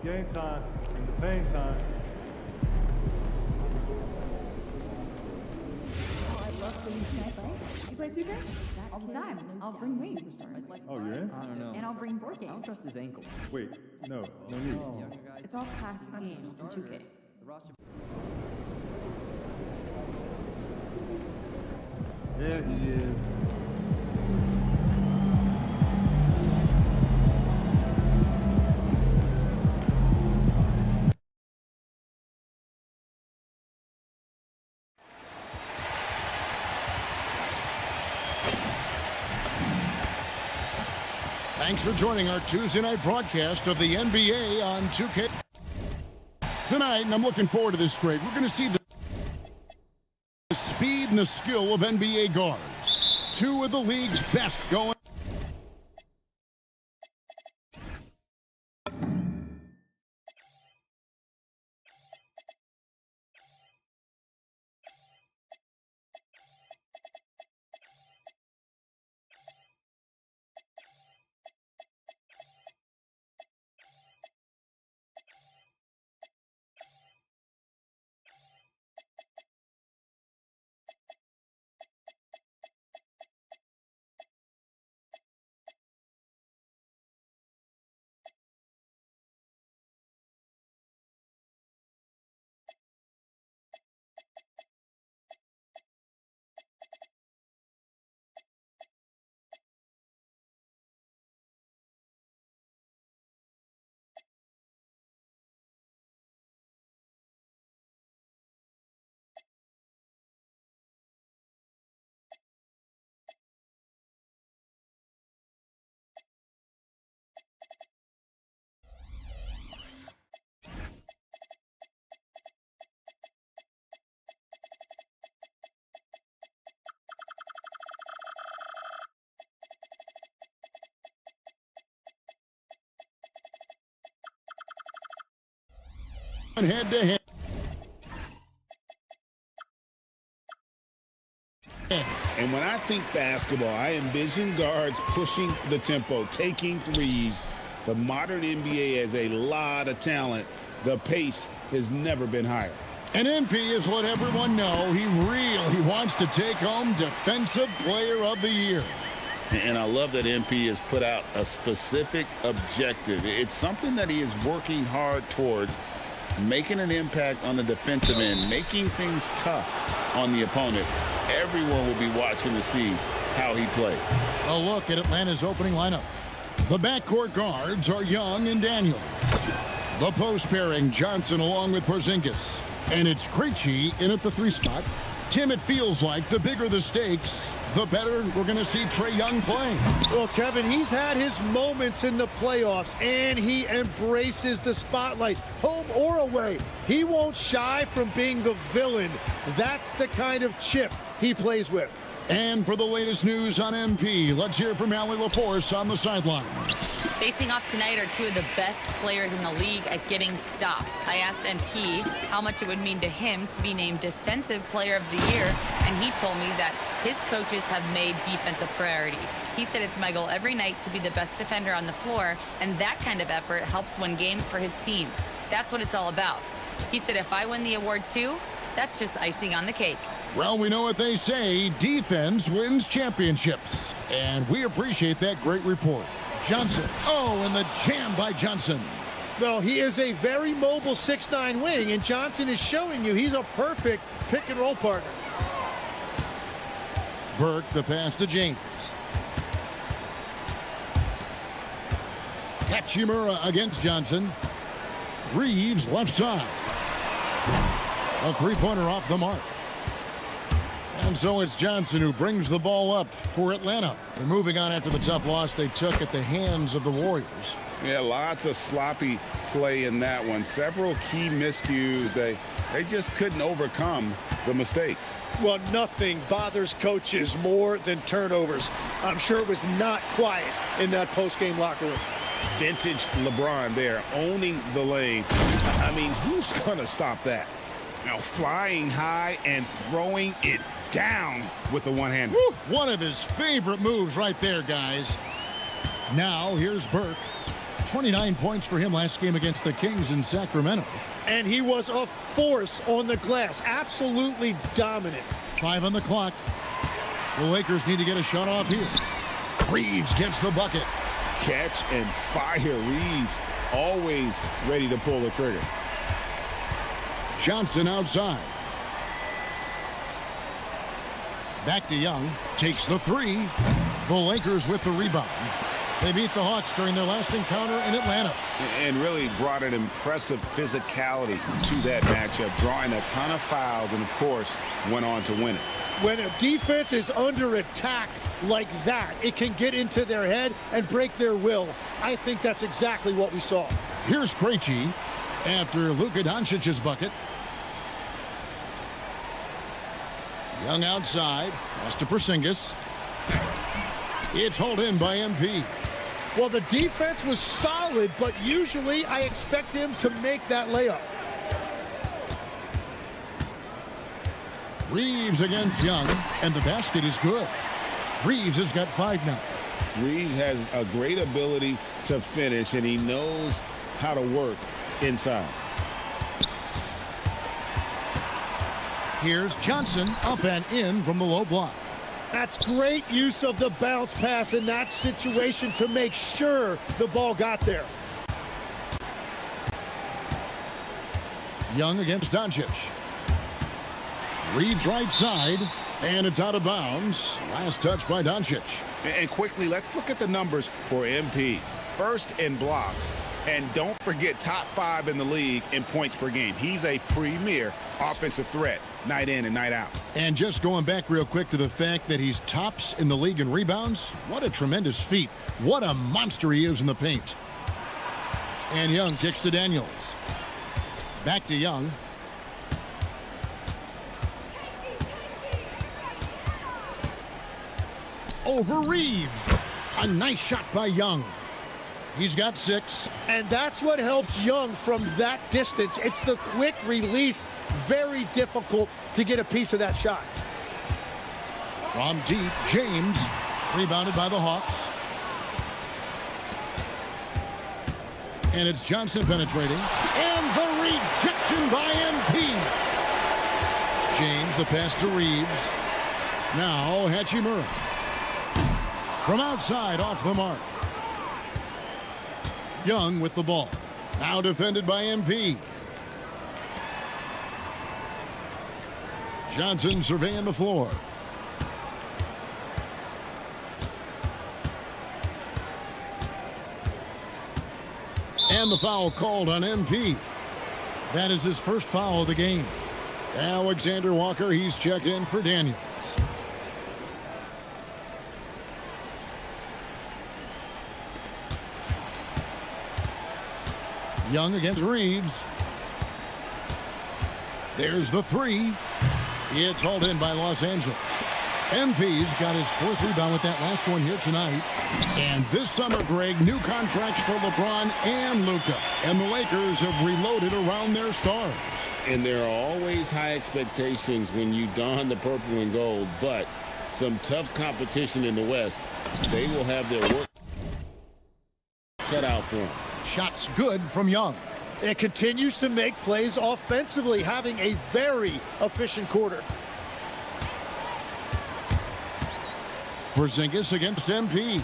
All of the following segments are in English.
game time and the pain time. You play 2K? All the time. I'll bring wings. Oh, you're in? I don't know. And I'll bring board I don't games. trust his ankle. Wait, no need. It's all classic games in 2K. The roster. There he is. Thanks for joining our Tuesday night broadcast of the NBA on 2K. Tonight, and I'm looking forward to this grade, we're going to see the speed and the skill of NBA guards. Two of the league's best going. Head to head. And when I think basketball, I envision guards pushing the tempo, taking threes. The modern NBA has a lot of talent. The pace has never been higher. And MP has let everyone know he really wants to take home Defensive Player of the Year. And I love that MP has put out a specific objective. It's something that he is working hard towards, making an impact on the defensive end, making things tough on the opponent. Everyone will be watching to see how he plays. A look at Atlanta's opening lineup. The backcourt guards are Young and Daniel. The post pairing, Johnson along with Porzingis. And it's Krejci in at the 3 spot. Tim, it feels like the bigger the stakes, the better we're going to see Trae Young playing. Well, Kevin, he's had his moments in the playoffs, and he embraces the spotlight, home or away. He won't shy from being the villain. That's the kind of chip he plays with. And for the latest news on MP, let's hear from Allie LaForce on the sideline. Facing off tonight are two of the best players in the league at getting stops. I asked MP how much it would mean to him to be named Defensive Player of the Year, and he told me that his coaches have made defense a priority. He said it's my goal every night to be the best defender on the floor, and that kind of effort helps win games for his team. That's what it's all about. He said if I win the award too, that's just icing on the cake. Well, we know what they say, defense wins championships. And we appreciate that great report. Johnson, and the jam by Johnson. No, he is a very mobile 6'9" wing, and Johnson is showing you he's a perfect pick-and-roll partner. Burke, the pass to James. Hachimura against Johnson. Reeves left side. A three-pointer off the mark. And so it's Johnson who brings the ball up for Atlanta. They're moving on after the tough loss they took at the hands of the Warriors. Yeah, lots of sloppy play in that one. Several key miscues. They just couldn't overcome the mistakes. Well, nothing bothers coaches more than turnovers. I'm sure it was not quiet in that post-game locker room. Vintage LeBron there, owning the lane. I mean, who's going to stop that? Now, flying high and throwing it down with the one-hander. One of his favorite moves right there, guys. Now, here's Burke. 29 points for him last game against the Kings in Sacramento. And he was a force on the glass. Absolutely dominant. 5 on the clock. The Lakers need to get a shot off here. Reeves gets the bucket. Catch and fire. Reeves always ready to pull the trigger. Johnson outside. Back to Young. Takes the 3. The Lakers with the rebound. They beat the Hawks during their last encounter in Atlanta. And really brought an impressive physicality to that matchup, drawing a ton of fouls and, of course, went on to win it. When a defense is under attack like that, it can get into their head and break their will. I think that's exactly what we saw. Here's Krejci after Luka Doncic's bucket. Young outside. Pass to Porzingis. It's hauled in by MP. Well, the defense was solid, but usually I expect him to make that layup. Reeves against Young, and the basket is good. Reeves has got 5 now. Reeves has a great ability to finish, and he knows how to work inside. Here's Johnson up and in from the low block. That's great use of the bounce pass in that situation to make sure the ball got there. Young against Doncic. Reeves right side, and it's out of bounds. Last touch by Doncic. And quickly, let's look at the numbers for MP. First in blocks. And don't forget, top 5 in the league in points per game. He's a premier offensive threat, night in and night out. And just going back real quick to the fact that he's tops in the league in rebounds, what a tremendous feat. What a monster he is in the paint. And Young kicks to Daniels. Back to Young. Over Reeves. A nice shot by Young. He's got 6. And that's what helps Young from that distance. It's the quick release. Very difficult to get a piece of that shot. From deep, James. Rebounded by the Hawks. And it's Johnson penetrating. And the rejection by MP. James, the pass to Reeves. Now Hachimura. From outside, off the mark. Young with the ball. Now defended by MP. Johnson surveying the floor. And the foul called on MP. That is his first foul of the game. Alexander Walker, he's checked in for Daniels. Young against Reeves. There's the 3. It's hauled in by Los Angeles. MP's got his 4th rebound with that last one here tonight. And this summer, Greg, new contracts for LeBron and Luka. And the Lakers have reloaded around their stars. And there are always high expectations when you don the purple and gold, but some tough competition in the West. They will have their work cut out for them. Shots good from Young. It continues to make plays offensively, having a very efficient quarter. Porzingis against MP.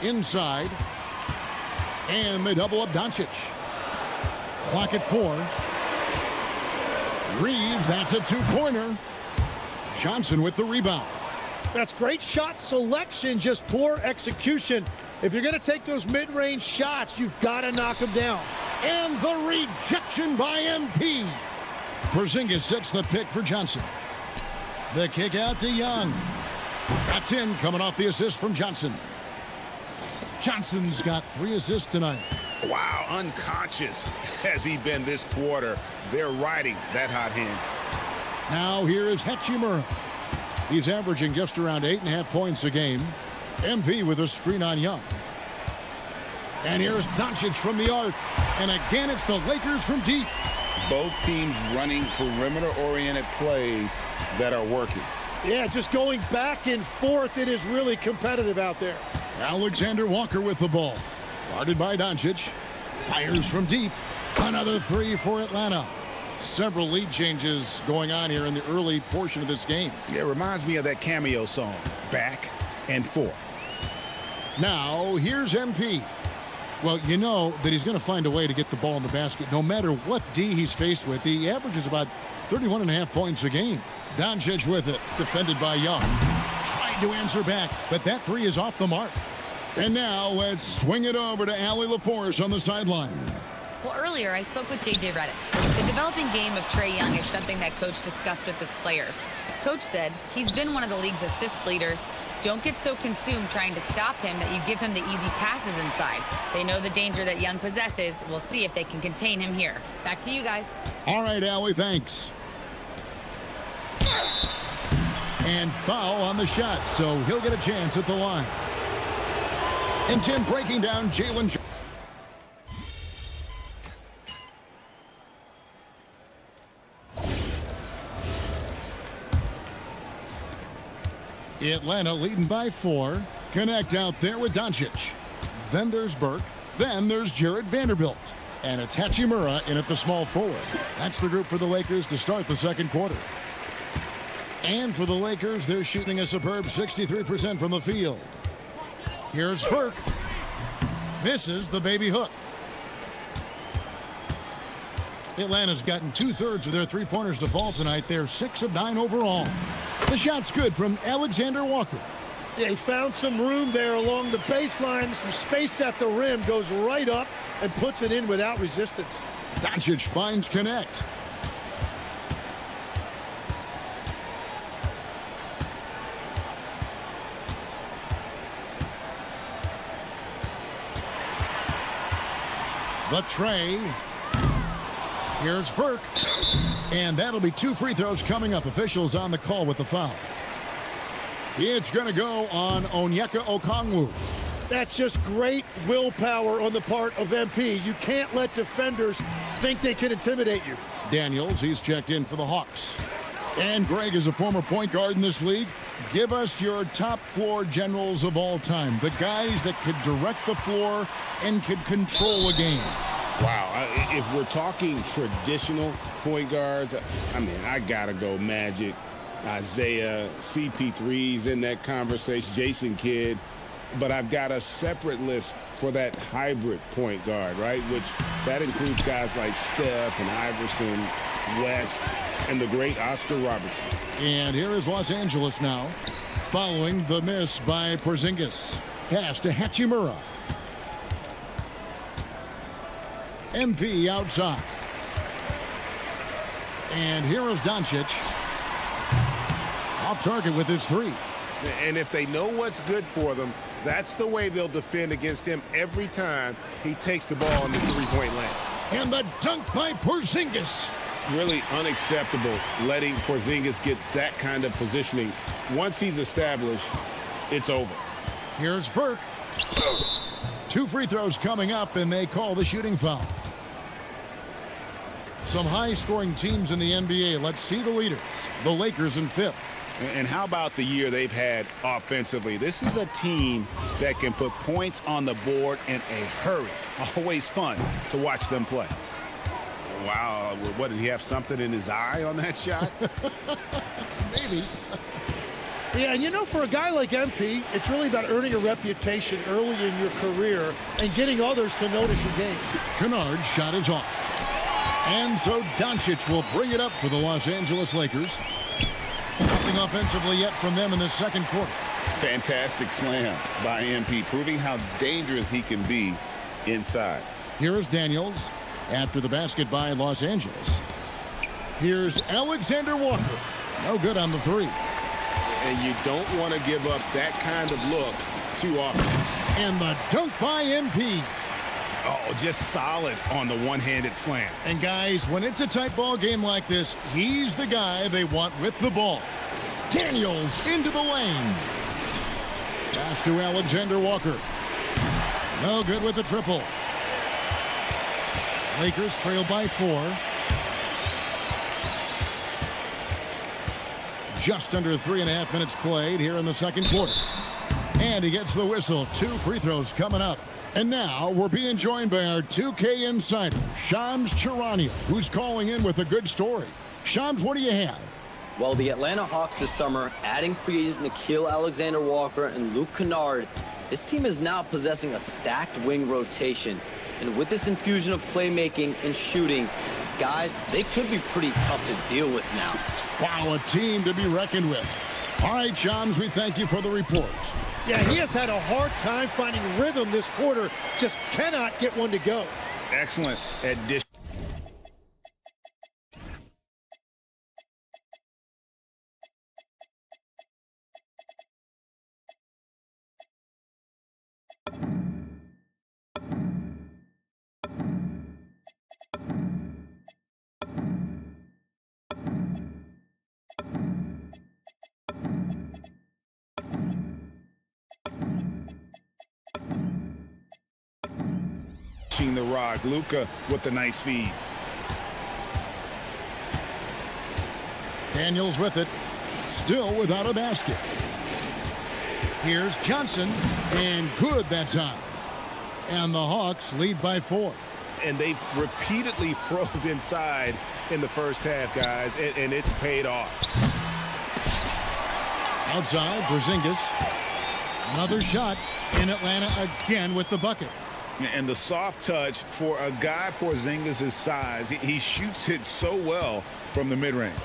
Inside. And they double up Doncic. Clock at 4. Reeves, that's a 2-pointer. Johnson with the rebound. That's great shot selection, just poor execution. If you're going to take those mid-range shots, you've got to knock them down. And the rejection by MP. Porzingis sets the pick for Johnson. The kick out to Young. That's in, coming off the assist from Johnson. Johnson's got 3 assists tonight. Wow, unconscious has he been this quarter. They're riding that hot hand. Now here is Hachimura. He's averaging just around 8.5 points a game. MP with a screen on Young. And here's Doncic from the arc. And again, it's the Lakers from deep. Both teams running perimeter-oriented plays that are working. Yeah, just going back and forth. It is really competitive out there. Alexander Walker with the ball. Guarded by Doncic. Fires from deep. Another three for Atlanta. Several lead changes going on here in the early portion of this game. Yeah, it reminds me of that Cameo song, Back and Forth. Now, here's MP. Well, you know that he's going to find a way to get the ball in the basket no matter what D he's faced with. He averages about 31.5 points a game. Doncic with it, defended by Young. Tried to answer back, but that three is off the mark. And now let's swing it over to Allie LaForce on the sideline. Well, earlier I spoke with J.J. Redick. The developing game of Trae Young is something that Coach discussed with his players. Coach said he's been one of the league's assist leaders. Don't get so consumed trying to stop him that you give him the easy passes inside. They know the danger that Young possesses. We'll see if they can contain him here. Back to you guys. All right, Allie, thanks. And foul on the shot, so he'll get a chance at the line. And Tim breaking down Jalen. Atlanta leading by 4. Connect out there with Doncic. Then there's Burke. Then there's Jared Vanderbilt. And it's Hachimura in at the small forward. That's the group for the Lakers to start the second quarter. And for the Lakers, they're shooting a superb 63% from the field. Here's Burke. Misses the baby hook. Atlanta's gotten 2/3 of their three-pointers to fall tonight. They're 6 of 9 overall. The shot's good from Alexander Walker. Yeah, he found some room there along the baseline. Some space at the rim. Goes right up and puts it in without resistance. Doncic finds Connect. The tray. Here's Burke. And that'll be 2 free throws coming up. Officials on the call with the foul. It's going to go on Onyeka Okongwu. That's just great willpower on the part of MP. You can't let defenders think they can intimidate you. Daniels, he's checked in for the Hawks. And Greg is a former point guard in this league. Give us your top floor generals of all time. The guys that could direct the floor and could control a game. Wow, if we're talking traditional point guards, I mean, I gotta go Magic, Isaiah, CP3's in that conversation, Jason Kidd. But I've got a separate list for that hybrid point guard, right? Which that includes guys like Steph and Iverson, West, and the great Oscar Robertson. And here is Los Angeles now, following the miss by Porzingis. Pass to Hachimura. MP outside. And here is Doncic. Off target with his three. And if they know what's good for them, that's the way they'll defend against him every time he takes the ball in the three-point lane. And the dunk by Porzingis. Really unacceptable letting Porzingis get that kind of positioning. Once he's established, it's over. Here's Burke. 2 free throws coming up, and they call the shooting foul. Some high-scoring teams in the NBA. Let's see the leaders. The Lakers in 5th. And how about the year they've had offensively? This is a team that can put points on the board in a hurry. Always fun to watch them play. Wow, what, did he have something in his eye on that shot? Maybe. Yeah, and you know, for a guy like MP, it's really about earning a reputation early in your career and getting others to notice your game. Kennard's shot is off. And so Doncic will bring it up for the Los Angeles Lakers. Nothing offensively yet from them in the second quarter. Fantastic slam by MP, proving how dangerous he can be inside. Here is Daniels after the basket by Los Angeles. Here's Alexander Walker. No good on the three. And you don't want to give up that kind of look too often. And the dunk by MP. Oh, just solid on the one-handed slam. And guys, when it's a tight ball game like this, he's the guy they want with the ball. Daniels into the lane. Pass to Alexander Walker. No good with the triple. Lakers trail by 4. Just under 3.5 minutes played here in the second quarter. And he gets the whistle. 2 free throws coming up. And now we're being joined by our 2K insider, Shams Charania, who's calling in with a good story. Shams, what do you have? Well, the Atlanta Hawks this summer, adding free agents Nickeil Alexander-Walker and Luke Kennard, this team is now possessing a stacked wing rotation. And with this infusion of playmaking and shooting, guys, they could be pretty tough to deal with now. Wow, a team to be reckoned with. All right, Shams, we thank you for the report. Yeah, he has had a hard time finding rhythm this quarter. Just cannot get one to go. Excellent addition. The rock. Luka with the nice feed. Daniels with it. Still without a basket. Here's Johnson. And good that time. And the Hawks lead by 4. And they've repeatedly probed inside in the first half, guys, and it's paid off. Outside, Porzingis. Another shot. In Atlanta again with the bucket. And the soft touch for a guy Porzingis' size. He shoots it so well from the mid-range.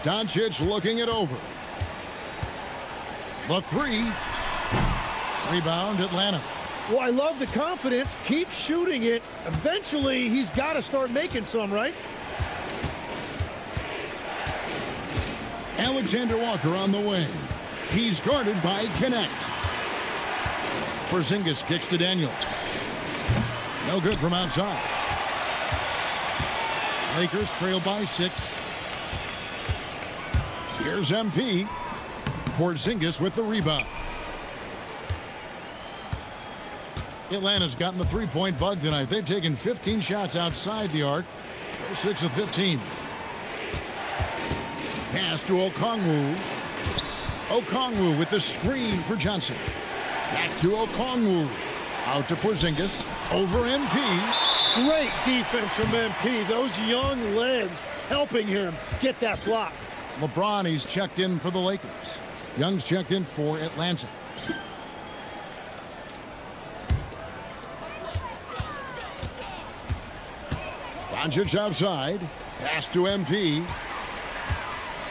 Doncic looking it over. The 3. Rebound, Atlanta. Well, I love the confidence. Keep shooting it. Eventually, he's got to start making some, right? Alexander Walker on the wing. He's guarded by Connect. Porzingis kicks to Daniels. No good from outside. Lakers trail by 6. Here's MP. Porzingis with the rebound. Atlanta's gotten the three-point bug tonight. They've taken 15 shots outside the arc. They're 6 of 15. Pass to Okongwu. Okongwu with the screen for Johnson. Back to Okongwu. Out to Porzingis. Over MP. Great defense from MP. Those young legs helping him get that block. LeBron, he's checked in for the Lakers. Young's checked in for Atlanta. Doncic outside. Pass to MP.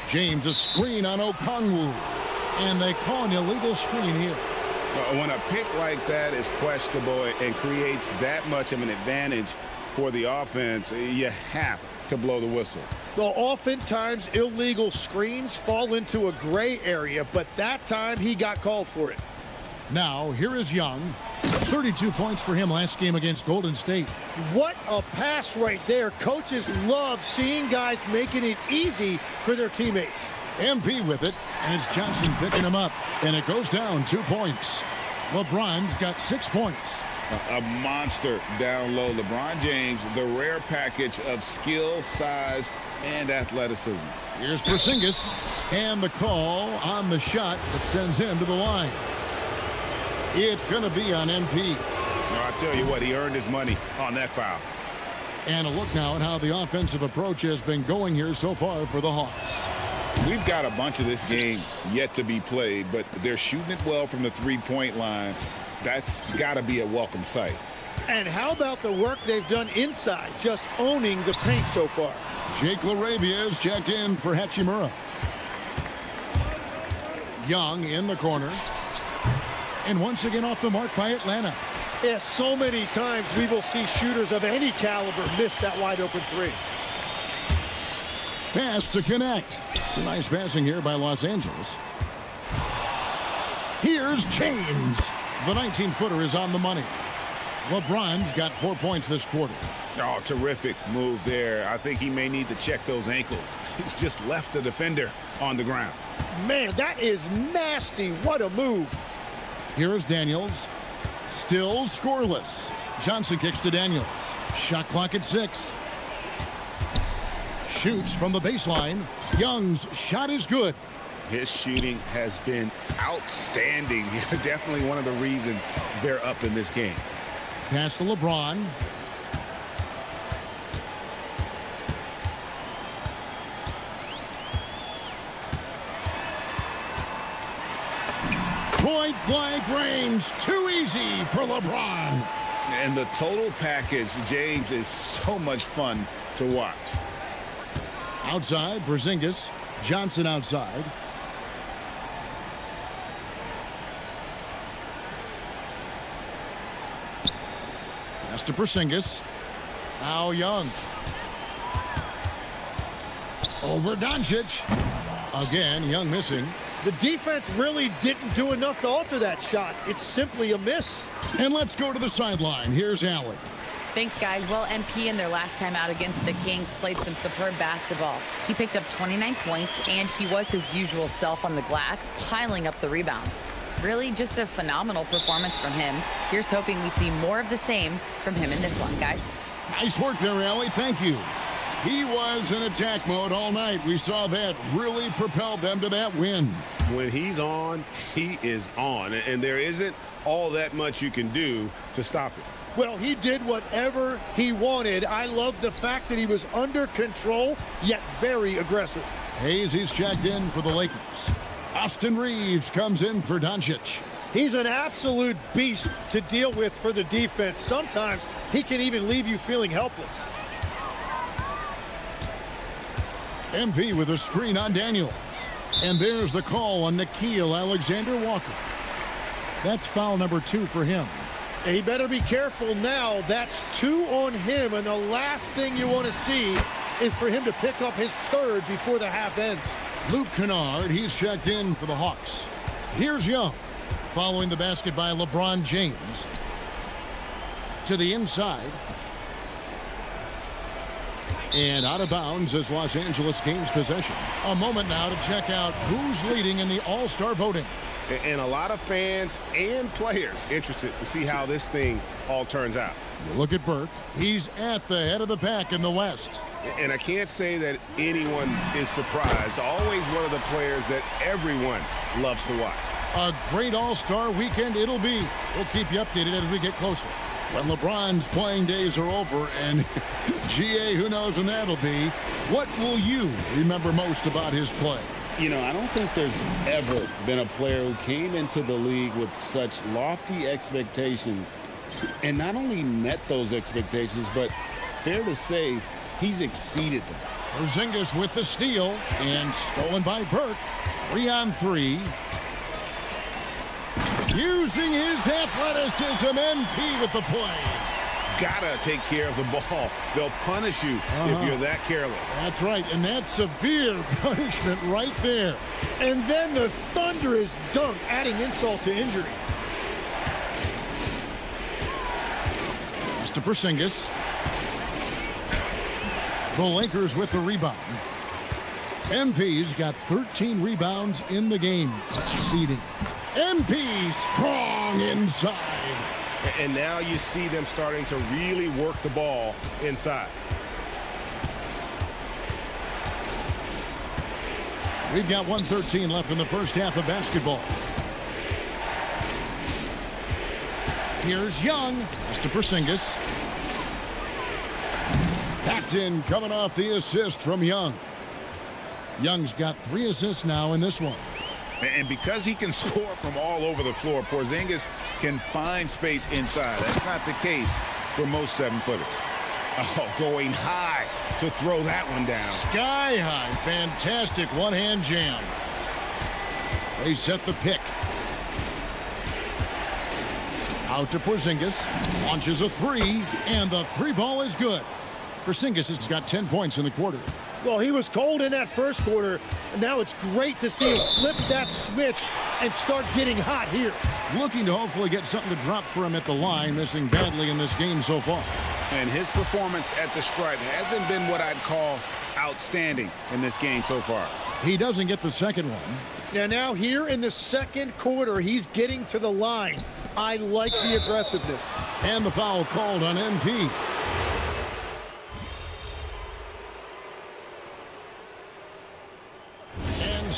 James, a screen on Okongwu. And they call an illegal screen here. When a pick like that is questionable and creates that much of an advantage for the offense, you have to blow the whistle. Well, oftentimes illegal screens fall into a gray area, but that time he got called for it. Now, here is Young. 32 points for him last game against Golden State. What a pass right there. Coaches love seeing guys making it easy for their teammates. MP with it, and it's Johnson picking him up, and it goes down 2 points. LeBron's got 6 points. A monster down low. LeBron James, the rare package of skill, size, and athleticism. Here's Porzingis, and the call on the shot that sends him to the line. It's going to be on MP. I tell you what, he earned his money on that foul. And a look now at how the offensive approach has been going here so far for the Hawks. We've got a bunch of this game yet to be played, but they're shooting it well from the three-point line. That's got to be a welcome sight. And how about the work they've done inside, just owning the paint so far? Jake LaRavia is checked in for Hachimura. Young in the corner. And once again off the mark by Atlanta. Yeah, so many times we will see shooters of any caliber miss that wide open 3. Pass to Connect. Nice passing here by Los Angeles. Here's James. The 19-footer is on the money. LeBron's got 4 points this quarter. Oh, terrific move there. I think he may need to check those ankles. He's just left the defender on the ground. Man, that is nasty. What a move. Here is Daniels. Still scoreless. Johnson kicks to Daniels. Shot clock at 6. shoots from the baseline. Young's shot is good. His shooting has been outstanding. Definitely one of the reasons they're up in this game. Pass to LeBron. Point blank range. Too easy for LeBron. And the total package, James, is so much fun to watch. Outside, Porzingis. Johnson outside. Pass to Porzingis. Now Young. Over Doncic. Again, Young missing. The defense really didn't do enough to alter that shot. It's simply a miss. And let's go to the sideline. Here's Allen. Thanks, guys. Well, MP in their last time out against the Kings played some superb basketball. He picked up 29 points, and he was his usual self on the glass, piling up the rebounds. Really just a phenomenal performance from him. Here's hoping we see more of the same from him in this one, guys. Nice work there, Allie. Thank you. He was in attack mode all night. We saw that really propelled them to that win. When he's on, he is on. And there isn't all that much you can do to stop it. Well, he did whatever he wanted. I love the fact that he was under control, yet very aggressive. Hayes, he's checked in for the Lakers. Austin Reeves comes in for Doncic. He's an absolute beast to deal with for the defense. Sometimes he can even leave you feeling helpless. MP with a screen on Daniels. And there's the call on Nickeil Alexander-Walker. That's foul number 2 for him. He better be careful now. That's 2 on him, and the last thing you want to see is for him to pick up his 3rd before the half ends. Luke Kennard, he's checked in for the Hawks. Here's Young, following the basket by LeBron James. To the inside. And out of bounds as Los Angeles gains possession. A moment now to check out who's leading in the All-Star voting. And a lot of fans and players interested to see how this thing all turns out. You look at Burke. He's at the head of the pack in the West. And I can't say that anyone is surprised. Always one of the players that everyone loves to watch. A great All-Star weekend it'll be. We'll keep you updated as we get closer. When LeBron's playing days are over, and GA, who knows when that'll be, what will you remember most about his play? You know, I don't think there's ever been a player who came into the league with such lofty expectations and not only met those expectations, but fair to say, he's exceeded them. Porzingis with the steal and stolen by Burke. 3-on-3. Using his athleticism, MP with the play. Gotta take care of the ball. They'll punish you if you're that careless. That's right, and that's severe punishment right there. And then the thunderous dunk, adding insult to injury. Pass to Porzingis. The Lakers with the rebound. MP's got 13 rebounds in the game. Seeding. MP strong inside. And now you see them starting to really work the ball inside. We've got 1:13 left in the first half of basketball. Here's Young. Pass to Porzingis. Paxton coming off the assist from Young. Young's got 3 assists now in this one. And because he can score from all over the floor, Porzingis can find space inside. That's not the case for most 7-footers. Oh, going high to throw that one down. Sky high. Fantastic one-hand jam. They set the pick. Out to Porzingis. Launches a 3, and the 3 ball is good. Porzingis has got 10 points in the quarter. Well, he was cold in that first quarter, and now it's great to see him flip that switch and start getting hot here. Looking to hopefully get something to drop for him at the line, missing badly in this game so far. And his performance at the stripe hasn't been what I'd call outstanding in this game so far. He doesn't get the second one. Now here in the second quarter, he's getting to the line. I like the aggressiveness. And the foul called on MP.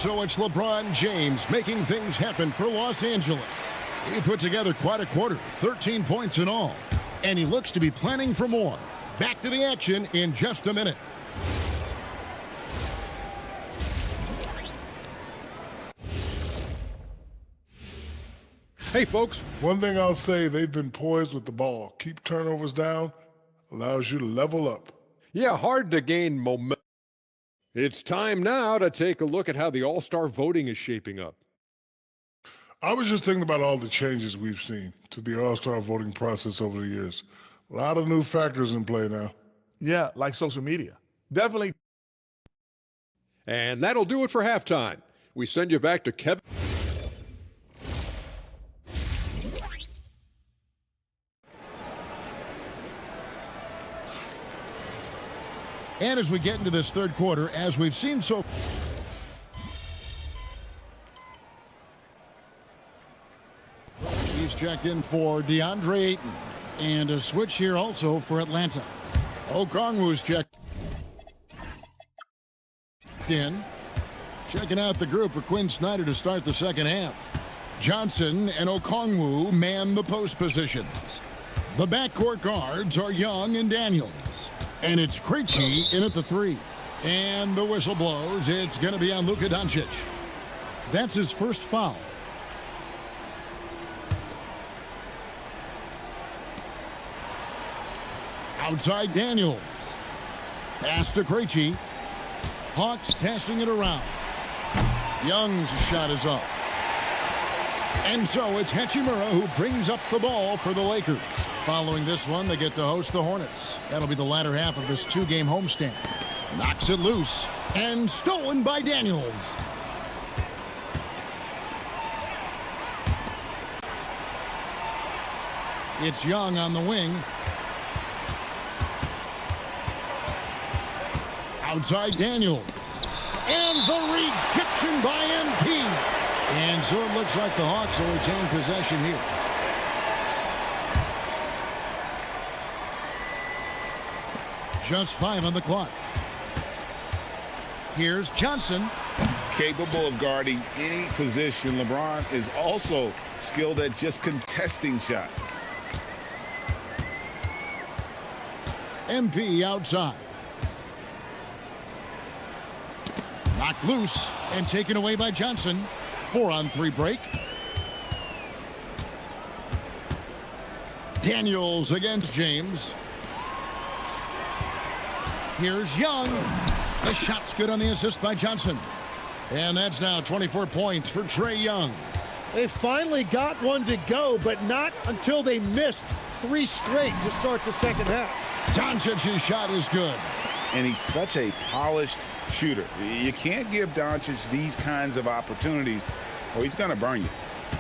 So it's LeBron James making things happen for Los Angeles. He put together quite a quarter, 13 points in all. And he looks to be planning for more. Back to the action in just a minute. Hey, folks. One thing I'll say, they've been poised with the ball. Keep turnovers down, allows you to level up. Yeah, hard to gain momentum. It's time now to take a look at how the All-Star voting is shaping up. I was just thinking about all the changes we've seen to the All-Star voting process over the years. A lot of new factors in play now. Yeah, like social media. Definitely. And that'll do it for halftime. We send you back to Kevin. And as we get into this third quarter, as we've seen so... He's checked in for DeAndre Ayton. And a switch here also for Atlanta. Okongwu's checked in. Checking out the group for Quinn Snyder to start the second half. Johnson and Okongwu man the post positions. The backcourt guards are Young and Daniels. And it's Krejci in at the three. And the whistle blows. It's going to be on Luka Doncic. That's his first foul. Outside Daniels. Pass to Krejci. Hawks passing it around. Young's shot is off. And so it's Hachimura who brings up the ball for the Lakers. Following this one, they get to host the Hornets. That'll be the latter half of this two-game homestand. Knocks it loose. And stolen by Daniels. It's Young on the wing. Outside Daniels. And the rejection by MP. And so it looks like the Hawks will retain possession here. Just 5 on the clock. Here's Johnson. Capable of guarding any position. LeBron is also skilled at just contesting shots. MP outside. Knocked loose and taken away by Johnson. 4-on-3 break. Daniels against James. Here's Young. The shot's good on the assist by Johnson. And that's now 24 points for Trae Young. They finally got one to go, but not until they missed 3 straight to start the second half. Doncic's shot is good. And he's such a polished shooter. You can't give Doncic these kinds of opportunities or he's going to burn you.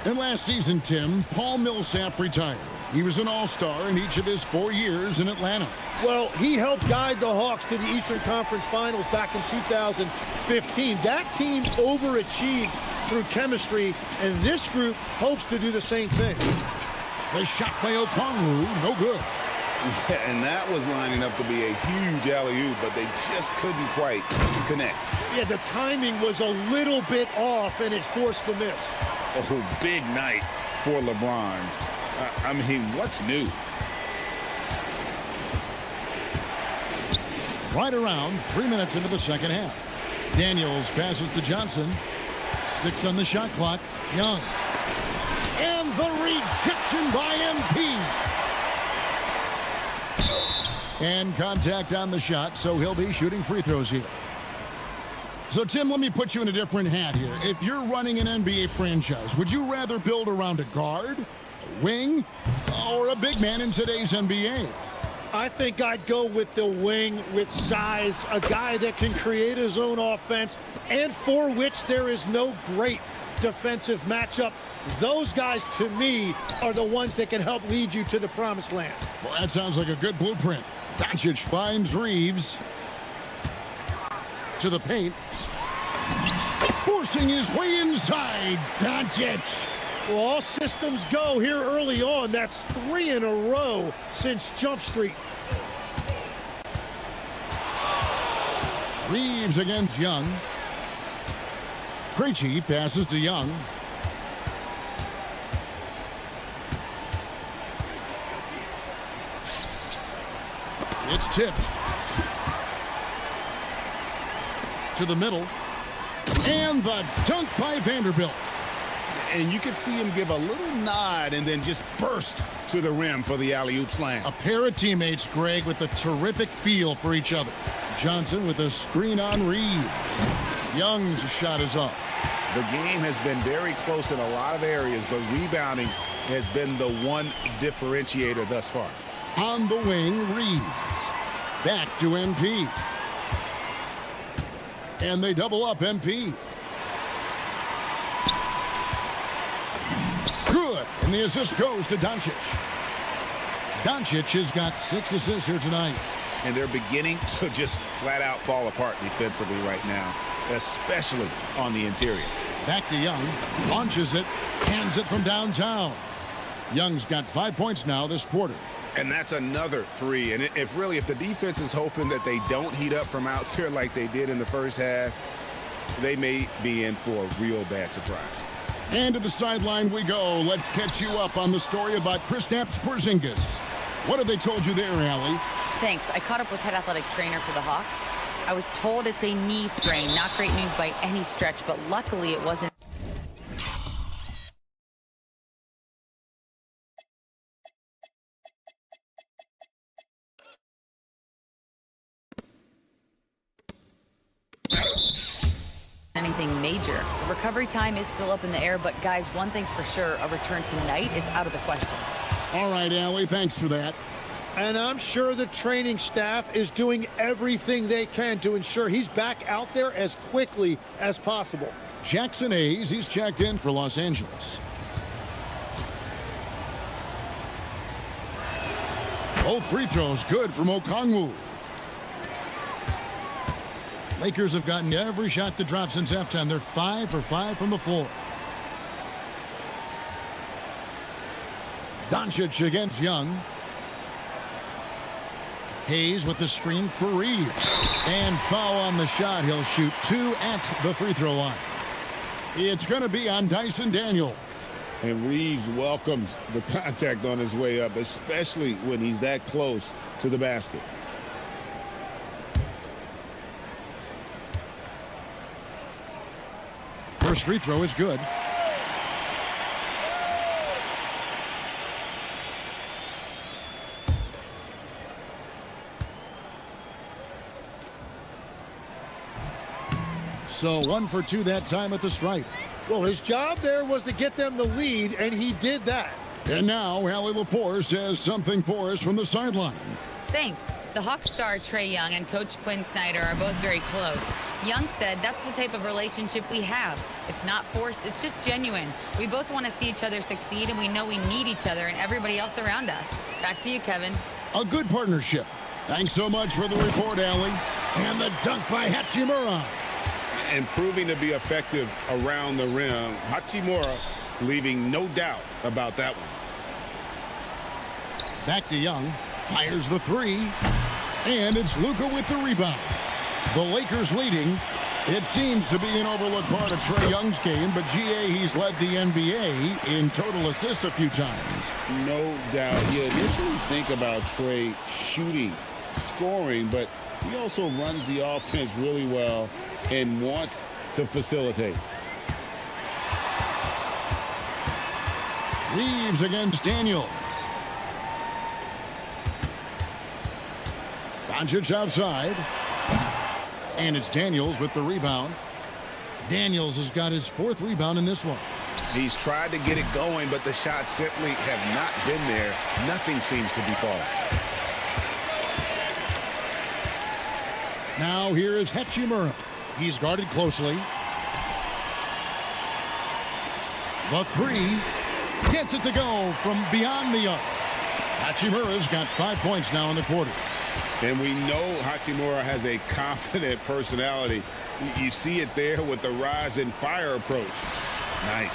And last season, Tim, Paul Millsap retired. He was an all-star in each of his 4 years in Atlanta. Well, he helped guide the Hawks to the Eastern Conference Finals back in 2015. That team overachieved through chemistry, and this group hopes to do the same thing. The shot by Okongwu, no good. Yeah, and that was lining up to be a huge alley-oop, but they just couldn't quite connect. Yeah, the timing was a little bit off, and it forced the miss. Oh, big night for LeBron. I mean, what's new? Right around 3 minutes into the second half. Daniels passes to Johnson. 6 on the shot clock. Young. And the rejection by MP. And contact on the shot, so he'll be shooting free throws here. So, Tim, let me put you in a different hat here. If you're running an NBA franchise, would you rather build around a guard, a wing, or a big man in today's NBA? I think I'd go with the wing with size, a guy that can create his own offense and for which there is no great defensive matchup. Those guys, to me, are the ones that can help lead you to the promised land. Well, that sounds like a good blueprint. Doncic finds Reeves to the paint. Forcing his way inside. Doncic. Well, all systems go here early on. That's 3 in a row since Jump Street. Reeves against Young. Krejci passes to Young. It's tipped to the middle. And the dunk by Vanderbilt. And you can see him give a little nod and then just burst to the rim for the alley-oop slam. A pair of teammates, Greg, with a terrific feel for each other. Johnson with a screen on Reeves. Young's shot is off. The game has been very close in a lot of areas, but rebounding has been the one differentiator thus far. On the wing, Reeves. Back to MP. And they double up MP. Good. And the assist goes to Doncic. Doncic has got 6 assists here tonight. And they're beginning to just flat out fall apart defensively right now, especially on the interior. Back to Young. Launches it. Hands it from downtown. Young's got 5 points now this quarter. And that's another 3. And if the defense is hoping that they don't heat up from out there like they did in the first half, they may be in for a real bad surprise. And to the sideline we go. Let's catch you up on the story about Kristaps Porzingis. What have they told you there, Allie? Thanks. I caught up with head athletic trainer for the Hawks. I was told it's a knee sprain. Not great news by any stretch, but luckily it wasn't. Anything major. The recovery time is still up in the air, but guys, one thing's for sure, a return tonight is out of the question. All right, Allie, thanks for that. And I'm sure the training staff is doing everything they can to ensure he's back out there as quickly as possible. Jackson Hayes, he's checked in for Los Angeles. Both free throws good from Okongwu. Lakers have gotten every shot to drop since halftime. They're 5 for 5 from the floor. Doncic against Young. Hayes with the screen for Reeves. And foul on the shot. He'll shoot 2 at the free throw line. It's going to be on Dyson Daniels. And Reeves welcomes the contact on his way up, especially when he's that close to the basket. First free throw is good. So 1 for 2 that time at the stripe. Well, his job there was to get them the lead, and he did that. And now Allie LaForce has something for us from the sideline. Thanks. The Hawks star Trae Young and Coach Quinn Snyder are both very close. Young said that's the type of relationship we have. It's not forced, it's just genuine. We both want to see each other succeed, and we know we need each other and everybody else around us. Back to you, Kevin. A good partnership. Thanks so much for the report, Allie. And the dunk by Hachimura. And proving to be effective around the rim. Hachimura leaving no doubt about that one. Back to Young. Fires the 3. And it's Luka with the rebound. The Lakers leading. It seems to be an overlooked part of Trae Young's game, but GA, he's led the NBA in total assists a few times. No doubt. You initially think about Trae shooting, scoring, but he also runs the offense really well and wants to facilitate. Reeves against Daniels. Doncic outside. And it's Daniels with the rebound. Daniels has got his 4th rebound in this one. He's tried to get it going, but the shots simply have not been there. Nothing seems to be falling. Now here is Hachimura. He's guarded closely. The 3 gets it to go from beyond the arc. Hachimura's got 5 points now in the quarter. And we know Hachimura has a confident personality. You see it there with the rise and fire approach. Nice.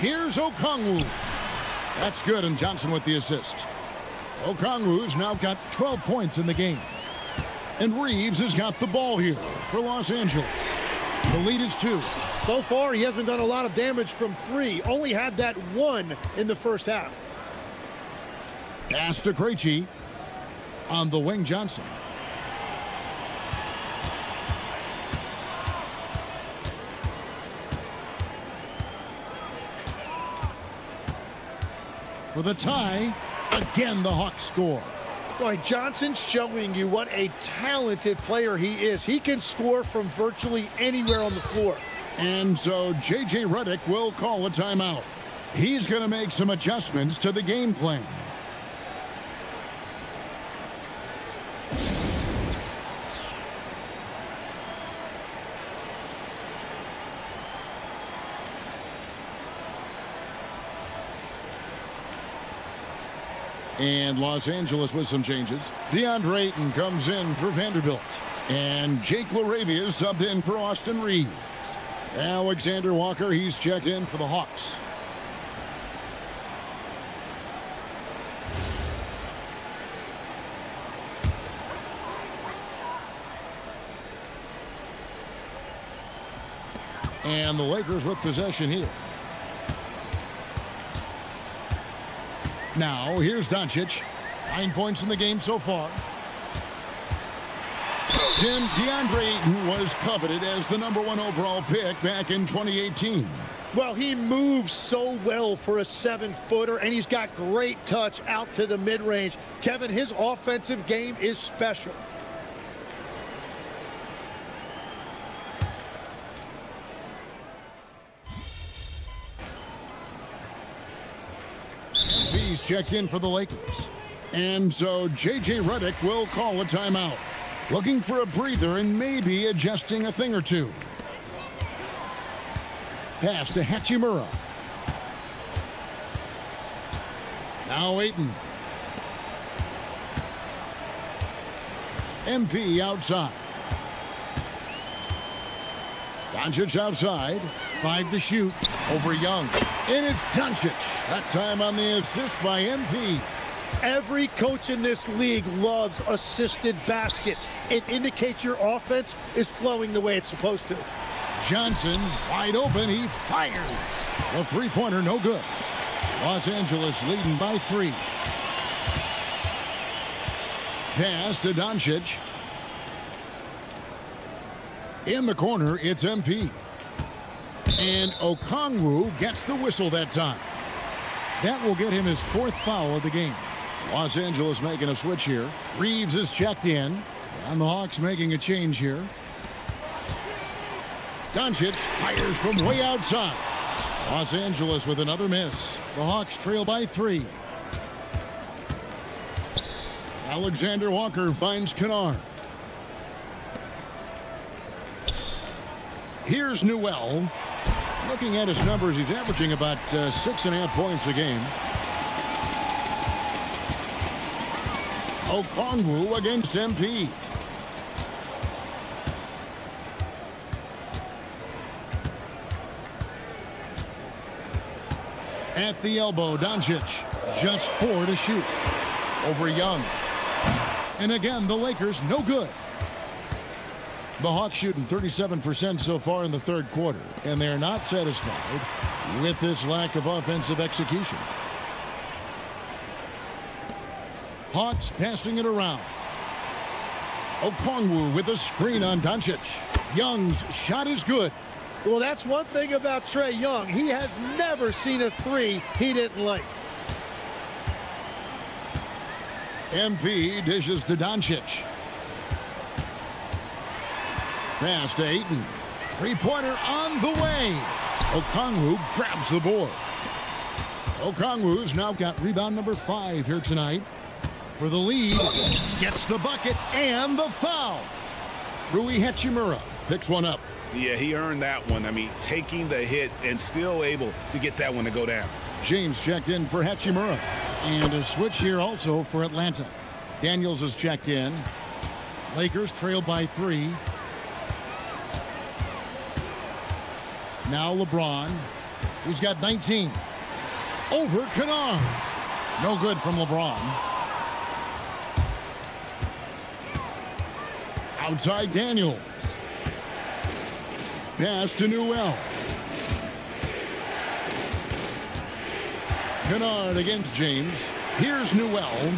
Here's Okongwu. That's good, and Johnson with the assist. Okongwu's now got 12 points in the game. And Reeves has got the ball here for Los Angeles. The lead is 2. So far, he hasn't done a lot of damage from 3. Only had that 1 in the first half. Pass to Krejci. On the wing, Johnson. For the tie, again the Hawks score. Boy, Johnson's showing you what a talented player he is. He can score from virtually anywhere on the floor. And so J.J. Redick will call a timeout. He's going to make some adjustments to the game plan. And Los Angeles with some changes. DeAndre Ayton comes in for Vanderbilt. And Jake LaRavia is subbed in for Austin Reeves. Alexander Walker, he's checked in for the Hawks. And the Lakers with possession here. Now, here's Doncic. 9 points in the game so far. DeAndre Ayton was coveted as the #1 overall pick back in 2018. Well, he moves so well for a 7-footer, and he's got great touch out to the mid-range. Kevin, his offensive game is special. He's checked in for the Lakers. And so J.J. Redick will call a timeout. Looking for a breather and maybe adjusting a thing or two. Pass to Hachimura. Now Ayton. MP outside. Doncic outside. 5 to shoot. Over Young. And it's Doncic. That time on the assist by MP. Every coach in this league loves assisted baskets. It indicates your offense is flowing the way it's supposed to. Johnson wide open. He fires. The three-pointer no good. Los Angeles leading by 3. Pass to Doncic. In the corner, it's MP. And Okongwu gets the whistle that time. That will get him his 4th foul of the game. Los Angeles making a switch here. Reeves is checked in. And the Hawks making a change here. Doncic fires from way outside. Los Angeles with another miss. The Hawks trail by 3. Alexander Walker finds Kennard. Here's Newell. Looking at his numbers, he's averaging about 6.5 points a game. Okongwu against MP. At the elbow, Doncic. Just 4 to shoot. Over Young. And again, the Lakers no good. The Hawks shooting 37% so far in the 3rd quarter, and they're not satisfied with this lack of offensive execution. Hawks passing it around. Okongwu with a screen on Doncic. Young's shot is good. Well, that's one thing about Trae Young. He has never seen a 3 he didn't like. MP dishes to Doncic. Pass to Ayton. 3-pointer on the way. Okongwu grabs the board. Okongwu's now got rebound number 5 here tonight. For the lead, gets the bucket and the foul. Rui Hachimura picks one up. Yeah, he earned that one. I mean, taking the hit and still able to get that one to go down. James checked in for Hachimura. And a switch here also for Atlanta. Daniels is checked in. Lakers trail by 3. Now LeBron, who's got 19. Over Kennard. No good from LeBron. Outside Daniels. Pass to Newell. Kennard against James. Here's Newell.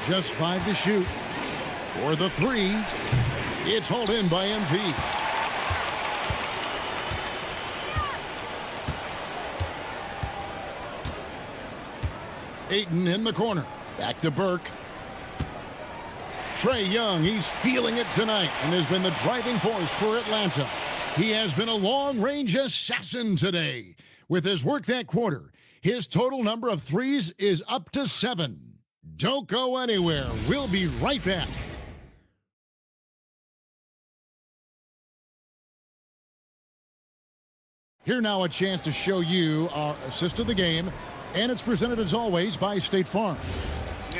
Just 5 to shoot. For the 3. It's hauled in by MP. Ayton in the corner. Back to Burke. Trae Young, he's feeling it tonight and has been the driving force for Atlanta. He has been a long-range assassin today. With his work that quarter, his total number of threes is up to 7. Don't go anywhere. We'll be right back. Here now a chance to show you our assist of the game, and it's presented as always by State Farm.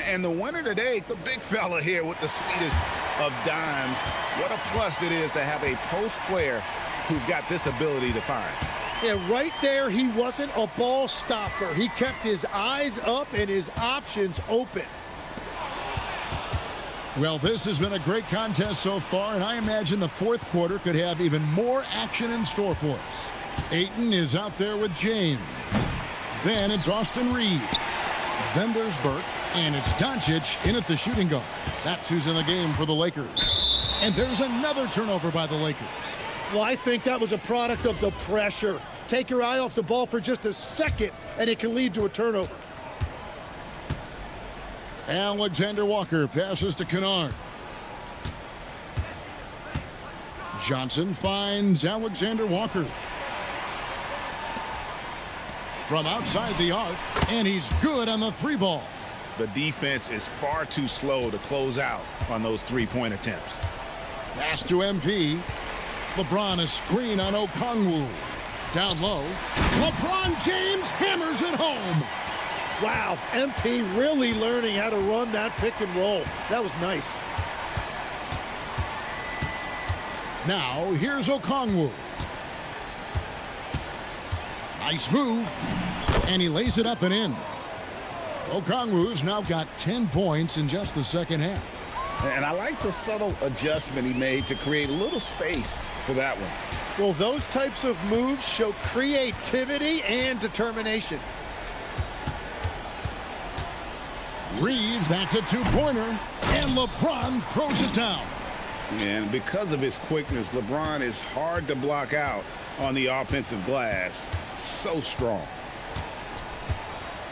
And the winner today, the big fella here with the sweetest of dimes. What a plus it is to have a post player who's got this ability to find. Yeah, right there, he wasn't a ball stopper. He kept his eyes up and his options open. Well, this has been a great contest so far, and I imagine the fourth quarter could have even more action in store for us. Ayton is out there with James. Then it's Austin Reed. Then there's Burke, and it's Doncic in at the shooting guard. That's who's in the game for the Lakers. And there's another turnover by the Lakers. Well, I think that was a product of the pressure. Take your eye off the ball for just a second, and it can lead to a turnover. Alexander Walker passes to Kennard. Johnson finds Alexander Walker. From outside the arc, and he's good on the 3 ball. The defense is far too slow to close out on those 3-point attempts. Pass to MP. LeBron a screen on Okongwu. Down low. LeBron James hammers it home. Wow, MP really learning how to run that pick and roll. That was nice. Now, here's Okongwu. Nice move. And he lays it up and in. Okongwu's now got 10 points in just the second half. And I like the subtle adjustment he made to create a little space for that one. Well, those types of moves show creativity and determination. Reeves, that's a 2-pointer. And LeBron throws it down. And because of his quickness, LeBron is hard to block out on the offensive glass. So strong.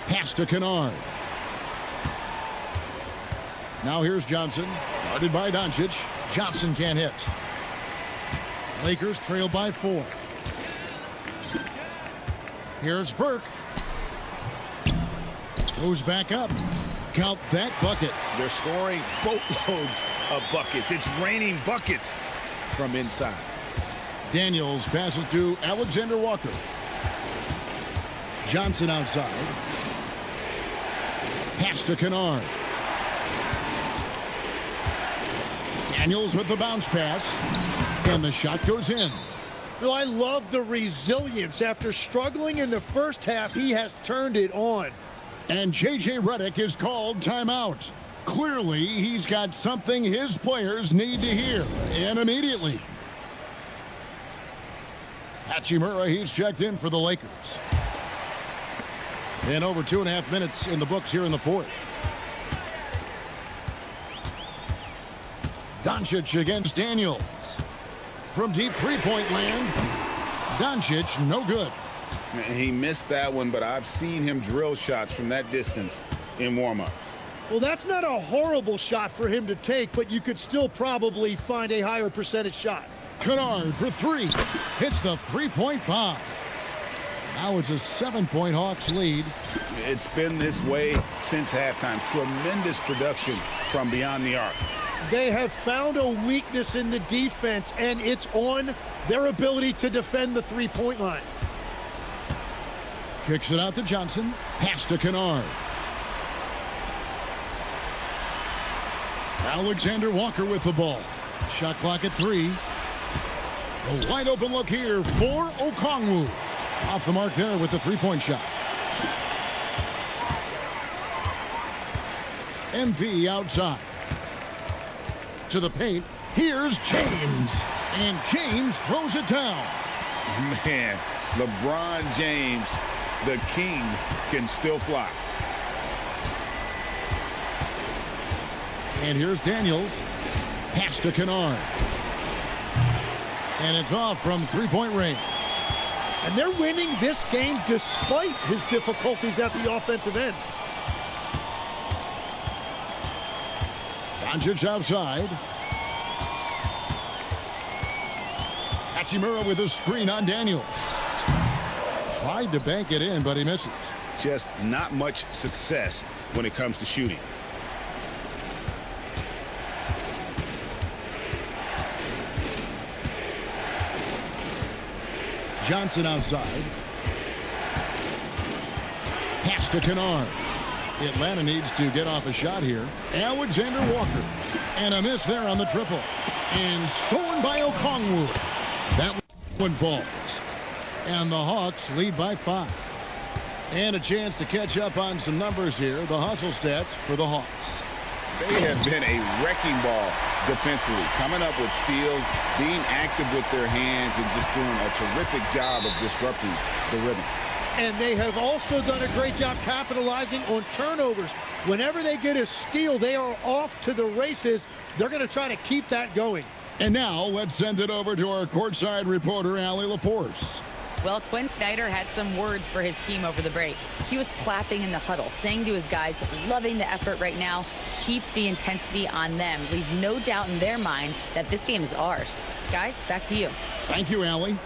Pass to Kennard. Now here's Johnson. Guarded by Doncic. Johnson can't hit. Lakers trail by 4. Here's Burke. Goes back up. Count that bucket. They're scoring boatloads of buckets. It's raining buckets from inside. Daniels passes to Alexander Walker. Johnson outside. Pass to Kennard. Daniels with the bounce pass. And the shot goes in. Well, I love the resilience. After struggling in the first half, he has turned it on. And J.J. Redick is called timeout. Clearly, he's got something his players need to hear, and immediately. Hachimura, he's checked in for the Lakers. And over 2.5 minutes in the books here in the fourth. Doncic against Daniels. From deep 3-point land, Doncic no good. He missed that one, but I've seen him drill shots from that distance in warm-ups. Well, that's not a horrible shot for him to take, but you could still probably find a higher percentage shot. Kennard for 3. Hits the 3-point bomb. Now it's a 7-point Hawks lead. It's been this way since halftime. Tremendous production from beyond the arc. They have found a weakness in the defense, and it's on their ability to defend the 3-point line. Kicks it out to Johnson. Pass to Kennard. Alexander Walker with the ball. Shot clock at 3. A wide open look here for Okongwu. Off the mark there with the 3-point shot. MP outside. To the paint. Here's James. And James throws it down. Man, LeBron James, the king, can still fly. And here's Daniels. Pass to Kennard. And it's off from three-point range. And they're winning this game despite his difficulties at the offensive end. Doncic outside. Hachimura with a screen on Daniels. Tried to bank it in, but he misses. Just not much success when it comes to shooting. Johnson outside. Pass to Kennard. Atlanta needs to get off a shot here. Alexander Walker. And a miss there on the triple. And stolen by Okongwu. That one falls. And the Hawks lead by 5. And a chance to catch up on some numbers here. The hustle stats for the Hawks. They have been a wrecking ball defensively, coming up with steals, being active with their hands, and just doing a terrific job of disrupting the rhythm. And they have also done a great job capitalizing on turnovers. Whenever they get a steal, they are off to the races. They're going to try to keep that going. And now let's send it over to our courtside reporter, Allie LaForce. Well, Quinn Snyder had some words for his team over the break. He was clapping in the huddle, saying to his guys, loving the effort right now, keep the intensity on them. Leave no doubt in their mind that this game is ours. Guys, back to you. Thank you, Allie.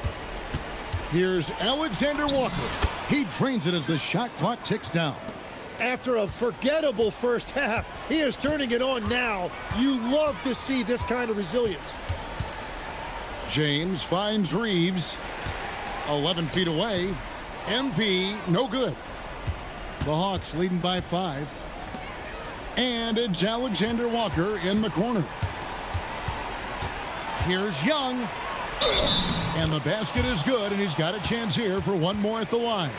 Here's Alexander Walker. He drains it as the shot clock ticks down. After a forgettable first half, he is turning it on now. You love to see this kind of resilience. James finds Reeves. 11 feet away. MP, no good. The Hawks leading by 5. And it's Alexander Walker in the corner. Here's Young. And the basket is good, and he's got a chance here for one more at the line.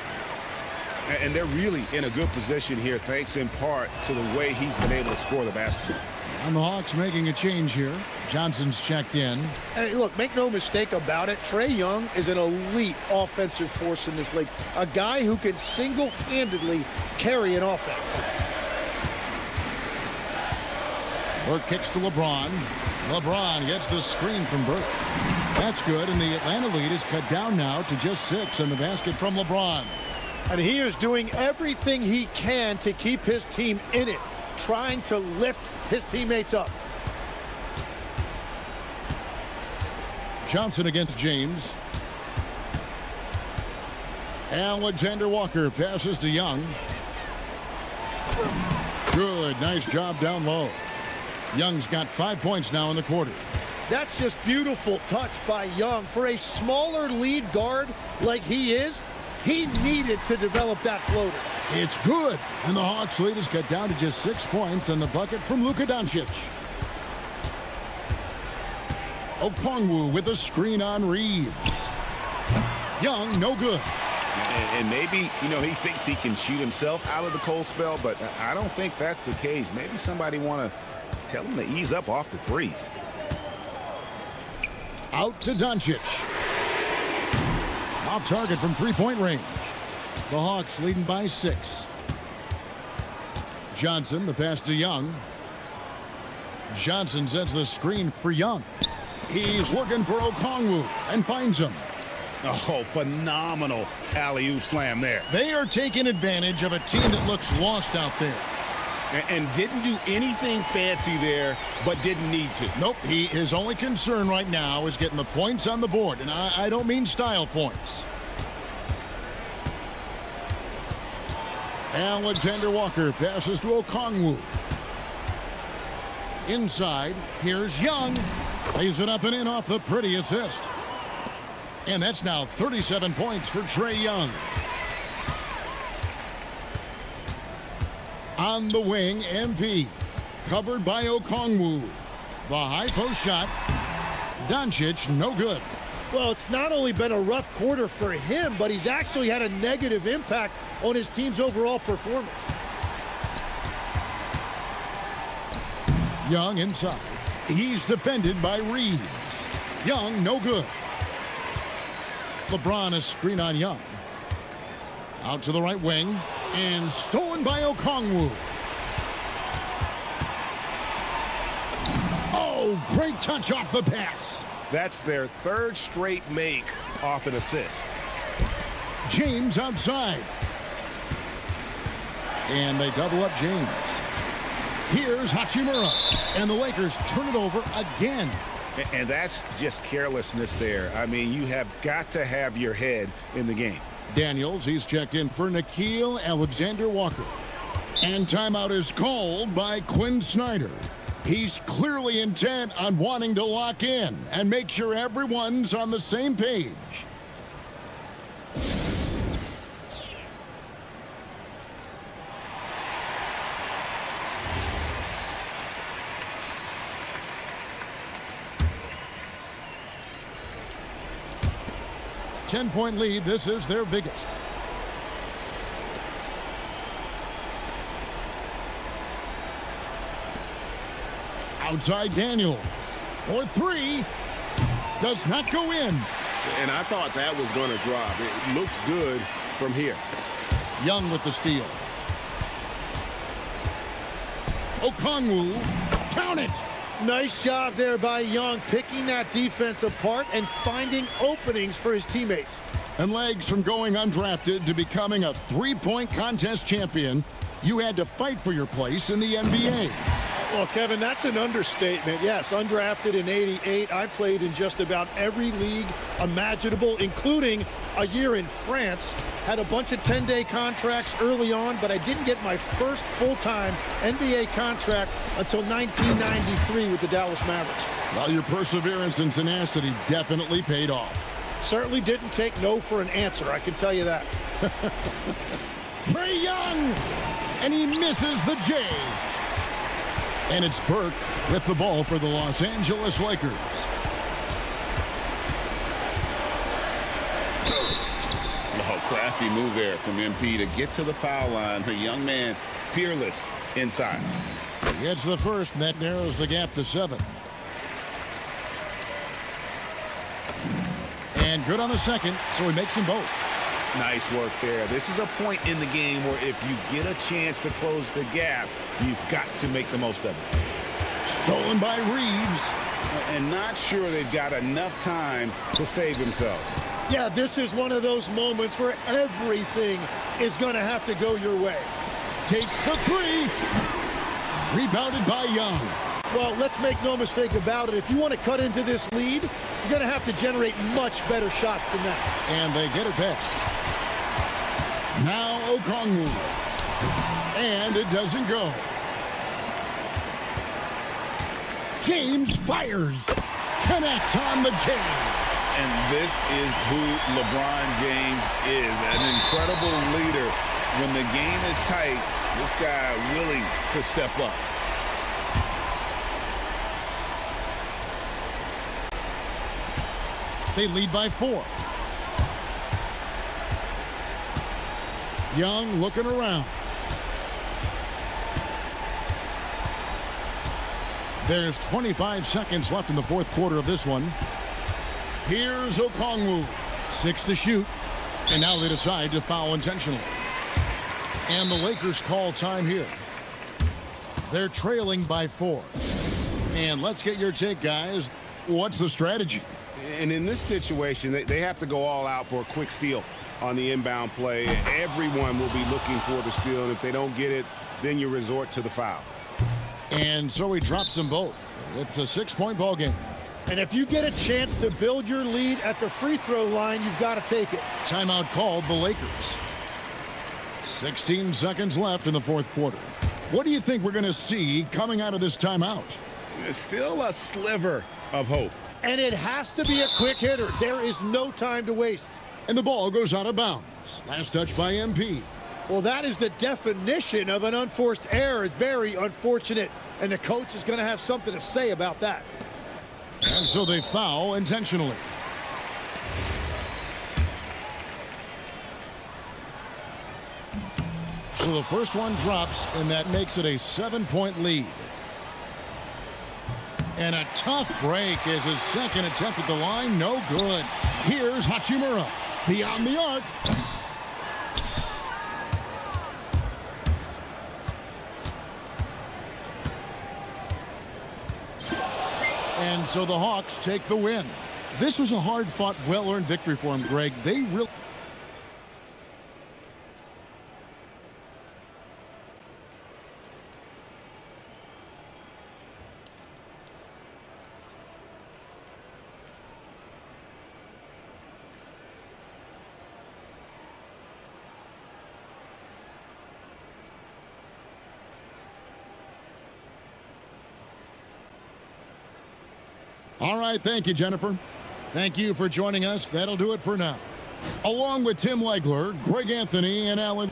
And they're really in a good position here, thanks in part to the way he's been able to score the basketball. And the Hawks making a change here. Johnson's checked in. Hey, look, make no mistake about it. Trae Young is an elite offensive force in this league. A guy who can single-handedly carry an offense. Burke kicks to LeBron. LeBron gets the screen from Burke. That's good, and the Atlanta lead is cut down now to just 6 in the basket from LeBron. And he is doing everything he can to keep his team in it, trying to lift his teammates up. Johnson against James. Alexander Walker passes to Young. Good, nice job down low. Young's got 5 points now in the quarter. That's just beautiful touch by Young. For a smaller lead guard like he is, he needed to develop that floater. It's good, and the Hawks lead is cut down to just 6 points and the bucket from Luka Doncic. Okongwu with a screen on Reeves. Young, no good. And maybe, he thinks he can shoot himself out of the cold spell, but I don't think that's the case. Maybe somebody want to tell him to ease up off the threes. Out to Doncic. Off target from three-point range. The Hawks leading by 6. Johnson, the pass to Young. Johnson sets the screen for Young. He's looking for Okongwu and finds him. Oh, phenomenal alley-oop slam there. They are taking advantage of a team that looks lost out there. And didn't do anything fancy there, but didn't need to. Nope, his only concern right now is getting the points on the board, and I don't mean style points. Alexander Walker passes to Okongwu. Inside, here's Young. Lays it up and in off the pretty assist. And that's now 37 points for Trae Young. On the wing, MP. Covered by Okongwu. The high post shot. Doncic, no good. Well, it's not only been a rough quarter for him, but he's actually had a negative impact on his team's overall performance. Young inside. He's defended by Reeves. Young, no good. LeBron is screen on Young. Out to the right wing. And stolen by Okongwu. Oh, great touch off the pass. That's their third straight make off an assist. James outside. And they double up James. Here's Hachimura. And the Lakers turn it over again. And that's just carelessness there. I mean, you have got to have your head in the game. Daniels, he's checked in for Nickeil Alexander-Walker. And timeout is called by Quinn Snyder. He's clearly intent on wanting to lock in and make sure everyone's on the same page. Ten-point lead. This is their biggest. Outside Daniels for three. Does not go in. And I thought that was going to drop. It looked good from here. Young with the steal. Okongwu. Count it. Nice job there by Young, picking that defense apart and finding openings for his teammates. And legs from going undrafted to becoming a three-point contest champion, you had to fight for your place in the NBA. Well, Kevin, that's an understatement. Yes, undrafted in '88. I played in just about every league imaginable, including a year in France. Had a bunch of 10-day contracts early on, but I didn't get my first full-time NBA contract until 1993 with the Dallas Mavericks. Well, your perseverance and tenacity definitely paid off. Certainly didn't take no for an answer, I can tell you that. Trae Young, and he misses the J. And it's Burke with the ball for the Los Angeles Lakers. Oh, crafty move there from MP to get to the foul line. The young man fearless inside. He gets the first, and that narrows the gap to 7. And good on the second, so he makes them both. Nice work there. This is a point in the game where if you get a chance to close the gap, you've got to make the most of it. Stolen by Reeves. And not sure they've got enough time to save themselves. Yeah, this is one of those moments where everything is going to have to go your way. Takes the three. Rebounded by Young. Well, let's make no mistake about it. If you want to cut into this lead, you're going to have to generate much better shots than that. And they get it back. Now Okongwu. And it doesn't go. James fires. Connects on the J. And this is who LeBron James is. An incredible leader. When the game is tight, this guy willing to step up. They lead by 4. Young looking around. There's 25 seconds left in the fourth quarter of this one. Here's Okongwu. 6 to shoot. And now they decide to foul intentionally. And the Lakers call time here. They're trailing by 4. And let's get your take, guys. What's the strategy? And in this situation, they have to go all out for a quick steal on the inbound play. Everyone will be looking for the steal, and if they don't get it, then you resort to the foul. And so he drops them both. It's a 6-point ball game. And if you get a chance to build your lead at the free throw line, you've got to take it. Timeout called the Lakers. 16 seconds left in the fourth quarter. What do you think we're going to see coming out of this timeout? There's still a sliver of hope. And it has to be a quick hitter. There is no time to waste. And the ball goes out of bounds. Last touch by MP. Well, that is the definition of an unforced error. It's very unfortunate. And the coach is going to have something to say about that. And so they foul intentionally. So the first one drops, and that makes it a 7-point lead. And a tough break as his second attempt at the line, no good. Here's Hachimura beyond the arc. And so the Hawks take the win. This was a hard-fought, well-earned victory for him, Greg. They really... All right, thank you, Jennifer. Thank you for joining us. That'll do it for now. Along with Tim Legler, Greg Anthony, and Alan...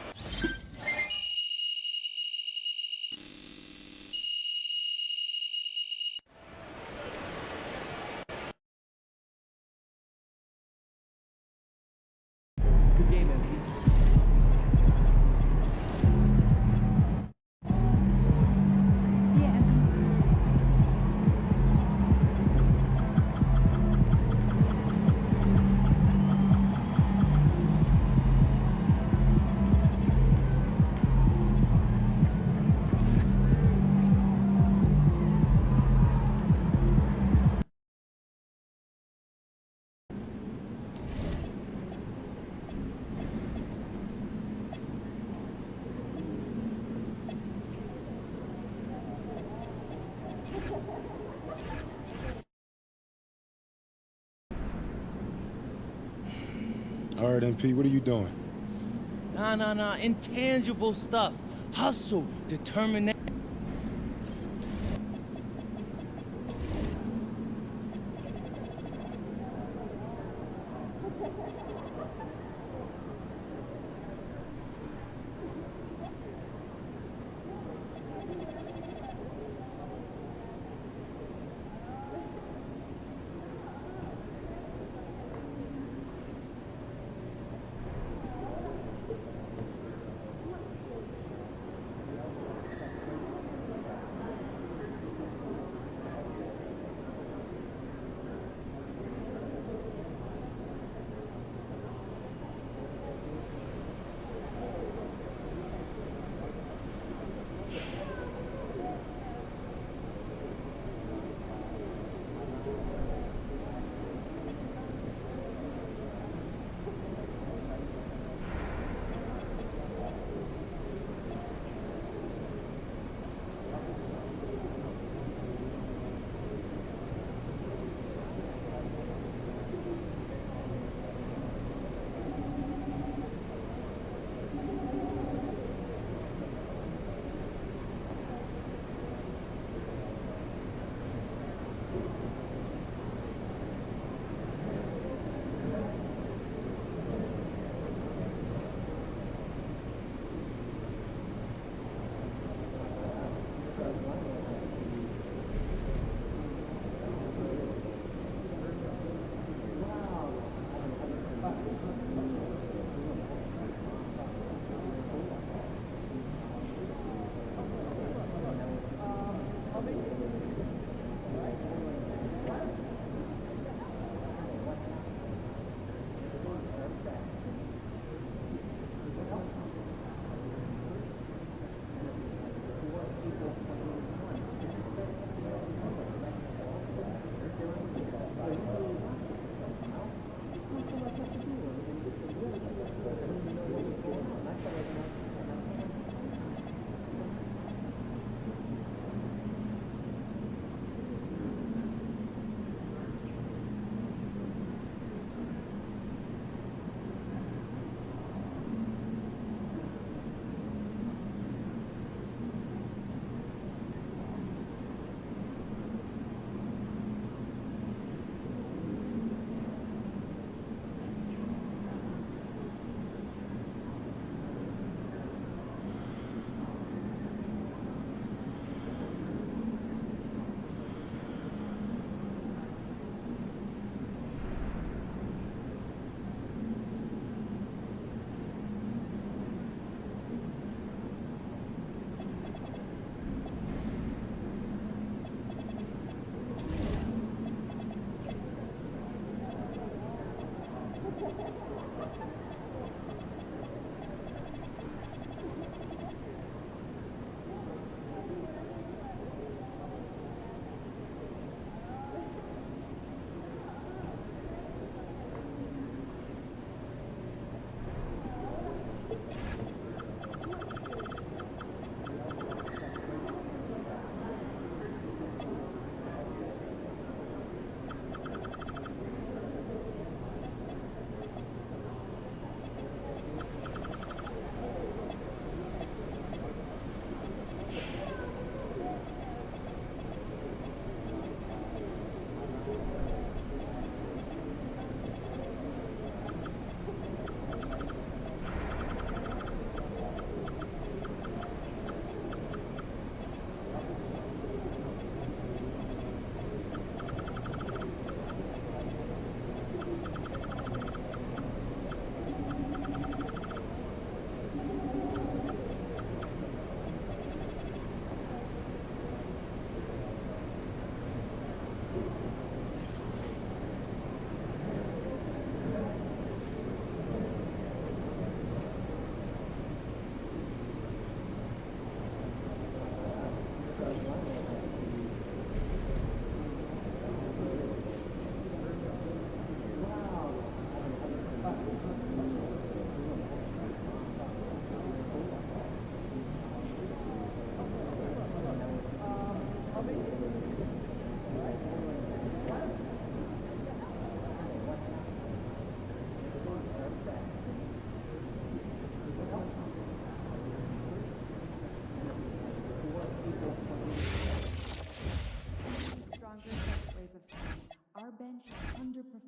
Good game, MP. Yeah, MP. All right, MP, what are you doing? Nah. Intangible stuff. Hustle, determination.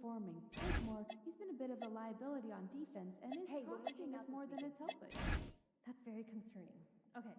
performing. Furthermore, he's been a bit of a liability on defense, and it's costing us more than it's helping. That's very concerning. Okay.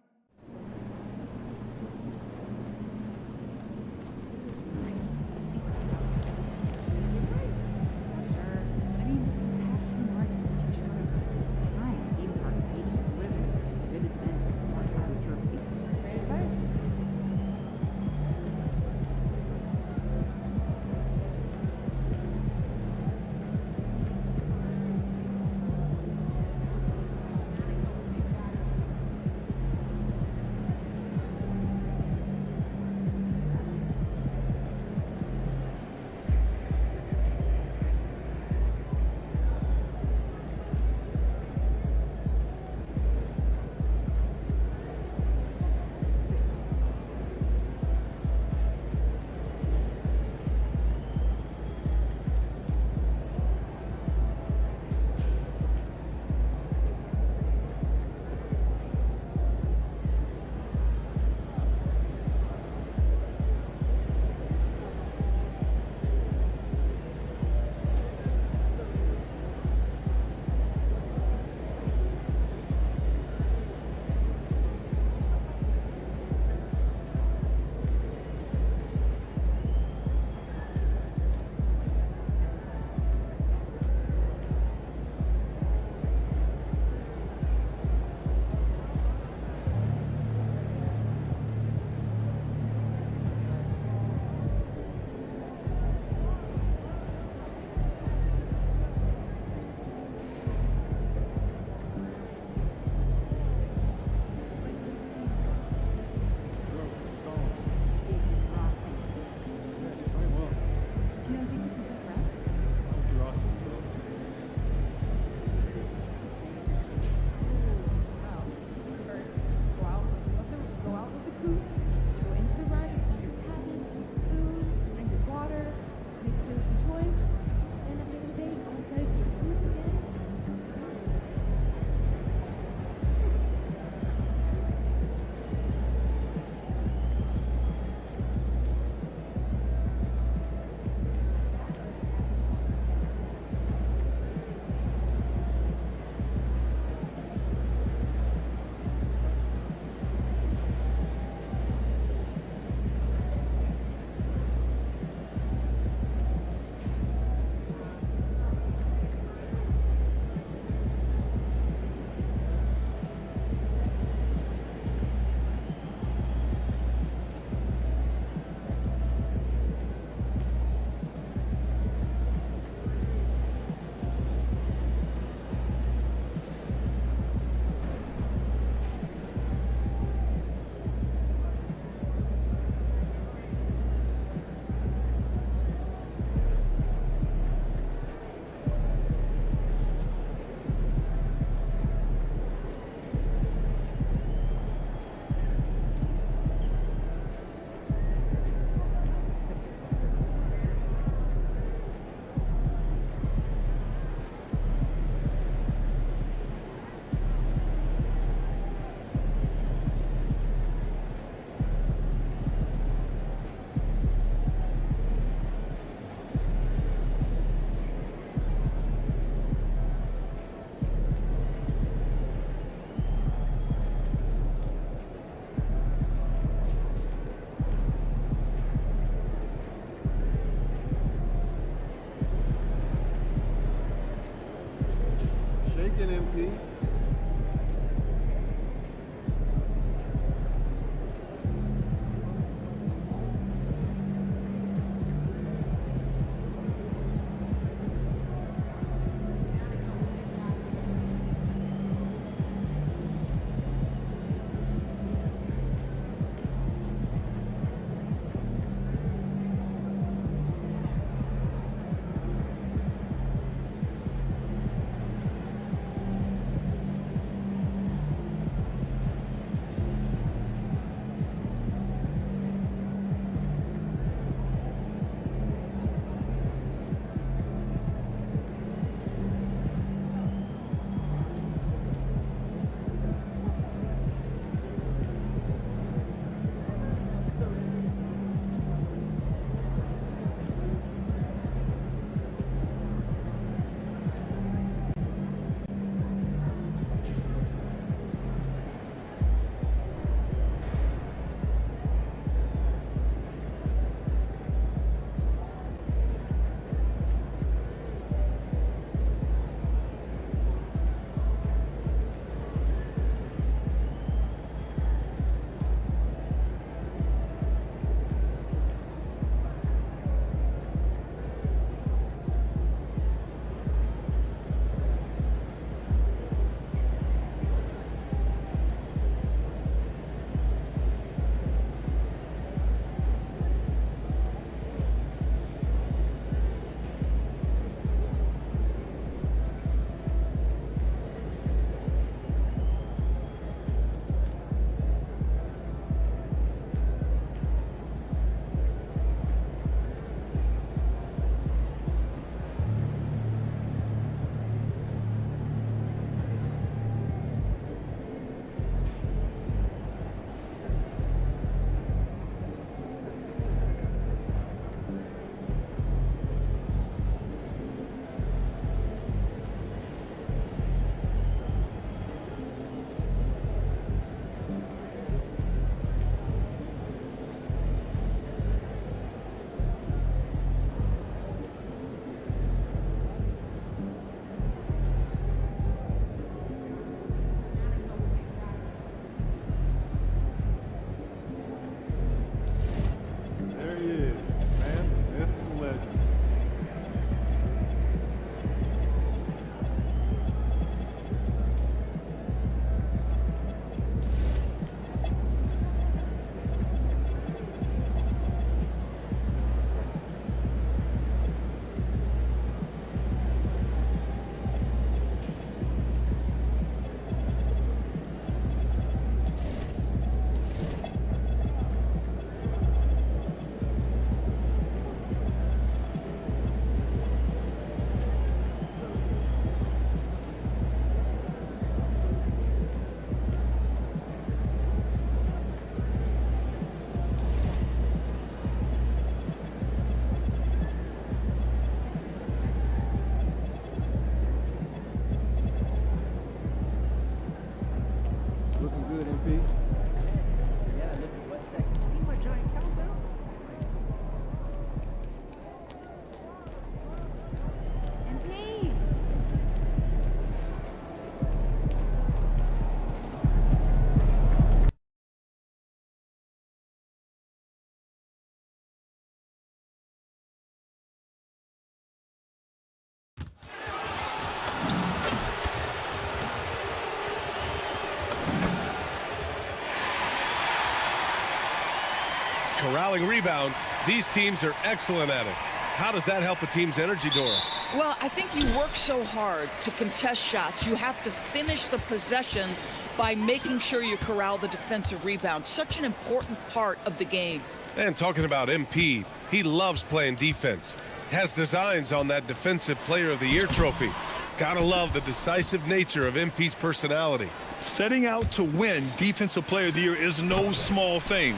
corralling rebounds. These teams are excellent at it. How does that help a team's energy, Doris? Well, I think you work so hard to contest shots. You have to finish the possession by making sure you corral the defensive rebound. Such an important part of the game. And talking about MP, he loves playing defense. Has designs on that Defensive Player of the Year trophy. Gotta love the decisive nature of MP's personality. Setting out to win Defensive Player of the Year is no small thing.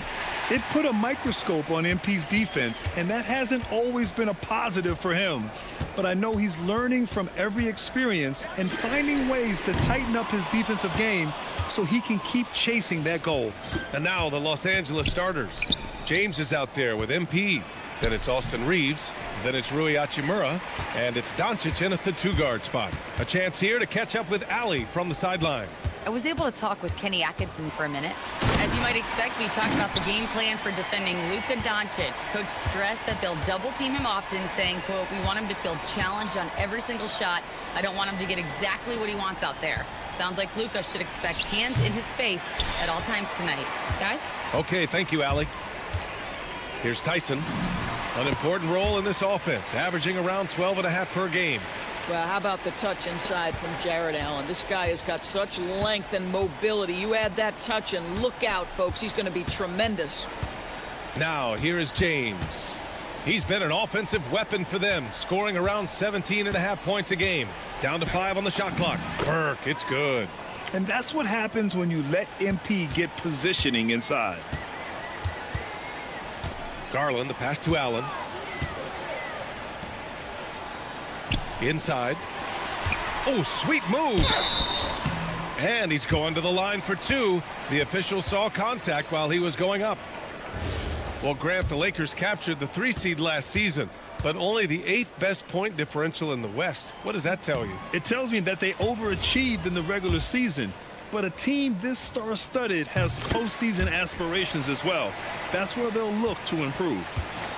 It put a microscope on MP's defense, and that hasn't always been a positive for him. But I know he's learning from every experience and finding ways to tighten up his defensive game so he can keep chasing that goal. And now the Los Angeles starters. James is out there with MP. Then it's Austin Reeves. Then it's Rui Hachimura. And it's Doncic in at the 2-guard spot. A chance here to catch up with Ali from the sideline. I was able to talk with Kenny Atkinson for a minute. As you might expect, we talked about the game plan for defending Luka Doncic. Coach stressed that they'll double team him often, saying, quote, "We want him to feel challenged on every single shot. I don't want him to get exactly what he wants out there." Sounds like Luka should expect hands in his face at all times tonight. Guys? Okay, thank you, Ali. Here's Tyson. An important role in this offense, averaging around 12.5 per game. Well, how about the touch inside from Jared Allen? This guy has got such length and mobility. You add that touch and look out, folks. He's going to be tremendous. Now, here is James. He's been an offensive weapon for them, scoring around 17.5 points a game. Down to 5 on the shot clock. Burke, it's good. And that's what happens when you let MP get positioning inside. Garland, the pass to Allen. Inside. Oh, sweet move. And he's going to the line for 2. The official saw contact while he was going up. Well, Grant, the Lakers captured the 3 seed last season, but only the 8th best point differential in the West. What does that tell you? It tells me that they overachieved in the regular season, but a team this star-studded has postseason aspirations as well. That's where they'll look to improve.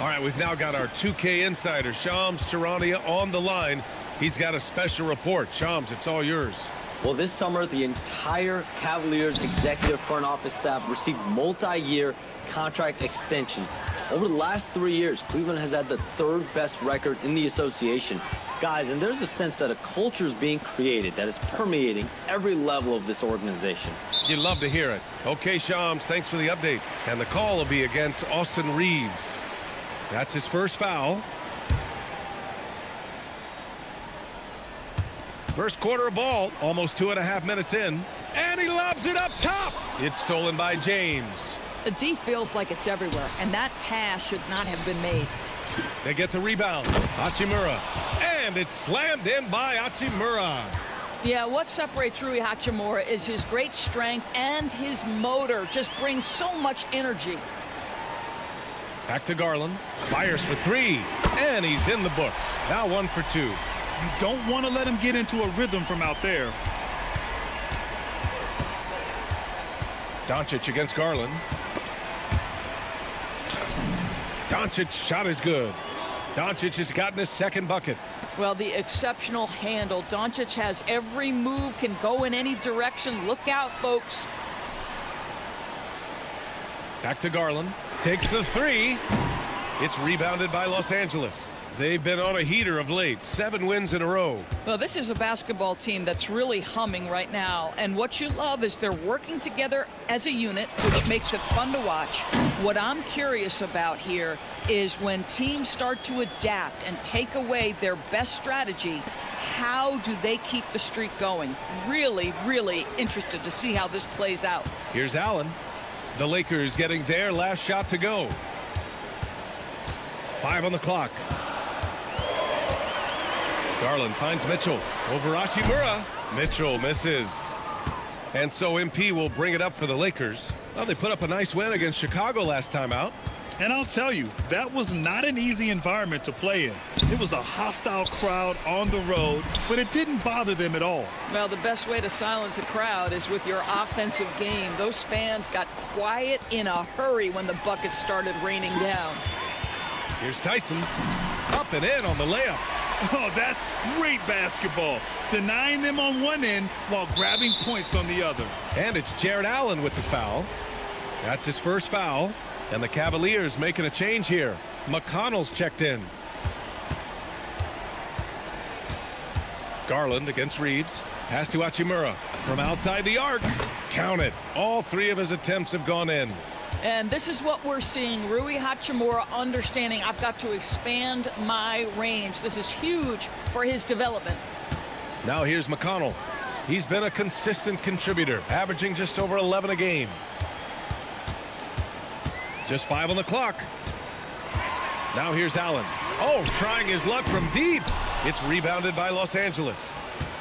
All right, we've now got our 2K insider, Shams Charania, on the line. He's got a special report. Shams, it's all yours. Well, this summer, the entire Cavaliers executive front office staff received multi-year contract extensions. Over the last 3 years, Cleveland has had the 3rd best record in the association. Guys, and there's a sense that a culture is being created that is permeating every level of this organization. You'd love to hear it. Okay, Shams, thanks for the update. And the call will be against Austin Reeves. That's his first foul. First quarter of ball, almost 2.5 minutes in. And he lobs it up top. It's stolen by James. The D feels like it's everywhere, and that pass should not have been made. They get the rebound. Hachimura. And it's slammed in by Hachimura. Yeah, what separates Rui Hachimura is his great strength and his motor. Just brings so much energy. Back to Garland. Fires for 3. And he's in the books. Now 1 for 2. You don't want to let him get into a rhythm from out there. Doncic against Garland. Doncic's shot is good. Doncic has gotten his 2nd bucket. Well, the exceptional handle. Doncic has every move, can go in any direction. Look out, folks. Back to Garland. Takes the 3. It's rebounded by Los Angeles. They've been on a heater of late. 7 wins in a row. Well, this is a basketball team that's really humming right now. And what you love is they're working together as a unit, which makes it fun to watch. What I'm curious about here is when teams start to adapt and take away their best strategy, how do they keep the streak going? Really, really interested to see how this plays out. Here's Allen. The Lakers getting their last shot to go. 5 on the clock. Garland finds Mitchell over Hachimura. Mitchell misses. And so MP will bring it up for the Lakers. Well, they put up a nice win against Chicago last time out. And I'll tell you, that was not an easy environment to play in. It was a hostile crowd on the road, but it didn't bother them at all. Well, the best way to silence a crowd is with your offensive game. Those fans got quiet in a hurry when the buckets started raining down. Here's Tyson. Up and in on the layup. Oh, that's great basketball. Denying them on one end while grabbing points on the other. And it's Jared Allen with the foul. That's his first foul. And the Cavaliers making a change here. McConnell's checked in. Garland against Reeves. Pass to Hachimura from outside the arc. Count it. All 3 of his attempts have gone in. And this is what we're seeing. Rui Hachimura understanding I've got to expand my range. This is huge for his development. Now here's McConnell. He's been a consistent contributor, averaging just over 11 a game. Just 5 on the clock. Now here's Allen. Oh, trying his luck from deep. It's rebounded by Los Angeles.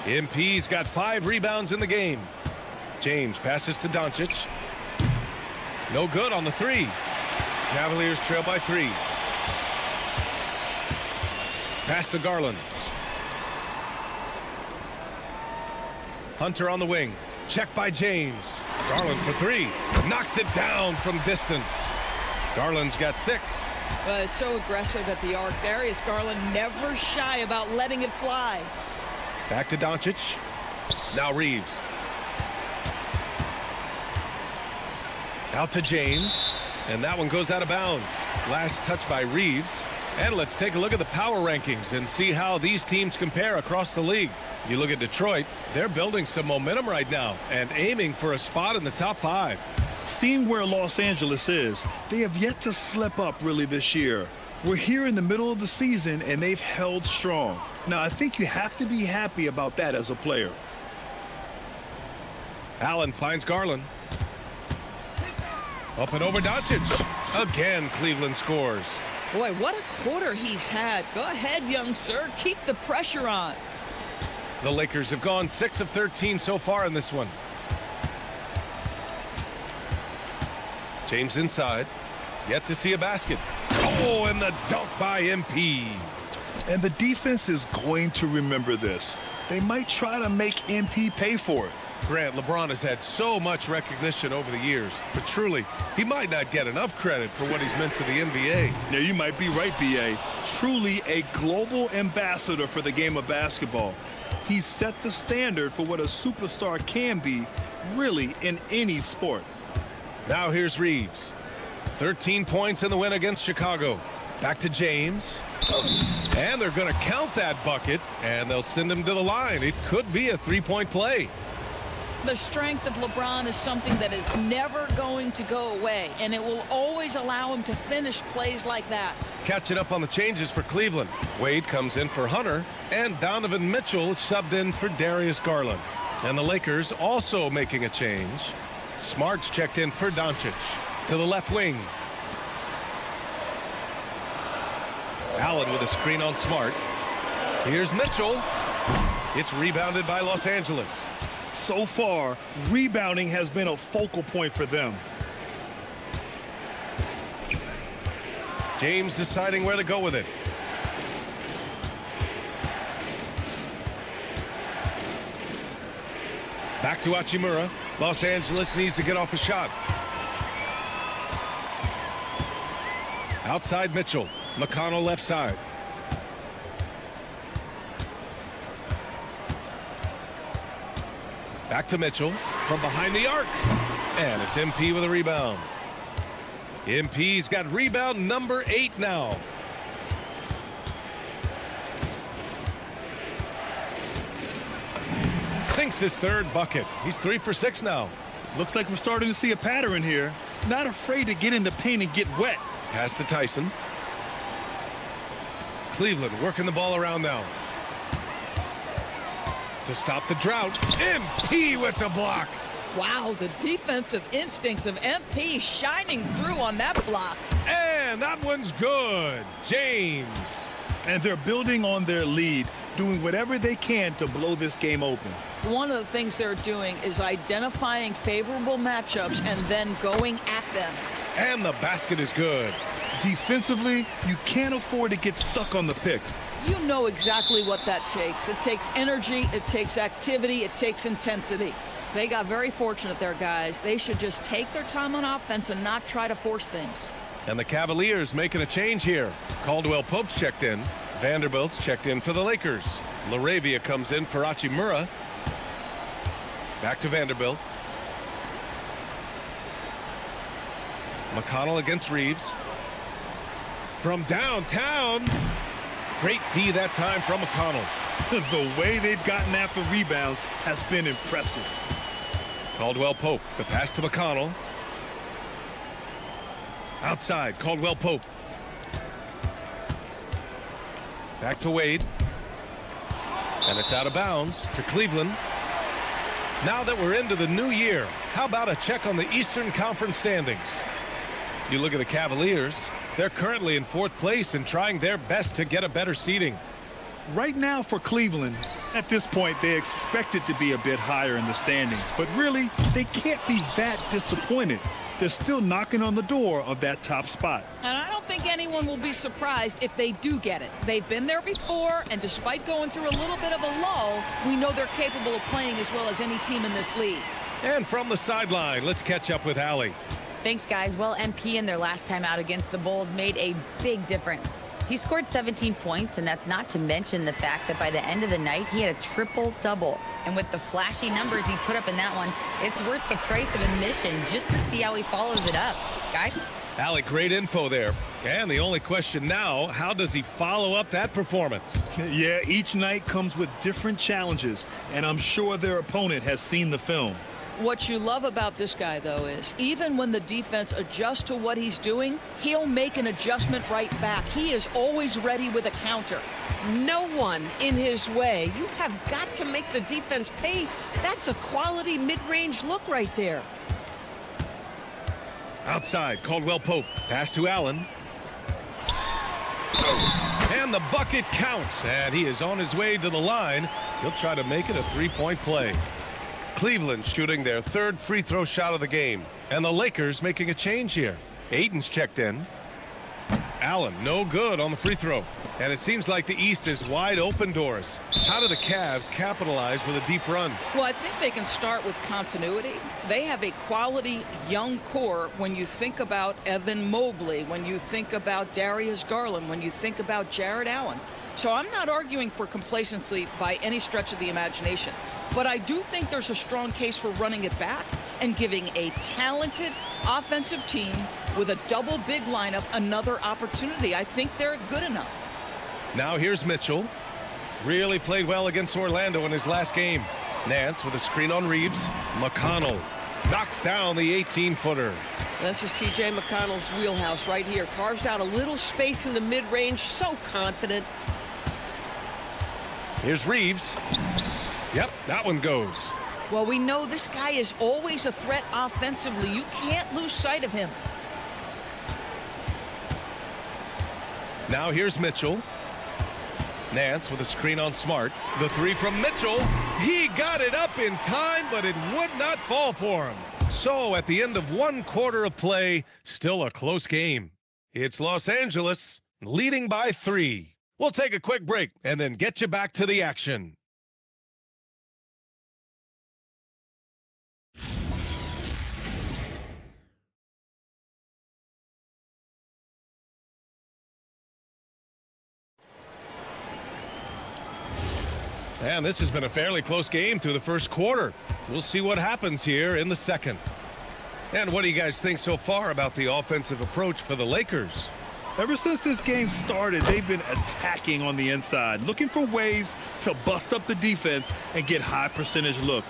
MP's got 5 rebounds in the game. James passes to Doncic. No good on the 3. Cavaliers trail by 3. Pass to Garland. Hunter on the wing. Check by James. Garland for 3. Knocks it down from distance. Garland's got 6. So aggressive at the arc. Darius Garland never shy about letting it fly. Back to Doncic. Now Reeves. Out to James. And that one goes out of bounds. Last touch by Reeves. And let's take a look at the power rankings and see how these teams compare across the league. You look at Detroit, they're building some momentum right now and aiming for a spot in the top 5. Seeing where Los Angeles is, they have yet to slip up really this year. We're here in the middle of the season and they've held strong. Now I think you have to be happy about that as a player. Allen finds Garland. Up and over Doncic. Again, Cleveland scores. Boy, what a quarter he's had. Go ahead, young sir. Keep the pressure on. The Lakers have gone 6 of 13 so far in this one. James inside. Yet to see a basket. Oh, and the dunk by MP. And the defense is going to remember this. They might try to make MP pay for it. Grant, LeBron has had so much recognition over the years, but truly, he might not get enough credit for what he's meant to the NBA. Yeah, you might be right, B.A. Truly a global ambassador for the game of basketball. He's set the standard for what a superstar can be, really, in any sport. Now here's Reeves. 13 points in the win against Chicago. Back to James. And they're going to count that bucket, and they'll send him to the line. It could be a 3-point play. The strength of LeBron is something that is never going to go away, and it will always allow him to finish plays like that. Catching up on the changes for Cleveland. Wade comes in for Hunter, and Donovan Mitchell subbed in for Darius Garland. And the Lakers also making a change. Smart's checked in for Doncic. To the left wing. Allen with a screen on Smart. Here's Mitchell. It's rebounded by Los Angeles. So far, rebounding has been a focal point for them. James deciding where to go with it. Back to Hachimura. Los Angeles needs to get off a shot. Outside Mitchell. McConnell left side. Back to Mitchell from behind the arc. And it's MP with a rebound. MP's got rebound number 8 now. Sinks his 3rd bucket. He's 3 for 6 now. Looks like we're starting to see a pattern here. Not afraid to get in the paint and get wet. Pass to Tyson. Cleveland working the ball around now. To stop the drought, MP with the block. Wow, the defensive instincts of MP shining through on that block. And that one's good. James. And they're building on their lead, doing whatever they can to blow this game open. One of the things they're doing is identifying favorable matchups and then going at them. And the basket is good. Defensively, you can't afford to get stuck on the pick. You know exactly what that takes. It takes energy, it takes activity, it takes intensity. They got very fortunate there, guys. They should just take their time on offense and not try to force things. And the Cavaliers making a change here. Caldwell Pope's checked in. Vanderbilt's checked in for the Lakers. LaRavia comes in for Hachimura. Back to Vanderbilt. McConnell against Reeves. From downtown. Great D that time from McConnell. The way they've gotten after rebounds has been impressive. Caldwell Pope, the pass to McConnell. Outside, Caldwell Pope. Back to Wade. And it's out of bounds to Cleveland. Now that we're into the new year, how about a check on the Eastern Conference standings? You look at the Cavaliers, they're currently in 4th place and trying their best to get a better seeding. Right now for Cleveland, at this point, they expect it to be a bit higher in the standings. But really, they can't be that disappointed. They're still knocking on the door of that top spot. And I don't think anyone will be surprised if they do get it. They've been there before, and despite going through a little bit of a lull, we know they're capable of playing as well as any team in this league. And from the sideline, let's catch up with Allie. Thanks, guys. Well, MP in their last time out against the Bulls made a big difference. He scored 17 points, and that's not to mention the fact that by the end of the night, he had a triple-double. And with the flashy numbers he put up in that one, it's worth the price of admission just to see how he follows it up. Guys? Allie, great info there. And the only question now, how does he follow up that performance? Yeah, each night comes with different challenges, and I'm sure their opponent has seen the film. What you love about this guy, though, is even when the defense adjusts to what he's doing, he'll make an adjustment right back. He is always ready with a counter. No one in his way. You have got to make the defense pay. That's a quality mid-range look right there. Outside, Caldwell Pope. Pass to Allen. And the bucket counts. And he is on his way to the line. He'll try to make it a three-point play. Cleveland shooting their 3rd free throw shot of the game. And the Lakers making a change here. Aiton's checked in. Allen, no good on the free throw. And it seems like the East is wide open doors. How do the Cavs capitalize with a deep run? Well, I think they can start with continuity. They have a quality young core when you think about Evan Mobley, when you think about Darius Garland, when you think about Jared Allen. So I'm not arguing for complacency by any stretch of the imagination. But I do think there's a strong case for running it back and giving a talented offensive team with a double big lineup another opportunity. I think they're good enough. Now here's Mitchell. Really played well against Orlando in his last game. Nance with a screen on Reeves. McConnell knocks down the 18-footer. This is T.J. McConnell's wheelhouse right here. Carves out a little space in the mid-range. So confident. Here's Reeves. Yep, that one goes. Well, we know this guy is always a threat offensively. You can't lose sight of him. Now here's Mitchell. Nance with a screen on Smart. The three from Mitchell. He got it up in time, but it would not fall for him. So at the end of 1 quarter of play, still a close game. It's Los Angeles leading by 3. We'll take a quick break and then get you back to the action. And this has been a fairly close game through the first quarter. We'll see what happens here in the second. And what do you guys think so far about the offensive approach for the Lakers? Ever since this game started, they've been attacking on the inside, looking for ways to bust up the defense and get high percentage looks.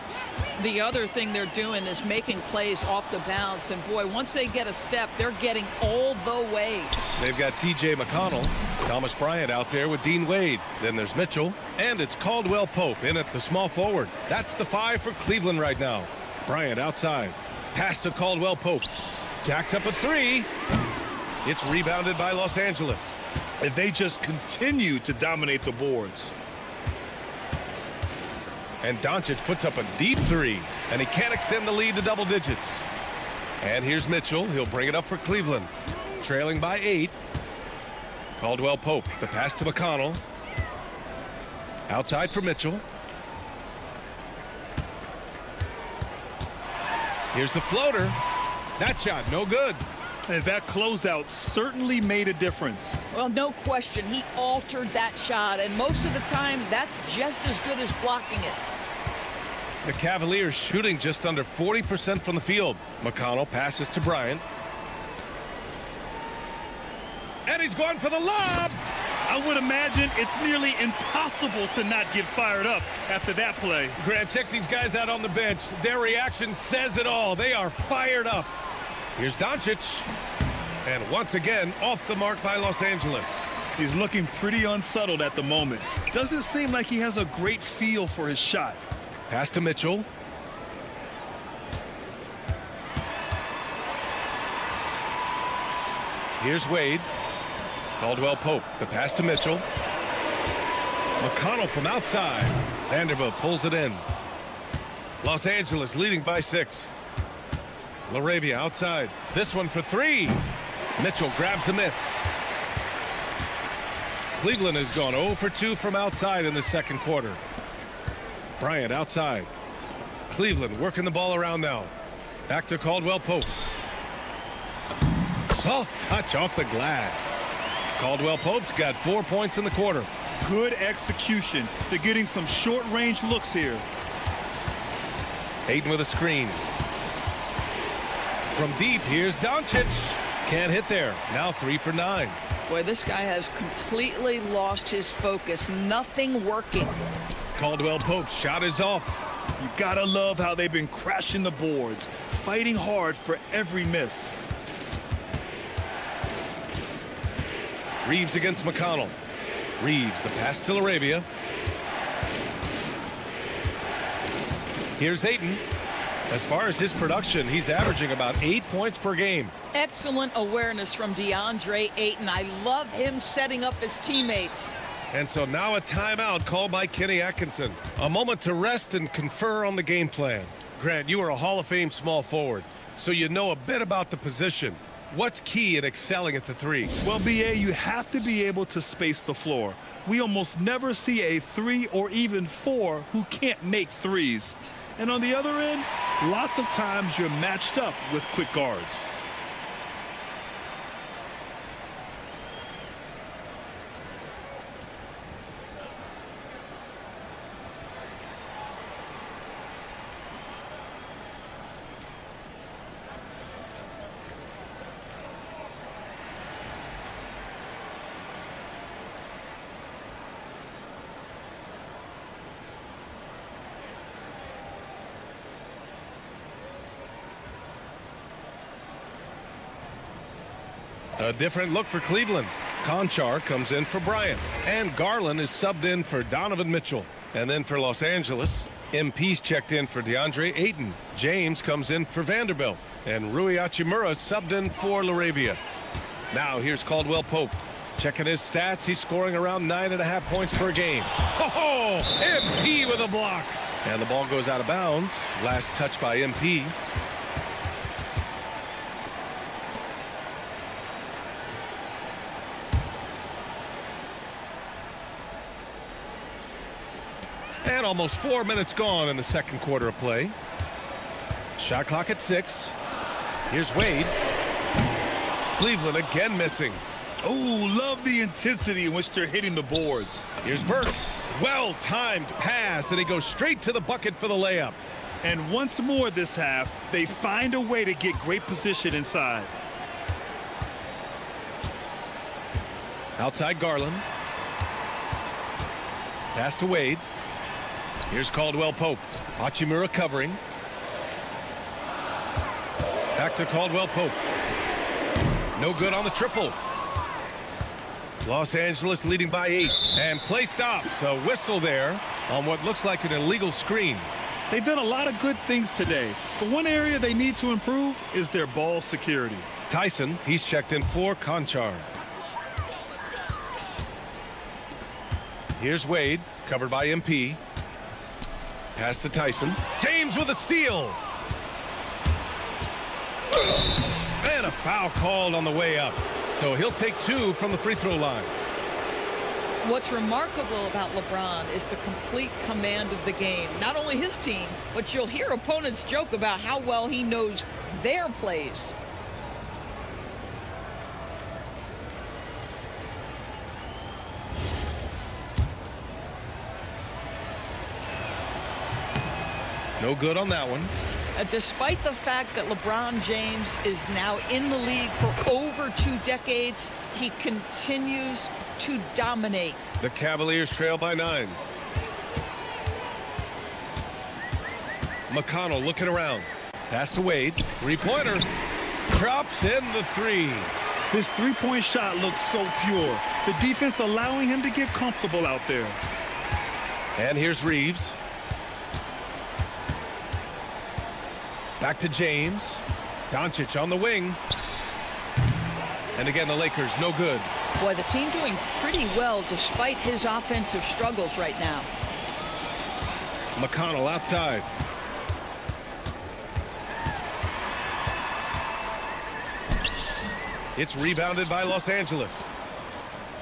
The other thing they're doing is making plays off the bounce. And boy, once they get a step, they're getting all the way. They've got T.J. McConnell, Thomas Bryant out there with Dean Wade. Then there's Mitchell, and it's Caldwell Pope in at the small forward. That's the 5 for Cleveland right now. Bryant outside. Pass to Caldwell Pope. Jacks up a 3. It's rebounded by Los Angeles. And they just continue to dominate the boards. And Doncic puts up a deep 3, and he can't extend the lead to double digits. And here's Mitchell. He'll bring it up for Cleveland. Trailing by 8. Caldwell Pope, the pass to McConnell. Outside for Mitchell. Here's the floater. That shot, no good. And that closeout certainly made a difference. Well, no question. He altered that shot, and most of the time, that's just as good as blocking it. The Cavaliers shooting just under 40% from the field. McConnell passes to Bryant. And he's going for the lob. I would imagine it's nearly impossible to not get fired up after that play. Grant, check these guys out on the bench. Their reaction says it all. They are fired up. Here's Doncic. And once again, off the mark by Los Angeles. He's looking pretty unsettled at the moment. Doesn't seem like he has a great feel for his shot. Pass to Mitchell. Here's Wade. Caldwell Pope, the pass to Mitchell. McConnell from outside. Vanderbilt pulls it in. Los Angeles leading by 6. LaRavia outside. This one for 3. Mitchell grabs a miss. Cleveland has gone 0 for 2 from outside in the second quarter. Bryant outside. Cleveland working the ball around now. Back to Caldwell Pope. Soft touch off the glass. Caldwell Pope's got 4 points in the quarter. Good execution. They're getting some short-range looks here. Ayton with a screen. From deep, here's Doncic. Can't hit there. Now 3 for 9. Boy, this guy has completely lost his focus. Nothing working. Caldwell Pope's shot is off. You gotta love how they've been crashing the boards, fighting hard for every miss. Reeves against McConnell. Reeves, the pass to LaRavia. Here's Ayton. As far as his production, he's averaging about 8 points per game. Excellent awareness from DeAndre Ayton. I love him setting up his teammates. And so now a timeout called by Kenny Atkinson. A moment to rest and confer on the game plan. Grant, you are a Hall of Fame small forward, so you know a bit about the position. What's key in excelling at the 3? Well, BA, you have to be able to space the floor. We almost never see a 3 or even 4 who can't make threes. And on the other end, lots of times you're matched up with quick guards. A different look for Cleveland. Conchar comes in for Bryant. And Garland is subbed in for Donovan Mitchell. And then for Los Angeles, MP's checked in for DeAndre Ayton. James comes in for Vanderbilt. And Rui Hachimura subbed in for LaRavia. Now here's Caldwell Pope. Checking his stats, he's scoring around 9.5 points per game. Oh, MP with a block. And the ball goes out of bounds. Last touch by MP. And almost 4 minutes gone in the second quarter of play. Shot clock at 6. Here's Wade. Cleveland again missing. Oh, love the intensity in which they're hitting the boards. Here's Burke. Well-timed pass, and he goes straight to the bucket for the layup. And once more this half, they find a way to get great position inside. Outside Garland. Pass to Wade. Here's Caldwell Pope. Hachimura covering. Back to Caldwell Pope. No good on the triple. Los Angeles leading by 8. And play stops. A whistle there on what looks like an illegal screen. They've done a lot of good things today, but one area they need to improve is their ball security. Tyson, he's checked in for Conchar. Here's Wade, covered by MP. Pass to Tyson. James with a steal. And a foul called on the way up. So he'll take 2 from the free throw line. What's remarkable about LeBron is the complete command of the game. Not only his team, but you'll hear opponents joke about how well he knows their plays. No good on that one. Despite the fact that LeBron James is now in the league for over 2 decades, he continues to dominate. The Cavaliers trail by 9. McConnell looking around. Pass to Wade. Three-pointer. Drops in the 3. His three-point shot looks so pure. The defense allowing him to get comfortable out there. And here's Reeves. Back to James. Doncic on the wing. And again, the Lakers no good. Boy, the team doing pretty well despite his offensive struggles right now. McConnell outside. It's rebounded by Los Angeles.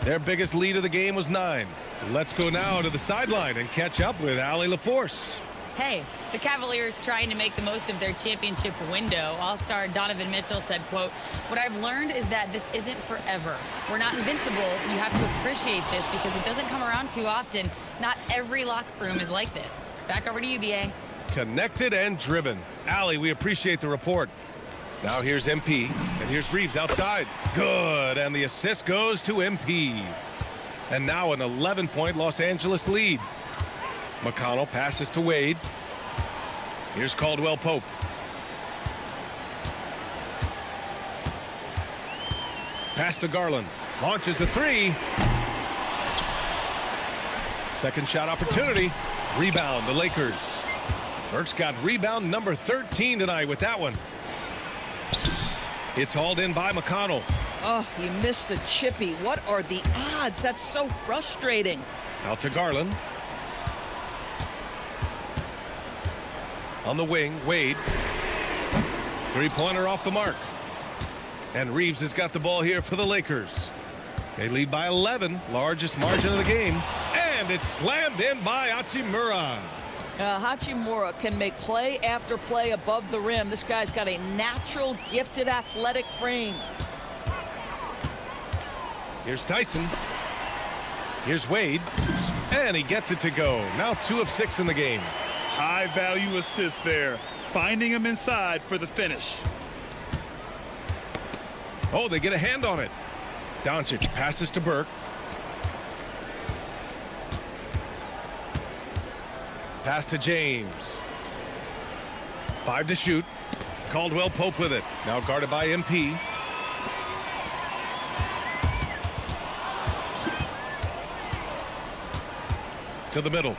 Their biggest lead of the game was 9. Let's go now to the sideline and catch up with Allie LaForce. Hey, the Cavaliers trying to make the most of their championship window. All-star Donovan Mitchell said, quote, "What I've learned is that this isn't forever. We're not invincible. You have to appreciate this because it doesn't come around too often. Not every locker room is like this." Back over to you, BA. Connected and driven. Allie, we appreciate the report. Now here's MP, and here's Reeves outside. Good, and the assist goes to MP. And now an 11-point Los Angeles lead. McConnell passes to Wade. Here's Caldwell Pope. Pass to Garland. Launches a 3. Second shot opportunity. Rebound, the Lakers. Burks got rebound number 13 tonight with that one. It's hauled in by McConnell. Oh, he missed the chippy. What are the odds? That's so frustrating. Out to Garland. On the wing, Wade. Three-pointer off the mark. And Reeves has got the ball here for the Lakers. They lead by 11, largest margin of the game. And it's slammed in by Hachimura. Hachimura can make play after play above the rim. This guy's got a natural, gifted, athletic frame. Here's Tyson. Here's Wade. And he gets it to go. Now 2 of 6 in the game. High-value assist there. Finding him inside for the finish. Oh, they get a hand on it. Doncic passes to Burke. Pass to James. 5 to shoot. Caldwell Pope with it. Now guarded by MP. To the middle.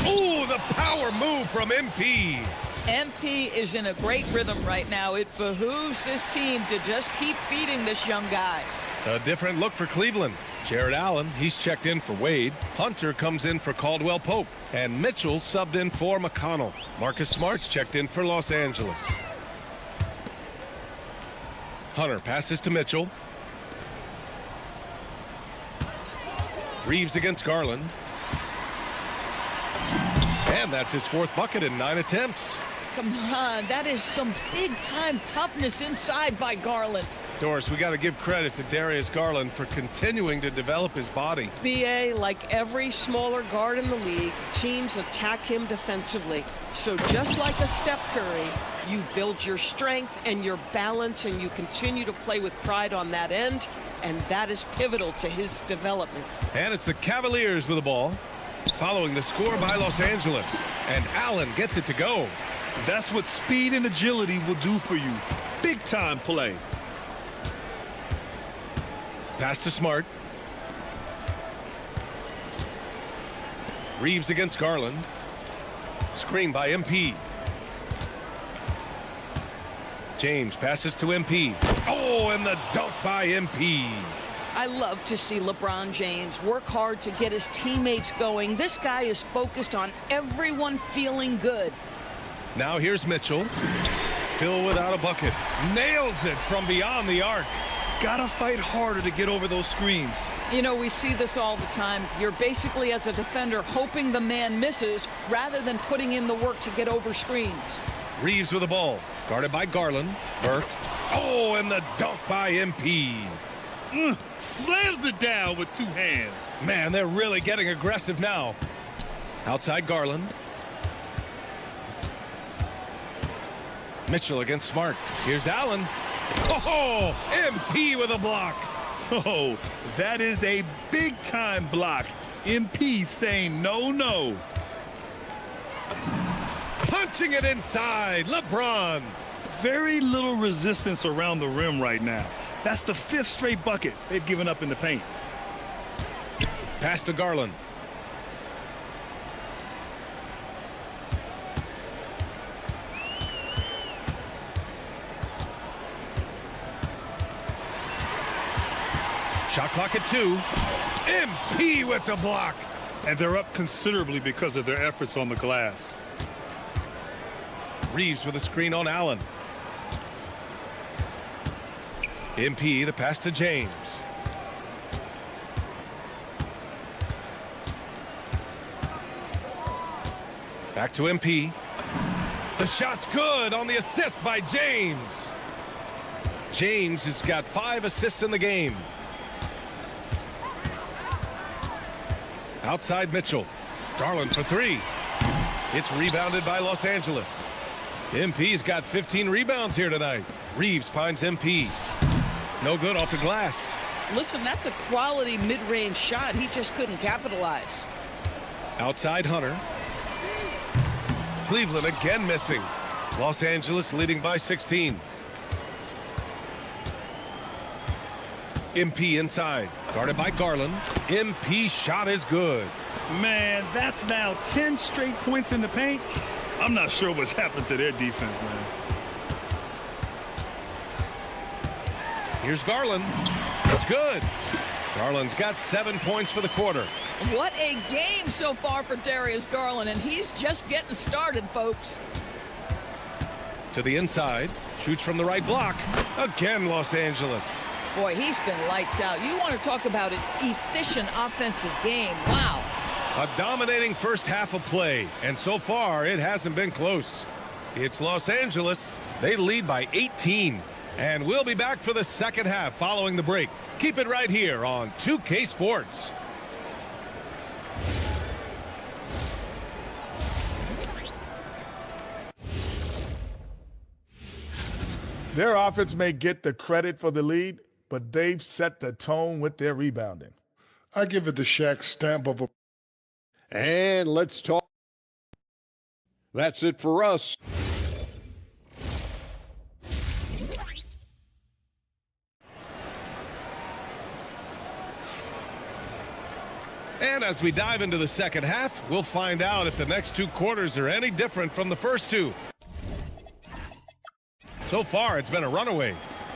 Ooh, the power move from MP. MP is in a great rhythm right now. It behooves this team to just keep feeding this young guy. A different look for Cleveland. Jared Allen, he's checked in for Wade. Hunter comes in for Caldwell Pope. And Mitchell subbed in for McConnell. Marcus Smart's checked in for Los Angeles. Hunter passes to Mitchell. Reeves against Garland. And that's his 4th bucket in 9 attempts. Come on, that is some big-time toughness inside by Garland. Doris, we got to give credit to Darius Garland for continuing to develop his body. BA, like every smaller guard in the league, teams attack him defensively. So just like a Steph Curry, you build your strength and your balance, and you continue to play with pride on that end, and that is pivotal to his development. And it's the Cavaliers with the ball, following the score by Los Angeles. And Allen gets it to go. That's what speed and agility will do for you. Big-time play. Pass to Smart. Reeves against Garland. Screen by MP. James passes to MP. Oh, and the dunk by MP. I love to see LeBron James work hard to get his teammates going. This guy is focused on everyone feeling good. Now here's Mitchell. Still without a bucket. Nails it from beyond the arc. Gotta fight harder to get over those screens. You know, we see this all the time. You're basically, as a defender, hoping the man misses rather than putting in the work to get over screens. Reeves with the ball. Guarded by Garland. Burke. Oh, and the dunk by MP. Slams it down with 2 hands. Man, they're really getting aggressive now. Outside Garland. Mitchell against Smart. Here's Allen. Oh, MP with a block. Oh, that is a big-time block. MP saying no, no. Punching it inside, LeBron. Very little resistance around the rim right now. That's the 5th straight bucket they've given up in the paint. Pass to Garland. Shot clock at 2. MP with the block. And they're up considerably because of their efforts on the glass. Reeves with a screen on Allen. MP, the pass to James. Back to MP. The shot's good on the assist by James. James has got 5 assists in the game. Outside Mitchell. Garland for 3. It's rebounded by Los Angeles. MP's got 15 rebounds here tonight. Reeves finds MP. No good off the glass. Listen, that's a quality mid-range shot. He just couldn't capitalize. Outside Hunter. Cleveland again missing. Los Angeles leading by 16. MP inside. Guarded by Garland. MP shot is good. Man, that's now 10 straight points in the paint. I'm not sure what's happened to their defense, man. Here's Garland. It's good. Garland's got 7 points for the quarter. What a game so far for Darius Garland, and he's just getting started, folks. To the inside. Shoots from the right block. Again, Los Angeles. Boy, he's been lights out. You want to talk about an efficient offensive game. Wow. A dominating first half of play, and so far it hasn't been close. It's Los Angeles. They lead by 18, and we'll be back for the second half following the break. Keep it right here on 2K Sports. Their offense may get the credit for the lead, but they've set the tone with their rebounding. I give it the Shaq stamp of a... And let's talk. That's it for us. And as we dive into the second half, we'll find out if the next 2 quarters are any different from the first 2. So far, it's been a runaway.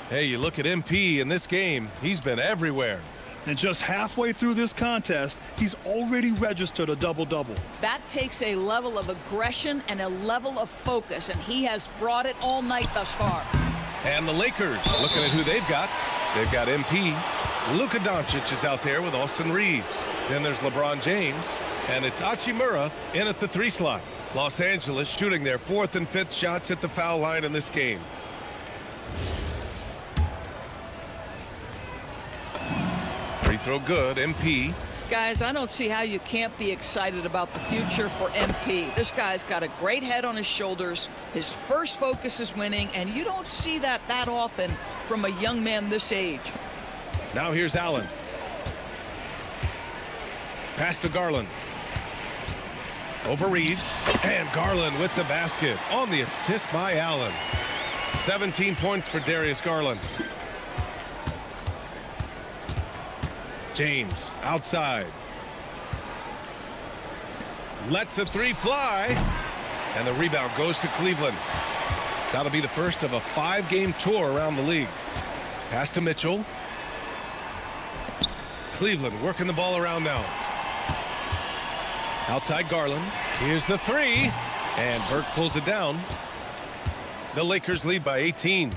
Hey, you look at MP in this game, he's been everywhere. And just halfway through this contest, he's already registered a double-double. That takes a level of aggression and a level of focus, and he has brought it all night thus far. And the Lakers, looking at who they've got MP. Luka Doncic is out there with Austin Reeves. Then there's LeBron James, and it's Hachimura in at the 3 slot. Los Angeles shooting their 4th and 5th shots at the foul line in this game. Free throw good, MP. Guys, I don't see how you can't be excited about the future for MP. This guy's got a great head on his shoulders. His first focus is winning, and you don't see that often from a young man this age. Now here's Allen. Pass to Garland. Over Reeves. And Garland with the basket on the assist by Allen. 17 points for Darius Garland. James outside. Lets the 3 fly. And the rebound goes to Cleveland. That'll be the first of a 5-game tour around the league. Pass to Mitchell. Cleveland working the ball around now. Outside Garland. Here's the 3. And Burke pulls it down. The Lakers lead by 18.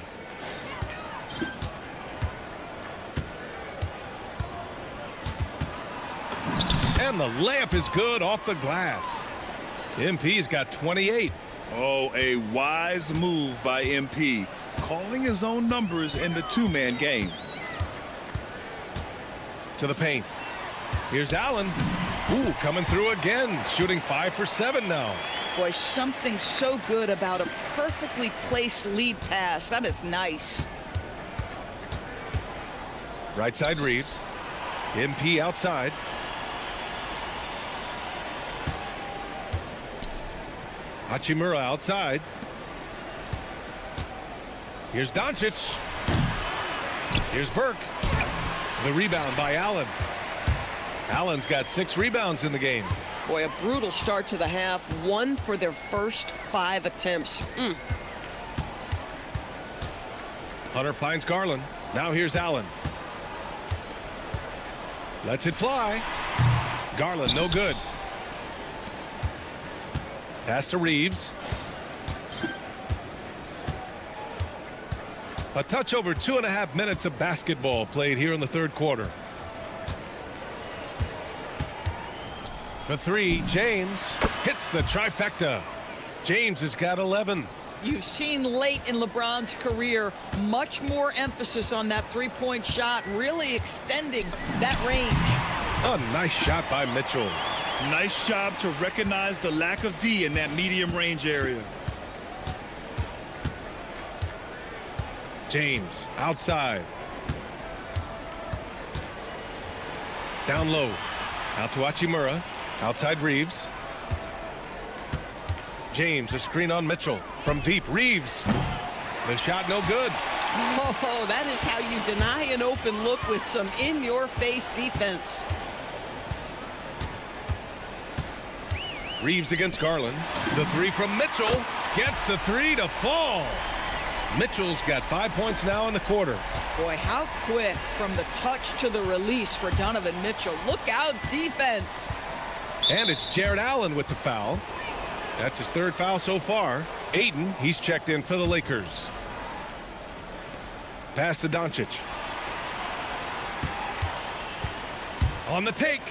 And the layup is good off the glass. MP's got 28. Oh, a wise move by MP, calling his own numbers in the 2-man game. To the paint. Here's Allen. Ooh, coming through again, shooting 5 for 7 now. Boy, something so good about a perfectly placed lead pass. That is nice. Right side Reeves. MP outside. Hachimura outside. Here's Doncic. Here's Burke. The rebound by Allen. Allen's got 6 rebounds in the game. Boy, a brutal start to the half. 1 for their first 5 attempts. Hunter finds Garland. Now here's Allen. Lets it fly. Garland, no good. Pass to Reeves. A touch over 2.5 minutes of basketball played here in the third quarter. For 3, James hits the trifecta. James has got 11. You've seen late in LeBron's career much more emphasis on that three-point shot, really extending that range. A nice shot by Mitchell. Nice job to recognize the lack of D in that medium range area. James outside. Down low. Out to Hachimura. Outside Reeves. James, a screen on Mitchell. From deep, Reeves. The shot no good. Oh, that is how you deny an open look with some in-your-face defense. Reeves against Garland. The 3 from Mitchell. Gets the 3 to fall. Mitchell's got 5 points now in the quarter. Boy, how quick from the touch to the release for Donovan Mitchell. Look out, defense. And it's Jared Allen with the foul. That's his 3rd foul so far. Ayton, he's checked in for the Lakers. Pass to Doncic. On the take.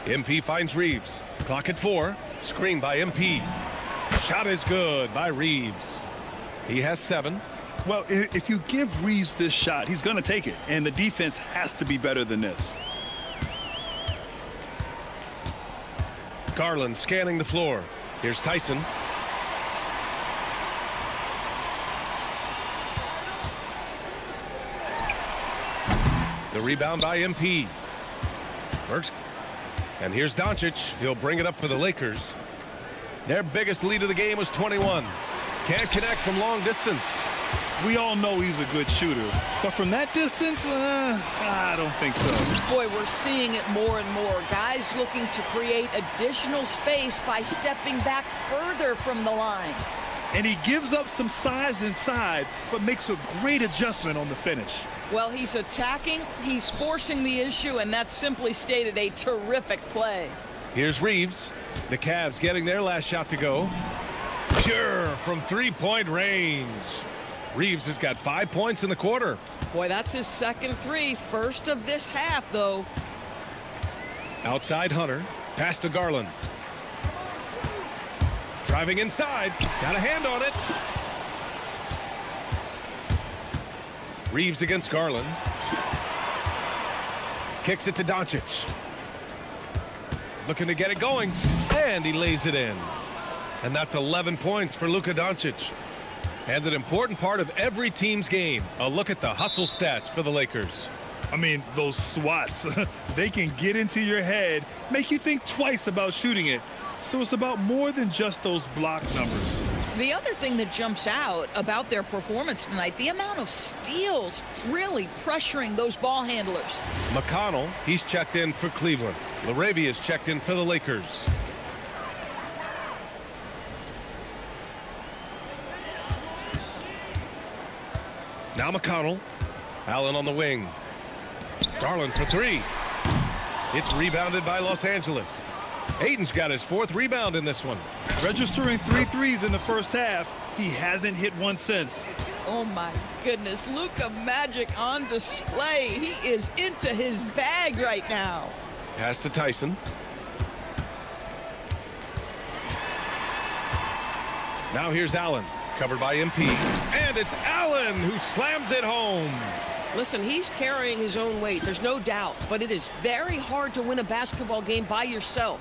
MP finds Reeves. Clock at 4. Screen by MP. Shot is good by Reeves. He has 7. Well, if you give Reeves this shot, he's going to take it. And the defense has to be better than this. Garland scanning the floor. Here's Tyson. The rebound by MP. Works. And here's Doncic. He'll bring it up for the Lakers. Their biggest lead of the game was 21. Can't connect from long distance. We all know he's a good shooter, but from that distance, I don't think so. Boy, we're seeing it more and more. Guys looking to create additional space by stepping back further from the line. And he gives up some size inside, but makes a great adjustment on the finish. Well, he's attacking, he's forcing the issue, and that's simply stated a terrific play. Here's Reeves. The Cavs getting their last shot to go. Pure from 3-point range. Reeves has got 5 points in the quarter. Boy, that's his second 3. First of this half, though. Outside Hunter. Pass to Garland. Driving inside. Got a hand on it. Reeves against Garland. Kicks it to Doncic. Looking to get it going. And he lays it in. And that's 11 points for Luka Doncic. And an important part of every team's game. A look at the hustle stats for the Lakers. I mean, those swats, they can get into your head, make you think twice about shooting it. So it's about more than just those block numbers. The other thing that jumps out about their performance tonight, the amount of steals really pressuring those ball handlers. McConnell, he's checked in for Cleveland. Laravia's checked in for the Lakers. Now McConnell. Allen on the wing. Garland for 3. It's rebounded by Los Angeles. Ayton's got his 4th rebound in this one. Registering 3 threes in the first half. He hasn't hit one since. Oh my goodness, Luka Magic on display. He is into his bag right now. Pass to Tyson. Now here's Allen, covered by MP. And it's Allen who slams it home. Listen, he's carrying his own weight, there's no doubt, but it is very hard to win a basketball game by yourself.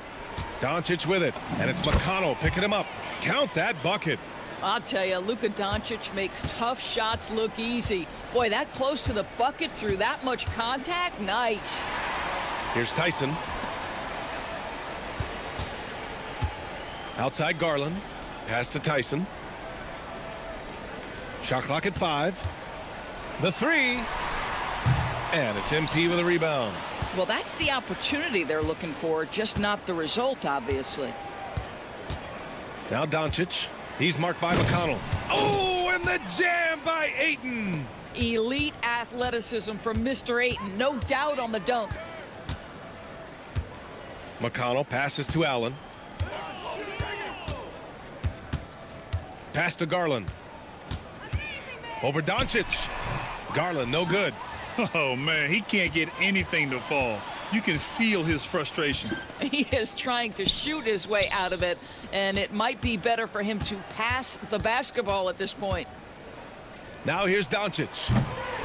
Doncic with it, and it's McConnell picking him up. Count that bucket. I'll tell you, Luka Doncic makes tough shots look easy. Boy, that close to the bucket through that much contact, nice. Here's Tyson. Outside Garland. Pass to Tyson. Shot clock at 5. The 3. And it's MP with a rebound. Well, that's the opportunity they're looking for, just not the result, obviously. Now Doncic. He's marked by McConnell. Oh, and the jam by Ayton. Elite athleticism from Mr. Ayton, no doubt on the dunk. McConnell passes to Allen. Pass to Garland. Over Doncic. Garland, no good. Oh, man, he can't get anything to fall. You can feel his frustration. He is trying to shoot his way out of it, and it might be better for him to pass the basketball at this point. Now here's Doncic.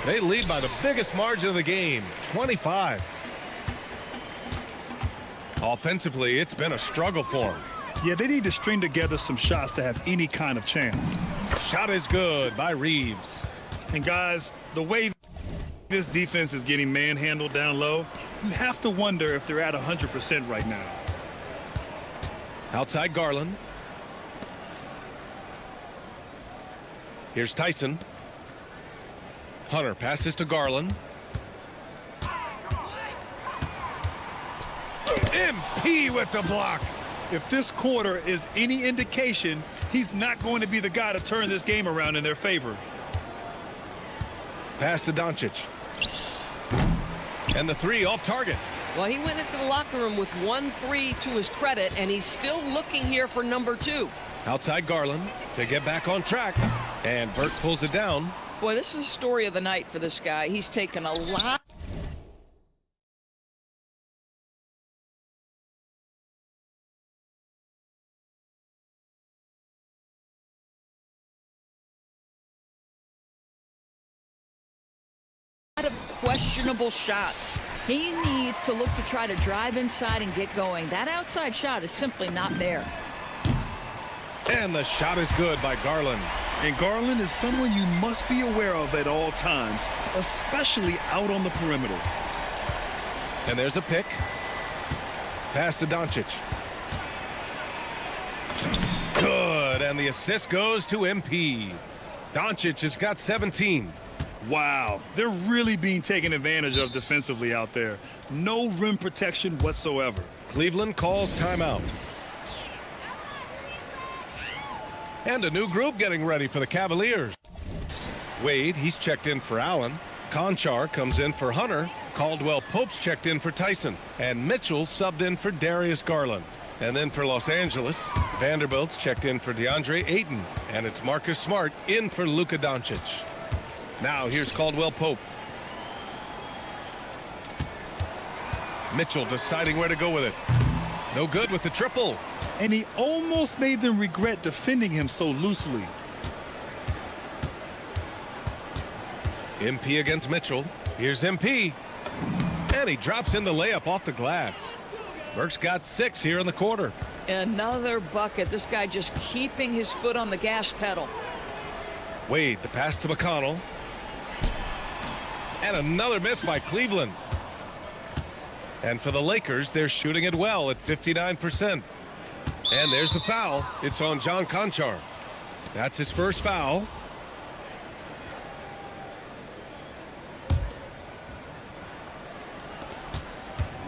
They lead by the biggest margin of the game, 25. Offensively, it's been a struggle for him. Yeah, they need to string together some shots to have any kind of chance. Shot is good by Reeves. And guys, the way this defense is getting manhandled down low, you have to wonder if they're at 100% right now. Outside Garland. Here's Tyson. Hunter passes to Garland. MP with the block. If this quarter is any indication, he's not going to be the guy to turn this game around in their favor. Pass to Doncic. And the 3 off target. Well, he went into the locker room with 1 3 to his credit, and he's still looking here for number 2. Outside Garland to get back on track. And Burke pulls it down. Boy, this is a story of the night for this guy. He's taken a lot. Of questionable shots. He needs to look to try to drive inside and get going. That outside shot is simply not there. And the shot is good by Garland. And Garland is someone you must be aware of at all times, especially out on the perimeter. And there's a pick. Pass to Doncic. Good, and the assist goes to MP. Doncic has got 17. Wow, they're really being taken advantage of defensively out there. No rim protection whatsoever. Cleveland calls timeout. And a new group getting ready for the Cavaliers. Wade, he's checked in for Allen. Conchar comes in for Hunter. Caldwell Pope's checked in for Tyson. And Mitchell subbed in for Darius Garland. And then for Los Angeles, Vanderbilt's checked in for DeAndre Ayton. And it's Marcus Smart in for Luka Doncic. Now here's Caldwell Pope. Mitchell deciding where to go with it. No good with the triple. And he almost made them regret defending him so loosely. MP against Mitchell. Here's MP. And he drops in the layup off the glass. Burke's got 6 here in the quarter. Another bucket. This guy just keeping his foot on the gas pedal. Wade, the pass to McConnell. And another miss by Cleveland. And for the Lakers, they're shooting it well at 59%. And there's the foul. It's on John Conchar. That's his first foul.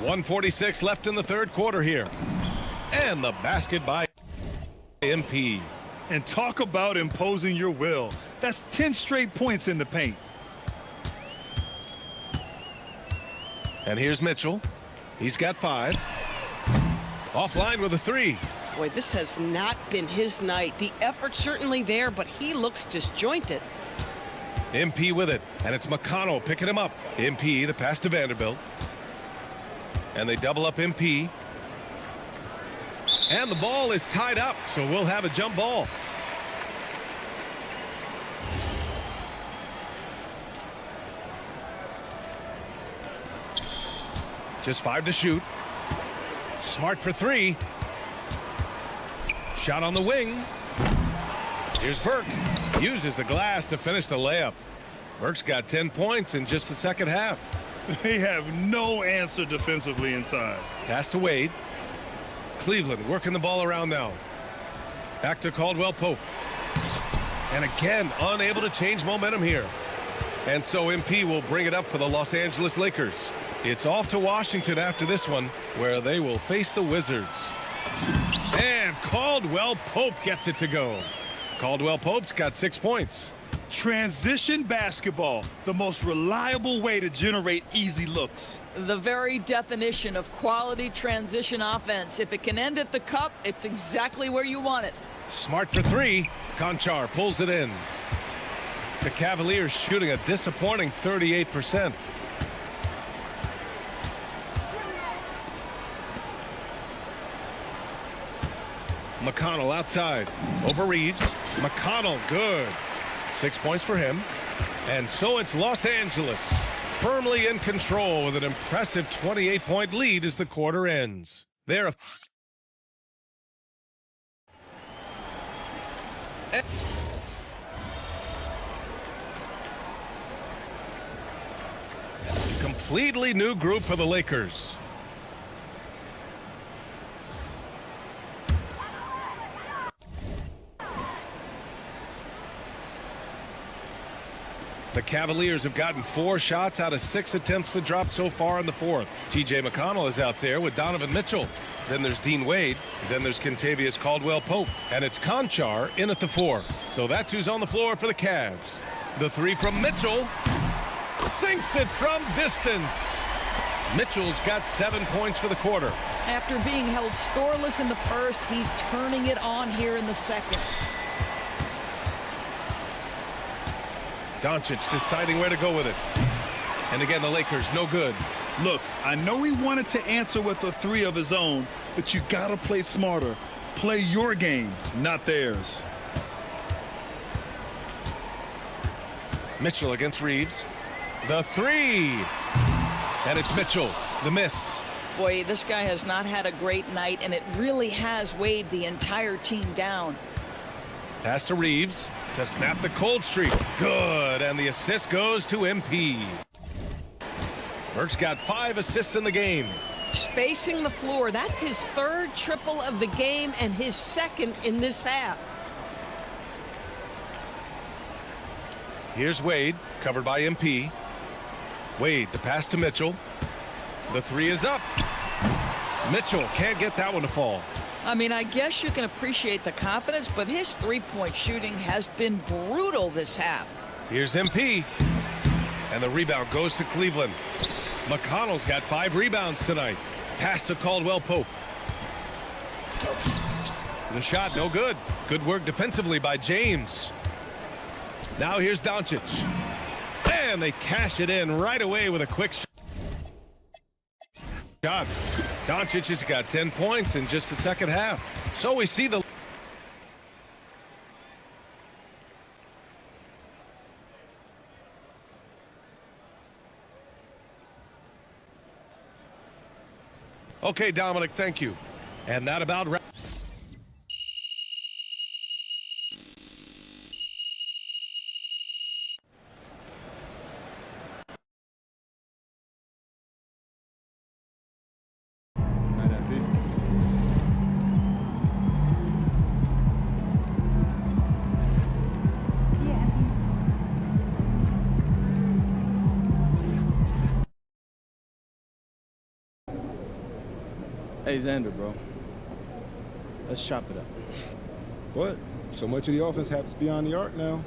.146 left in the third quarter here. And the basket by MP. And talk about imposing your will. That's 10 straight points in the paint. And here's Mitchell. He's got 5. Offline with a 3. Boy, this has not been his night. The effort's certainly there, but he looks disjointed. MP with it, and it's McConnell picking him up. MP, the pass to Vanderbilt. And they double up MP. And the ball is tied up, so we'll have a jump ball. Just 5 to shoot. Smart for 3. Shot on the wing. Here's Burke. Uses the glass to finish the layup. Burke's got 10 points in just the second half. They have no answer defensively inside. Pass to Wade. Cleveland working the ball around now. Back to Caldwell Pope. And again, unable to change momentum here. And so MP will bring it up for the Los Angeles Lakers. It's off to Washington after this one, where they will face the Wizards. And Caldwell Pope gets it to go. Caldwell Pope's got 6 points. Transition basketball, the most reliable way to generate easy looks. The very definition of quality transition offense. If it can end at the cup, it's exactly where you want it. Smart for three. Conchar pulls it in. The Cavaliers shooting a disappointing 38%. McConnell outside. Over Reeves. McConnell, good. 6 points for him. And so it's Los Angeles firmly in control with an impressive 28-point lead as the quarter ends. They're a completely new group for the Lakers. The Cavaliers have gotten 4 shots out of 6 attempts to drop so far in the fourth. T.J. McConnell is out there with Donovan Mitchell. Then there's Dean Wade. Then there's Kentavious Caldwell-Pope. And it's Conchar in at the 4. So that's who's on the floor for the Cavs. The 3 from Mitchell. Sinks it from distance. Mitchell's got 7 points for the quarter. After being held scoreless in the first, he's turning it on here in the second. Doncic deciding where to go with it. And again, the Lakers, no good. Look, I know he wanted to answer with a 3 of his own, but you gotta play smarter. Play your game, not theirs. Mitchell against Reeves. The 3. And it's Mitchell, the miss. Boy, this guy has not had a great night, and it really has weighed the entire team down. Pass to Reeves to snap the cold streak. Good, and the assist goes to MP. Burke's got 5 assists in the game. Spacing the floor, that's his 3rd triple of the game and his 2nd in this half. Here's Wade, covered by MP. Wade, the pass to Mitchell. The 3 is up. Mitchell can't get that one to fall. I mean, I guess you can appreciate the confidence, but his 3-point shooting has been brutal this half. Here's MP. And the rebound goes to Cleveland. McConnell's got 5 rebounds tonight. Pass to Caldwell-Pope. The shot, no good. Good work defensively by James. Now here's Doncic. And they cash it in right away with a quick shot. Doncic has got 10 points in just the second half. So we see the... Okay, Dominic, thank you. And that about wraps. Hey, Xander, bro. Let's chop it up. But so much of the offense happens beyond the arc now.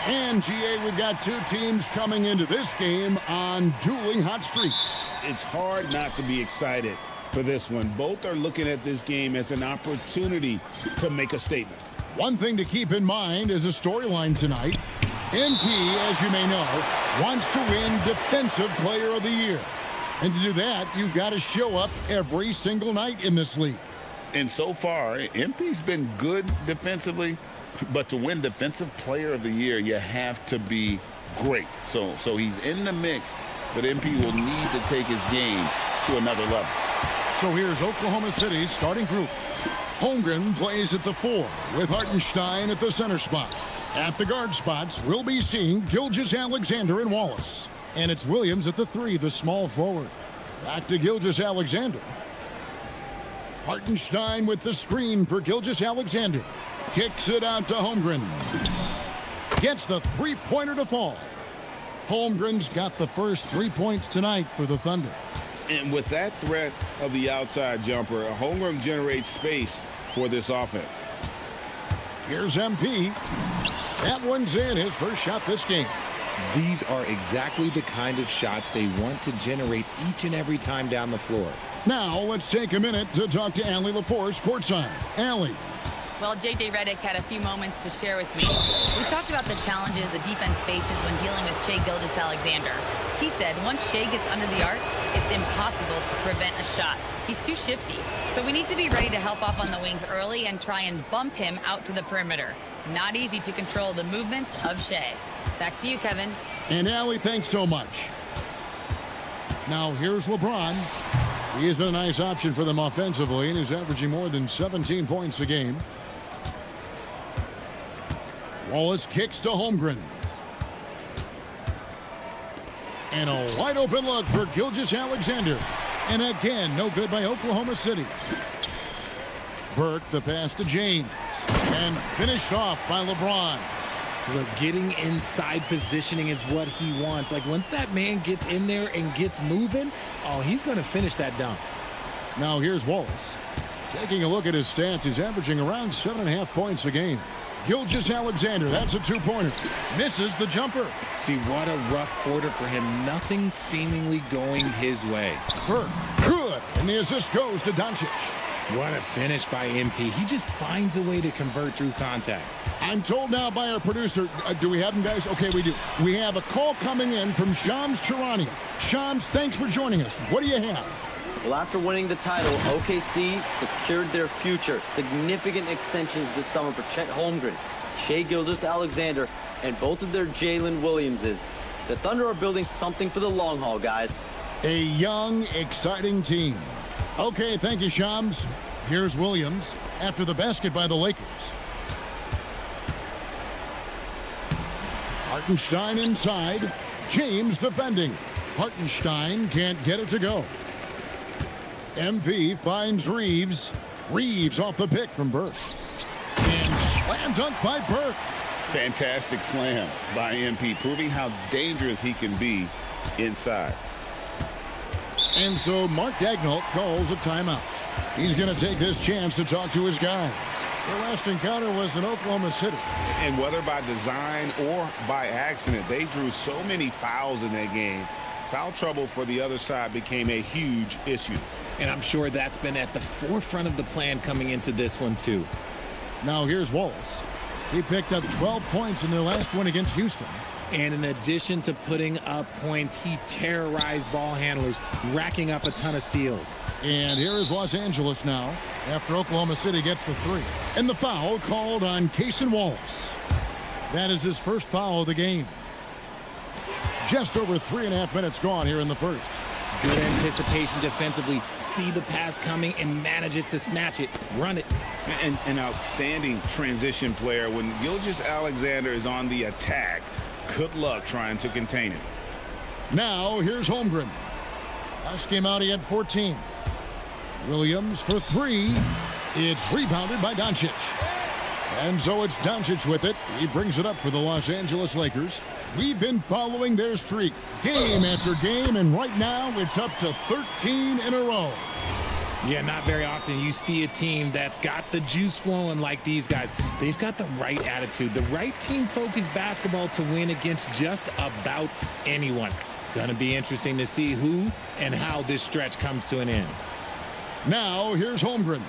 And GA, we've got two teams coming into this game on dueling hot streaks. It's hard not to be excited for this one. Both are looking at this game as an opportunity to make a statement. One thing to keep in mind is a storyline tonight. MP, as you may know, wants to win Defensive Player of the Year. And to do that, you've got to show up every single night in this league. And so far, MP's been good defensively, but to win Defensive Player of the Year, you have to be great. So he's in the mix, but MP will need to take his game to another level. So here's Oklahoma City's starting group. Holmgren plays at the 4 with Hartenstein at the center spot. At the guard spots, we'll be seeing Gilgeous-Alexander and Wallace. And it's Williams at the 3, the small forward. Back to Gilgeous-Alexander. Hartenstein with the screen for Gilgeous-Alexander. Kicks it out to Holmgren. Gets the three-pointer to fall. Holmgren's got the first 3 points tonight for the Thunder. And with that threat of the outside jumper, Holmgren generates space for this offense. Here's MP. That one's in, his first shot this game. These are exactly the kind of shots they want to generate each and every time down the floor. Now let's take a minute to talk to Allie LaForce courtside. Allie. Well, J.J. Redick had a few moments to share with me. We talked about the challenges the defense faces when dealing with Shai Gilgeous-Alexander. He said once Shai gets under the arc, it's impossible to prevent a shot. He's too shifty. So we need to be ready to help off on the wings early and try and bump him out to the perimeter. Not easy to control the movements of Shai. Back to you, Kevin. And Allie, thanks so much. Now here's LeBron. He has been a nice option for them offensively, and he's averaging more than 17 points a game. Wallace kicks to Holmgren. And a wide open look for Gilgeous-Alexander. And again, no good by Oklahoma City. Burke, the pass to James. And finished off by LeBron. Look, getting inside positioning is what he wants. Like, once that man gets in there and gets moving, oh, he's going to finish that dunk. Now here's Wallace. Taking a look at his stats, he's averaging around 7.5 points a game. Gilgeous-Alexander, that's a two-pointer. Misses the jumper. See, what a rough quarter for him. Nothing seemingly going his way. Burke, good. And the assist goes to Doncic. What a finish by MP. He just finds a way to convert through contact. I'm told now by our producer, do we have him, guys? Okay, we do. We have a call coming in from Shams Charania. Shams, thanks for joining us. What do you have? Well, after winning the title, OKC secured their future. Significant extensions this summer for Chet Holmgren, Shai Gilgeous-Alexander, and both of their Jalen Williamses. The Thunder are building something for the long haul, guys. A young, exciting team. Okay, thank you, Shams. Here's Williams after the basket by the Lakers. Hartenstein inside. James defending. Hartenstein can't get it to go. MP finds Reeves. Reeves off the pick from Burke. And slam dunk by Burke. Fantastic slam by MP, proving how dangerous he can be inside. And so Mark Daigneault calls a timeout. He's going to take this chance to talk to his guys. Their last encounter was in Oklahoma City. And whether by design or by accident, they drew so many fouls in that game. Foul trouble for the other side became a huge issue. And I'm sure that's been at the forefront of the plan coming into this one, too. Now here's Wallace. He picked up 12 points in their last one against Houston. And in addition to putting up points, he terrorized ball handlers, racking up a ton of steals. And here is Los Angeles now after Oklahoma City gets the 3. And the foul called on Cason Wallace. That is his first foul of the game. Just over 3.5 minutes gone here in the first. Good anticipation defensively. See the pass coming and manages to snatch it. Run it. And an outstanding transition player. When Gilgeous-Alexander is on the attack, good luck trying to contain it. Now here's Holmgren. Last game out he had 14. Williams for 3. It's rebounded by Doncic. And so it's Doncic with it. He brings it up for the Los Angeles Lakers. We've been following their streak game after game, and right now it's up to 13 in a row. Yeah, not very often you see a team that's got the juice flowing like these guys. They've got the right attitude, the right team-focused basketball to win against just about anyone. Going to be interesting to see who and how this stretch comes to an end. Now, here's Holmgren.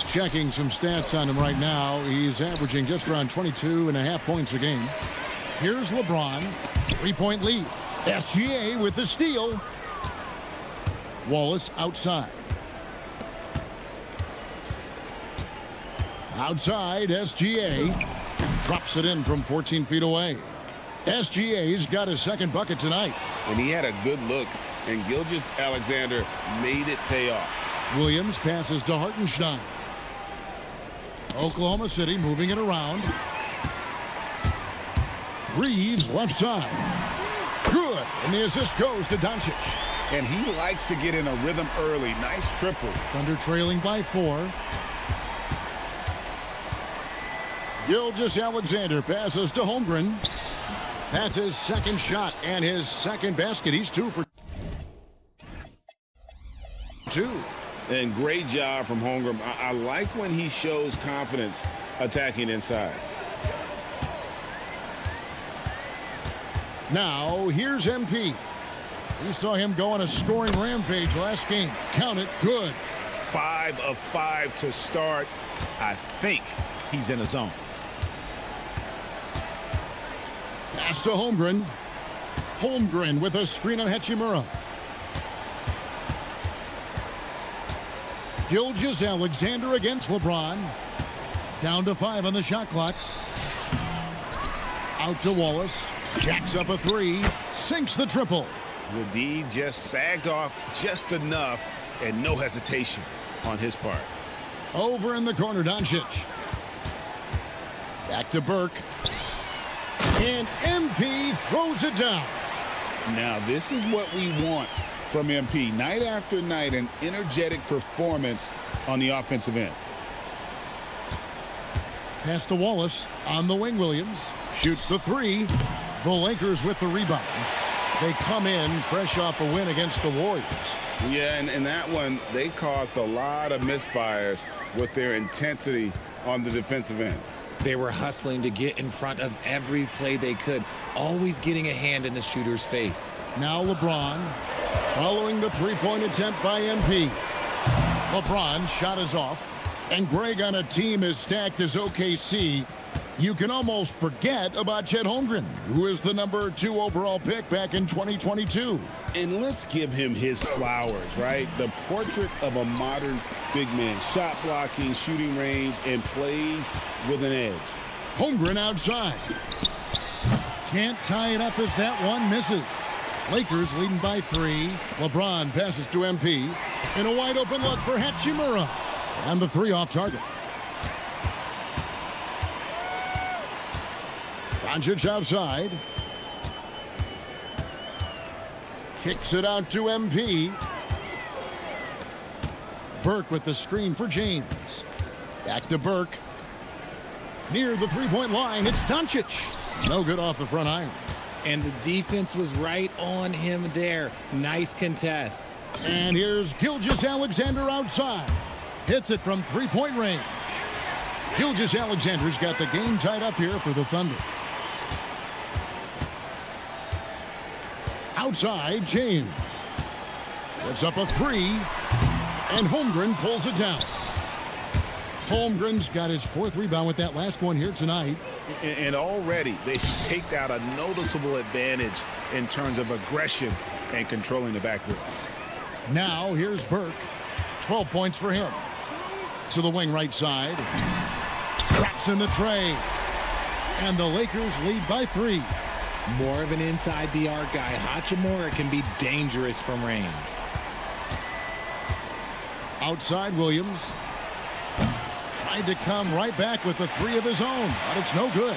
Checking some stats on him right now. He's averaging just around 22.5 points a game. Here's LeBron. 3-point lead. SGA with the steal. Wallace outside. Outside, SGA drops it in from 14 feet away. SGA's got his second bucket tonight. And he had a good look, and Gilgeous-Alexander made it pay off. Williams passes to Hartenstein. Oklahoma City moving it around. Reeves left side. Good, and the assist goes to Doncic. And he likes to get in a rhythm early. Nice triple. Thunder trailing by 4. Gilgeous-Alexander passes to Holmgren. That's his second shot and his second basket. He's 2 for 2. And great job from Holmgren. I like when he shows confidence attacking inside. Now, here's MP. We saw him go on a scoring rampage last game. Count it. Good. 5 of 5 to start. I think he's in the zone. Pass to Holmgren. Holmgren with a screen on Hachimura. Gilgeous-Alexander against LeBron. Down to 5 on the shot clock. Out to Wallace. Jacks up a 3. Sinks the triple. The D just sagged off just enough, and no hesitation on his part. Over in the corner, Doncic. Back to Burke. And MP throws it down. Now, this is what we want from MP. Night after night, an energetic performance on the offensive end. Pass to Wallace. On the wing, Williams. Shoots the 3. The Lakers with the rebound. They come in fresh off a win against the Warriors. Yeah, and in that one, they caused a lot of misfires with their intensity on the defensive end. They were hustling to get in front of every play they could, always getting a hand in the shooter's face. Now LeBron, following the 3-point attempt by MP. LeBron shot is off, and Greg, on a team as stacked as OKC, you can almost forget about Chet Holmgren, who is the number 2 overall pick back in 2022. And let's give him his flowers, right? The portrait of a modern big man. Shot blocking, shooting range, and plays with an edge. Holmgren outside. Can't tie it up as that one misses. Lakers leading by 3. LeBron passes to MP. In a wide open look for Hachimura. And the 3 off target. Doncic outside. Kicks it out to MP. Burke with the screen for James. Back to Burke. Near the 3-point line, it's Doncic. No good off the front iron. And the defense was right on him there. Nice contest. And here's Gilgeous-Alexander outside. Hits it from 3-point range. Gilgeous-Alexander's got the game tied up here for the Thunder. Outside, James. Puts up a 3. And Holmgren pulls it down. Holmgren's got his 4th rebound with that last one here tonight. And already they've staked out a noticeable advantage in terms of aggression and controlling the backboard. Now here's Burke. 12 points for him. To the wing right side. Traps in the tray. And the Lakers lead by 3. More of an inside the arc guy. Hachimura can be dangerous from range. Outside, Williams. Tried to come right back with the 3 of his own, but it's no good.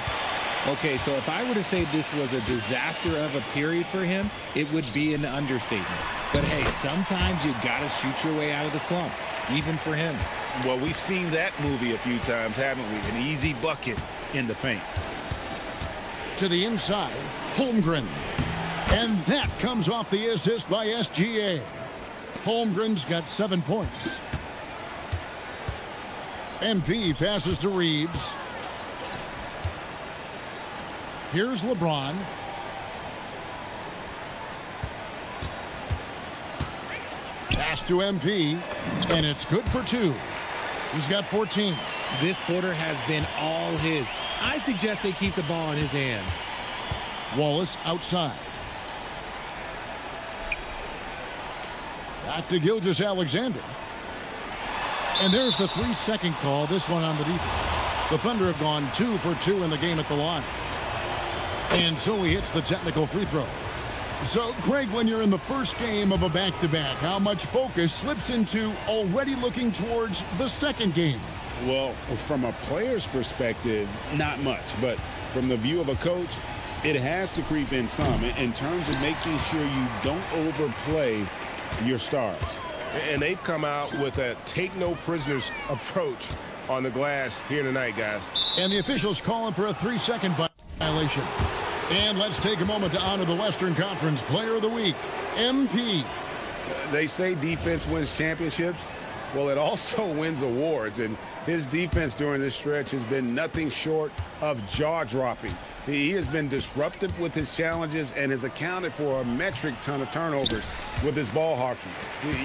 Okay, so if I were to say this was a disaster of a period for him, it would be an understatement. But hey, sometimes you got to shoot your way out of the slump, even for him. Well, we've seen that movie a few times, haven't we? An easy bucket in the paint. To the inside, Holmgren. And that comes off the assist by SGA. Holmgren's got 7 points. MP passes to Reeves. Here's LeBron. Pass to MP, and it's good for 2. He's got 14. This quarter has been all his. I suggest they keep the ball in his hands. Wallace outside. Back to Gilgeous-Alexander. And there's the 3-second call, this one on the defense. The Thunder have gone 2 for 2 in the game at the line. And so he hits the technical free throw. So, Craig, when you're in the first game of a back-to-back, how much focus slips into already looking towards the second game? Well, from a player's perspective, not much. But from the view of a coach, it has to creep in some in terms of making sure you don't overplay your stars. And they've come out with a take-no-prisoners approach on the glass here tonight, guys. And the officials calling for a 3-second violation. And let's take a moment to honor the Western Conference Player of the Week, MP. They say defense wins championships. Well, it also wins awards, and his defense during this stretch has been nothing short of jaw-dropping. He has been disruptive with his challenges and has accounted for a metric ton of turnovers with his ball hockey.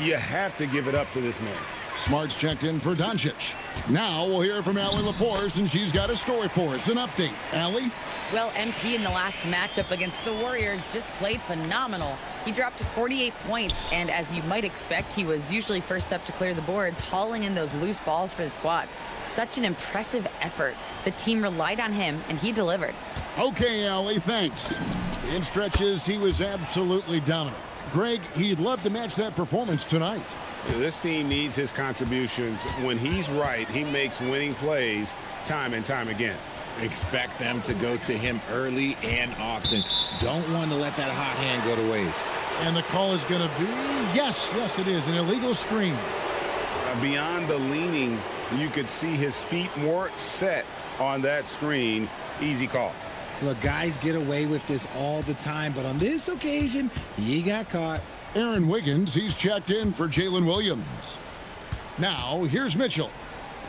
You have to give it up to this man. Smart's checked in for Doncic. Now we'll hear from Allie LaForce, and she's got a story for us. An update. Allie? Well, MP in the last matchup against the Warriors just played phenomenal. He dropped 48 points, and as you might expect, he was usually first up to clear the boards, hauling in those loose balls for the squad. Such an impressive effort. The team relied on him, and he delivered. Okay, Allie, thanks. In stretches, he was absolutely dominant. Greg, he'd love to match that performance tonight. This team needs his contributions. When he's right, he makes winning plays time and time again. Expect them to go to him early and often. Don't want to let that hot hand go to waste. And the call is going to be, yes, it is, an illegal screen. Beyond the leaning, you could see his feet more set on that screen. Easy call. Look, guys get away with this all the time, but on this occasion, he got caught. Aaron Wiggins, he's checked in for Jalen Williams. Now, here's Mitchell.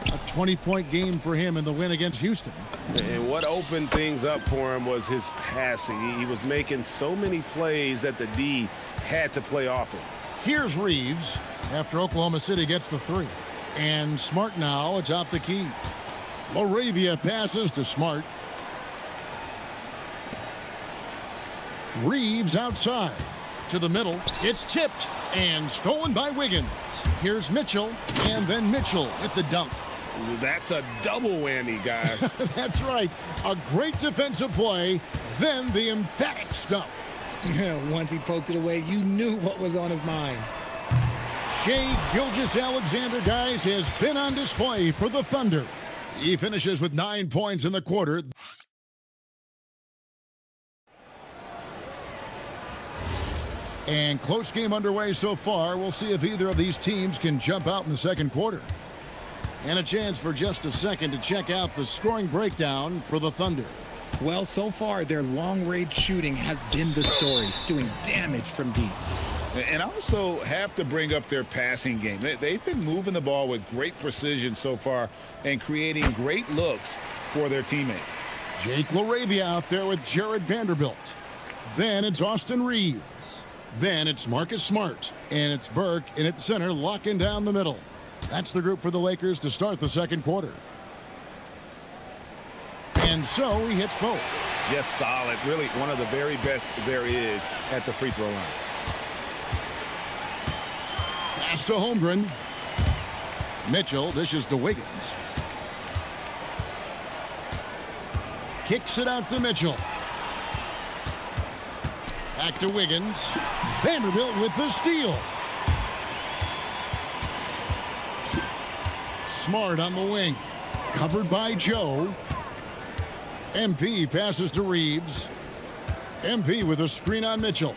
A 20-point game for him in the win against Houston. And what opened things up for him was his passing. He was making so many plays that the D had to play off him. Here's Reeves after Oklahoma City gets the 3. And Smart now atop the key. Laravia passes to Smart. Reeves outside to the middle. It's tipped and stolen by Wiggins. Here's Mitchell, and then Mitchell with the dunk. That's a double whammy, guys. That's right. A great defensive play, then the emphatic stuff. Once he poked it away, you knew what was on his mind. Shai Gilgeous-Alexander, guys, has been on display for the Thunder. He finishes with 9 points in the quarter. And close game underway so far. We'll see if either of these teams can jump out in the second quarter. And a chance for just a second to check out the scoring breakdown for the Thunder. Well, so far, their long-range shooting has been the story, doing damage from deep. And also have to bring up their passing game. They've been moving the ball with great precision so far and creating great looks for their teammates. Jake Laravia out there with Jared Vanderbilt. Then it's Austin Reeves. Then it's Marcus Smart. And it's Burke in at center, locking down the middle. That's the group for the Lakers to start the second quarter. And so he hits both. Just solid. Really one of the very best there is at the free throw line. Pass to Holmgren. Mitchell dishes to Wiggins. Kicks it out to Mitchell. Back to Wiggins. Vanderbilt with the steal. Smart on the wing. Covered by Joe. MP passes to Reeves. MP with a screen on Mitchell.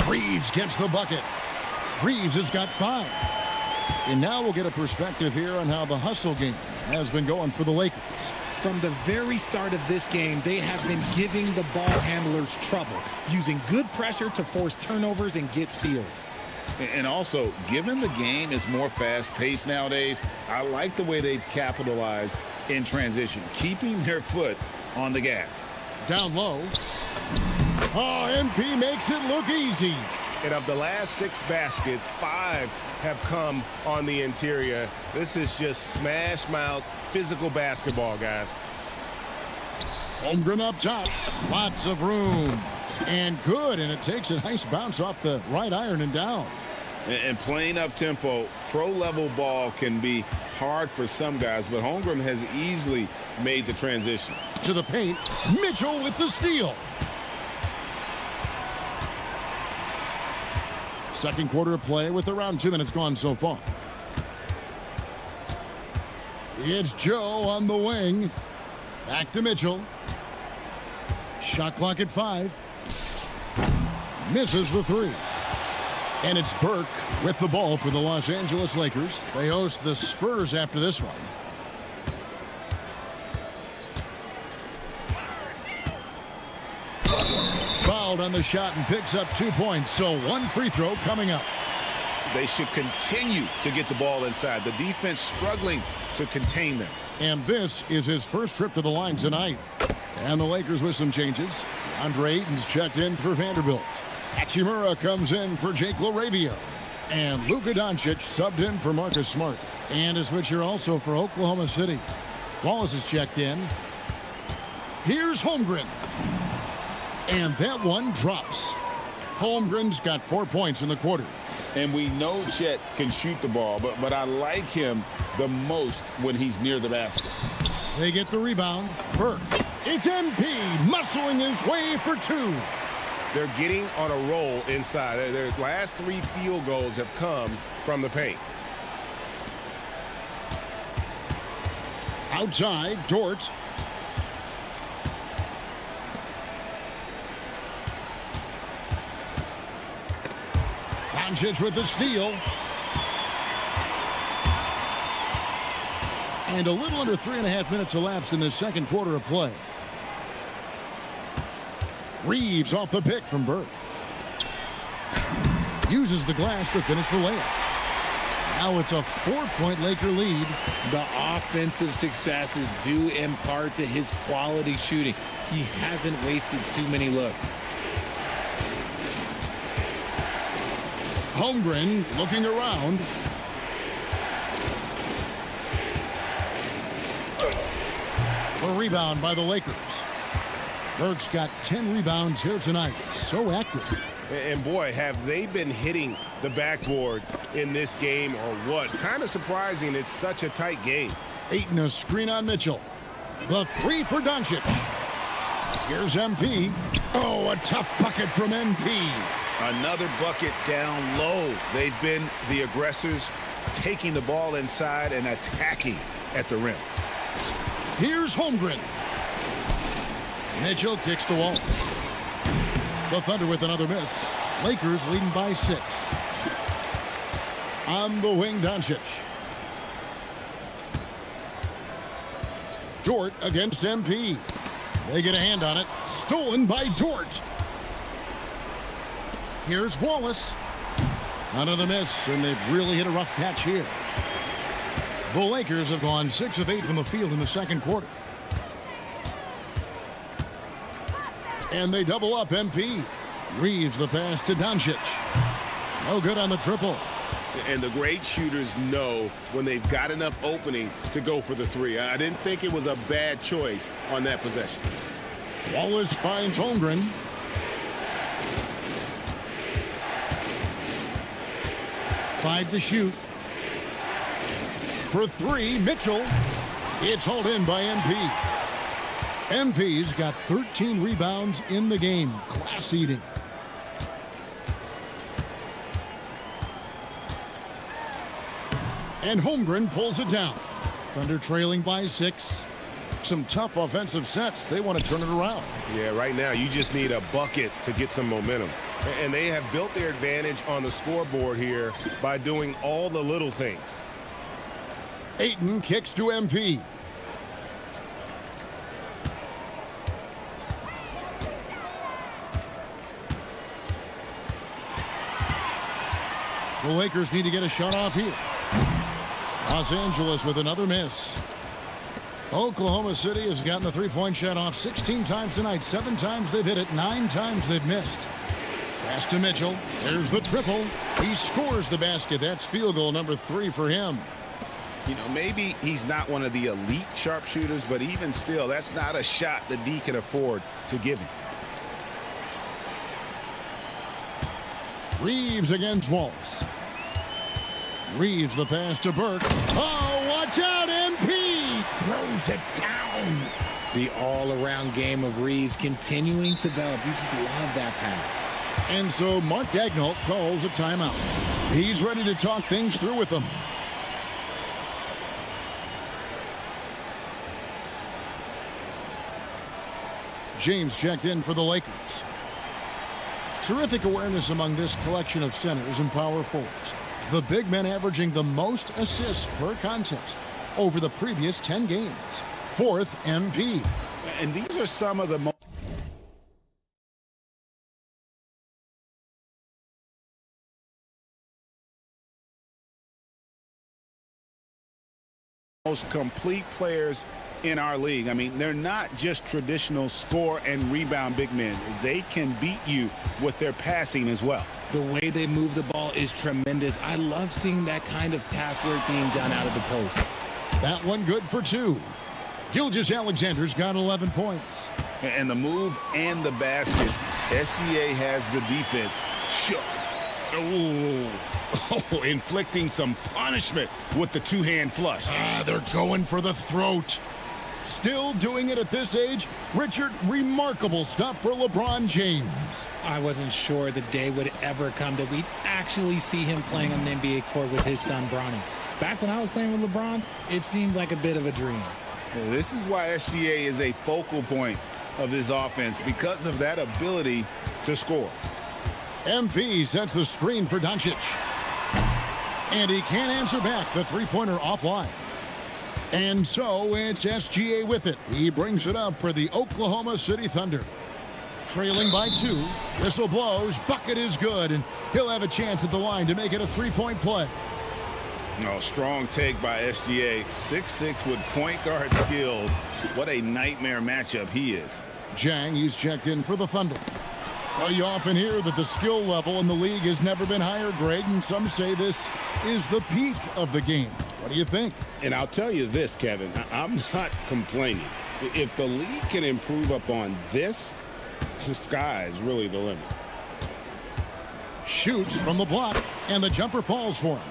Reeves gets the bucket. Reeves has got 5. And now we'll get a perspective here on how the hustle game has been going for the Lakers. From the very start of this game, they have been giving the ball handlers trouble, using good pressure to force turnovers and get steals. And also, given the game is more fast-paced nowadays, I like the way they've capitalized in transition, keeping their foot on the gas. Down low. Oh, MP makes it look easy. And of the last 6 baskets, 5 have come on the interior. This is just smash mouth physical basketball, guys. Holmgren up top. Lots of room. And good, and it takes a nice bounce off the right iron and down. And playing up-tempo, pro-level ball can be hard for some guys, but Holmgren has easily made the transition. To the paint, Mitchell with the steal. Second quarter of play with around 2 minutes gone so far. It's Joe on the wing. Back to Mitchell. Shot clock at 5. Misses the 3. And it's Burke with the ball for the Los Angeles Lakers. They host the Spurs after this one. Fouled on the shot and picks up 2 points. So 1 free throw coming up. They should continue to get the ball inside. The defense struggling to contain them. And this is his first trip to the line tonight. And the Lakers with some changes. Andre Ayton's checked in for Vanderbilt. Hachimura comes in for Jake LaRavia. And Luka Doncic subbed in for Marcus Smart. And a switcher also for Oklahoma City. Wallace is checked in. Here's Holmgren. And that one drops. Holmgren's got 4 points in the quarter. And we know Chet can shoot the ball, but I like him the most when he's near the basket. They get the rebound. Burke. It's MP muscling his way for 2. They're getting on a roll inside. Their last 3 field goals have come from the paint. Outside, Dort. Doncic with the steal. And a little under 3.5 minutes elapsed in the second quarter of play. Reeves off the pick from Burke. Uses the glass to finish the layup. Now it's a 4-point Laker lead. The offensive success is due in part to his quality shooting. He hasn't wasted too many looks. Holmgren looking around. A rebound by the Lakers. Burke's got 10 rebounds here tonight. So active. And boy, have they been hitting the backboard in this game or what? Kind of surprising it's such a tight game. Ayton a screen on Mitchell. The 3 for Doncic. Here's MP. Oh, a tough bucket from MP. Another bucket down low. They've been the aggressors, taking the ball inside and attacking at the rim. Here's Holmgren. Mitchell kicks to Wallace. The Thunder with another miss. Lakers leading by 6. On the wing, Doncic. Dort against MP. They get a hand on it. Stolen by Dort. Here's Wallace. Another miss, and they've really hit a rough patch here. The Lakers have gone 6 of 8 from the field in the second quarter. And they double up MP. Reeves the pass to Doncic. No good on the triple. And the great shooters know when they've got enough opening to go for the 3. I didn't think it was a bad choice on that possession. Wallace finds Holmgren. Five to shoot. For 3, Mitchell. It's hauled in by MP. MP's got 13 rebounds in the game. Class eating. And Holmgren pulls it down. Thunder trailing by 6. Some tough offensive sets. They want to turn it around. Yeah, right now you just need a bucket to get some momentum. And they have built their advantage on the scoreboard here by doing all the little things. Ayton kicks to MP. The Lakers need to get a shot off here. Los Angeles with another miss. Oklahoma City has gotten the three-point shot off 16 times tonight. 7 times they've hit it, 9 times they've missed. Pass to Mitchell. There's the triple. He scores the basket. That's field goal number 3 for him. You know, maybe he's not one of the elite sharpshooters, but even still, that's not a shot that D can afford to give him. Reeves against Wallace. Reeves the pass to Burke. Oh, watch out, MP! Throws it down. The all-around game of Reeves continuing to develop. You just love that pass. And so Mark Daigneault calls a timeout. He's ready to talk things through with them. James checked in for the Lakers. Terrific awareness among this collection of centers and power forwards. The big men averaging the most assists per contest over the previous 10 games. 4th MP. And these are some of the most complete players in our league. I mean, they're not just traditional score and rebound big men. They can beat you with their passing as well. The way they move the ball is tremendous. I love seeing that kind of pass work being done out of the post. That one good for 2. Gilgeous-Alexander's got 11 points. And the move and the basket, SGA has the defense shook. Oh, inflicting some punishment with the two-hand flush. They're going for the throat. Still doing it at this age. Richard, remarkable stuff for LeBron James. I wasn't sure the day would ever come that we'd actually see him playing on an NBA court with his son, Bronny. Back when I was playing with LeBron, it seemed like a bit of a dream. This is why SGA is a focal point of this offense, because of that ability to score. MP sets the screen for Doncic. And he can't answer back. The three-pointer offline. And so it's SGA with it. He brings it up for the Oklahoma City Thunder. Trailing by 2. Whistle blows. Bucket is good. And he'll have a chance at the line to make it a three-point play. Oh, strong take by SGA. 6'6" with point guard skills. What a nightmare matchup he is. Jang, he's checked in for the Thunder. Well, you often hear that the skill level in the league has never been higher, Greg, and some say this is the peak of the game. What do you think? And I'll tell you this, Kevin, I'm not complaining. If the league can improve upon this, the sky is really the limit. Shoots from the block, and the jumper falls for him.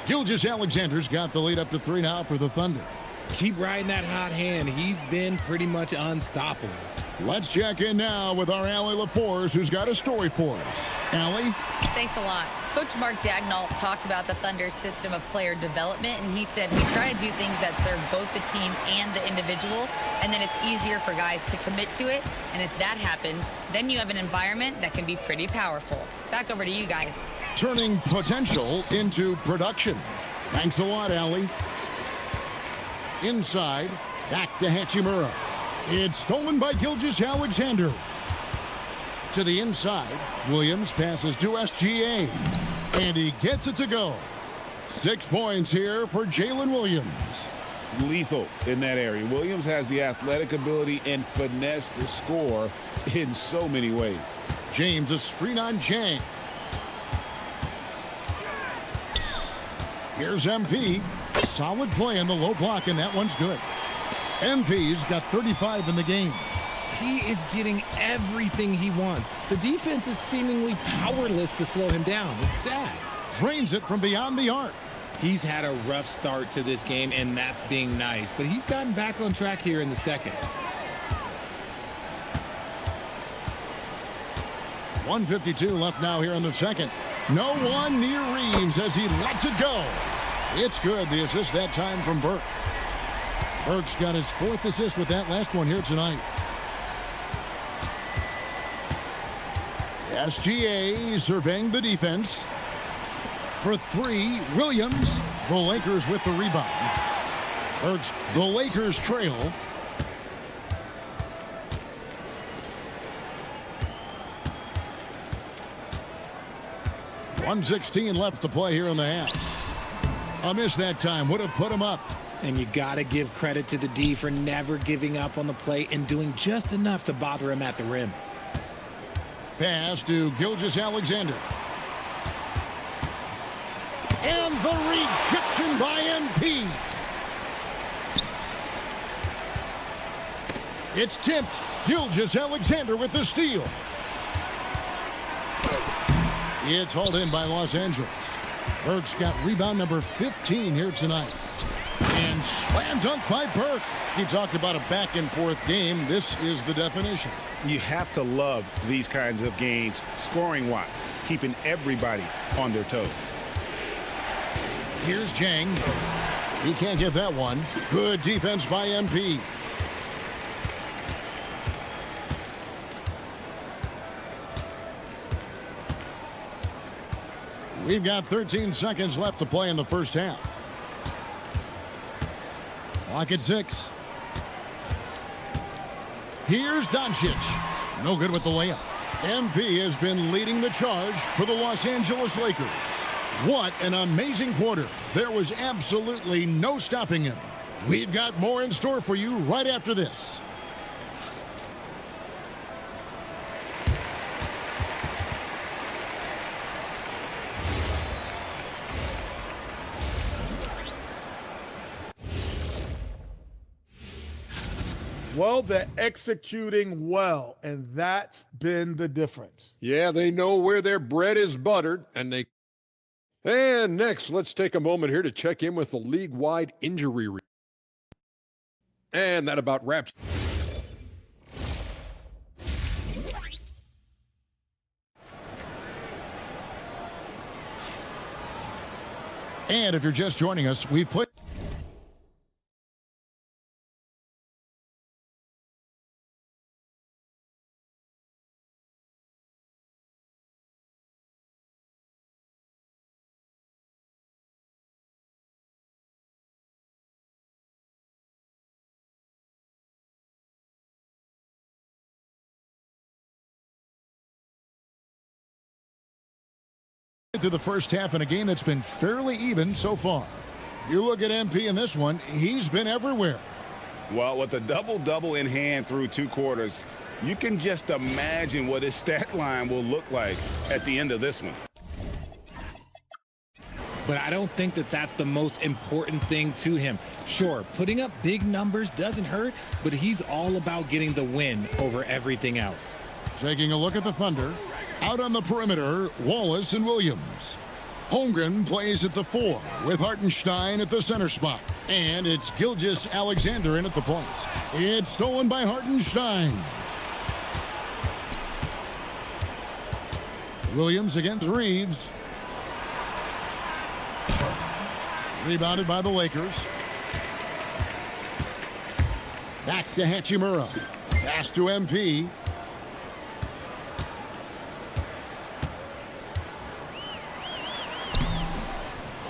Gilgeous-Alexander's got the lead up to 3 now for the Thunder. Keep riding that hot hand. He's been pretty much unstoppable. Let's check in now with our Allie LaForce, who's got a story for us. Allie? Thanks a lot. Coach Mark Daigneault talked about the Thunder's system of player development, and he said, we try to do things that serve both the team and the individual, and then it's easier for guys to commit to it. And if that happens, then you have an environment that can be pretty powerful. Back over to you guys. Turning potential into production. Thanks a lot, Allie. Inside, back to Hachimura. It's stolen by Gilgeous-Alexander. To the inside, Williams passes to SGA. And he gets it to go. 6 points here for Jalen Williams. Lethal in that area. Williams has the athletic ability and finesse to score in so many ways. James, a screen on Jang. Here's MP. Solid play in the low block, and that one's good. MP's got 35 in the game. He is getting everything he wants. The defense is seemingly powerless to slow him down. It's sad. Drains it from beyond the arc. He's had a rough start to this game, and that's being nice. But he's gotten back on track here in the second. 1:52 left now here in the second. No one near Reeves as he lets it go. It's good. The assist that time from Burke. Burke's got his 4th assist with that last one here tonight. SGA surveying the defense. For 3, Williams. The Lakers with the rebound. Burke's the Lakers trail. 1:16 left to play here in the half. A miss that time would have put him up. And you got to give credit to the D for never giving up on the play and doing just enough to bother him at the rim. Pass to Gilgeous-Alexander. And the rejection by MP. It's tipped. Gilgeous-Alexander with the steal. It's hauled in by Los Angeles. Burke's got rebound number 15 here tonight. And slam dunk by Burke. He talked about a back and forth game. This is the definition. You have to love these kinds of games, scoring-wise, keeping everybody on their toes. Here's Jang. He can't get that one. Good defense by MP. We've got 13 seconds left to play in the first half. Clock at 6. Here's Doncic. No good with the layup. MP has been leading the charge for the Los Angeles Lakers. What an amazing quarter. There was absolutely no stopping him. We've got more in store for you right after this. Well, they're executing well, and that's been the difference. Yeah, they know where their bread is buttered, and they... And next, let's take a moment here to check in with the league-wide injury. And that about wraps. And if you're just joining us, we've put... through the first half in a game that's been fairly even so far. You look at MP in this one, he's been everywhere. Well, with a double-double in hand through 2 quarters, you can just imagine what his stat line will look like at the end of this one. But I don't think that that's the most important thing to him. Sure, putting up big numbers doesn't hurt, but he's all about getting the win over everything else. Taking a look at the Thunder. Out on the perimeter, Wallace and Williams. Holmgren plays at the 4 with Hartenstein at the center spot. And it's Gilgeous-Alexander in at the point. It's stolen by Hartenstein. Williams against Reeves. Rebounded by the Lakers. Back to Hachimura. Pass to MP.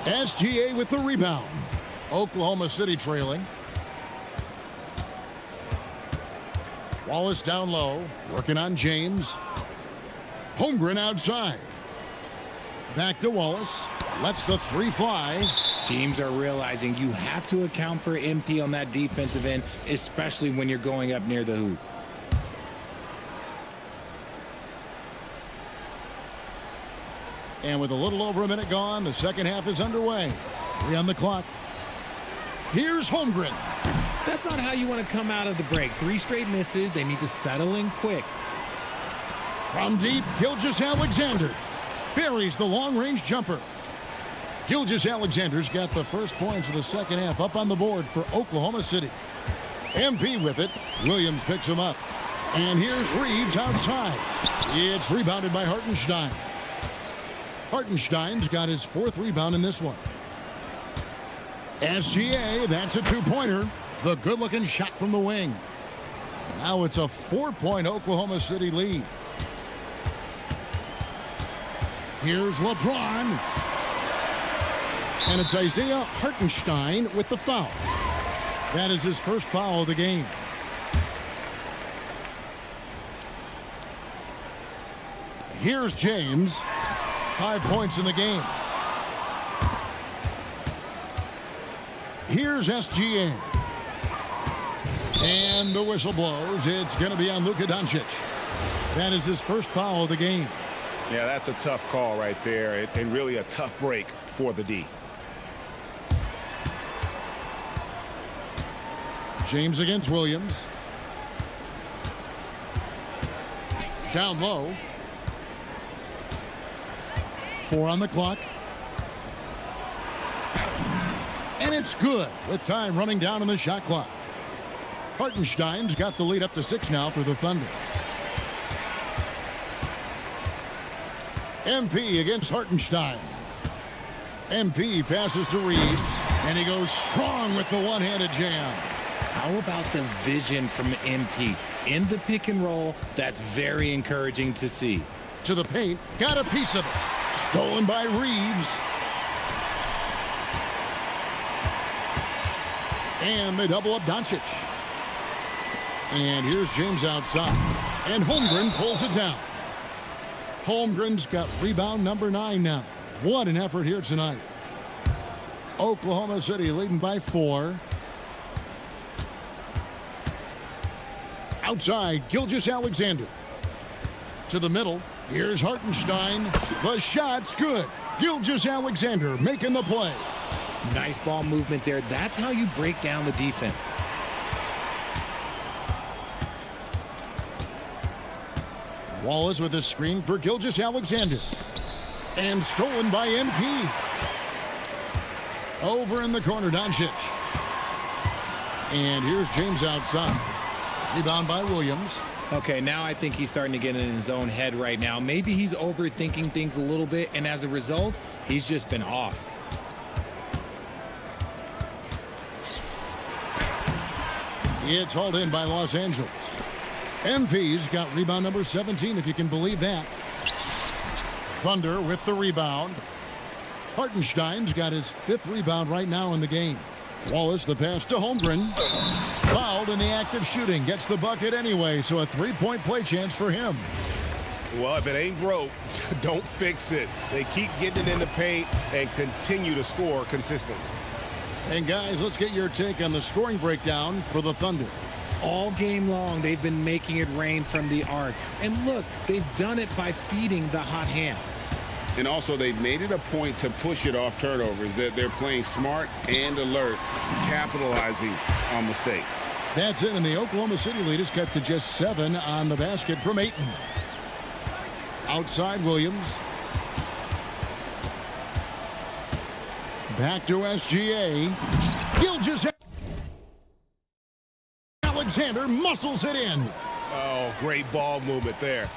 SGA with the rebound. Oklahoma City trailing. Wallace down low, working on James. Holmgren outside. Back to Wallace. Lets the 3 fly. Teams are realizing you have to account for MP on that defensive end, especially when you're going up near the hoop. And with a little over a minute gone, the second half is underway. 3 on the clock. Here's Holmgren. That's not how you want to come out of the break. 3 straight misses. They need to settle in quick. From deep, Gilgeous-Alexander buries the long-range jumper. Gilgeous-Alexander's got the first points of the second half up on the board for Oklahoma City. MP with it. Williams picks him up. And here's Reeves outside. It's rebounded by Hartenstein. Hartenstein's got his 4th rebound in this one. SGA, that's a 2-pointer. The good-looking shot from the wing. Now it's a 4-point Oklahoma City lead. Here's LeBron. And it's Isaiah Hartenstein with the foul. That is his first foul of the game. Here's James. 5 points in the game. Here's SGA. And the whistle blows. It's going to be on Luka Doncic. That is his first foul of the game. Yeah, that's a tough call right there, and really a tough break for the D. James against Williams. Down low. 4 on the clock. And it's good with time running down on the shot clock. Hartenstein's got the lead up to 6 now for the Thunder. MP against Hartenstein. MP passes to Reeves, and he goes strong with the one-handed jam. How about the vision from MP? In the pick and roll, that's very encouraging to see. To the paint, got a piece of it. Stolen by Reeves. And they double up Doncic. And here's James outside. And Holmgren pulls it down. Holmgren's got rebound number 9 now. What an effort here tonight. Oklahoma City leading by 4. Outside, Gilgeous-Alexander. To the middle, here's Hartenstein. The shot's good. Gilgeous-Alexander making the play. Nice ball movement there. That's how you break down the defense. Wallace with a screen for Gilgeous-Alexander. And stolen by MP. Over in the corner, Doncic. And here's James outside. Rebound by Williams. Okay, now I think he's starting to get in his own head right now. Maybe he's overthinking things a little bit, and as a result, he's just been off. It's hauled in by Los Angeles. MP's got rebound number 17, if you can believe that. Thunder with the rebound. Hartenstein's got his 5th rebound right now in the game. Wallace, the pass to Holmgren. Fouled in the act of shooting. Gets the bucket anyway, so a 3-point play chance for him. Well, if it ain't broke, don't fix it. They keep getting it in the paint and continue to score consistently. And guys, let's get your take on the scoring breakdown for the Thunder. All game long, they've been making it rain from the arc. And look, they've done it by feeding the hot hands. And also, they've made it a point to push it off turnovers. That they're playing smart and alert, capitalizing on mistakes. That's it, and the Oklahoma City lead is cut to just 7 on the basket from Ayton. Outside Williams. Back to SGA. Gilgeous-Alexander muscles it in. Oh, great ball movement there.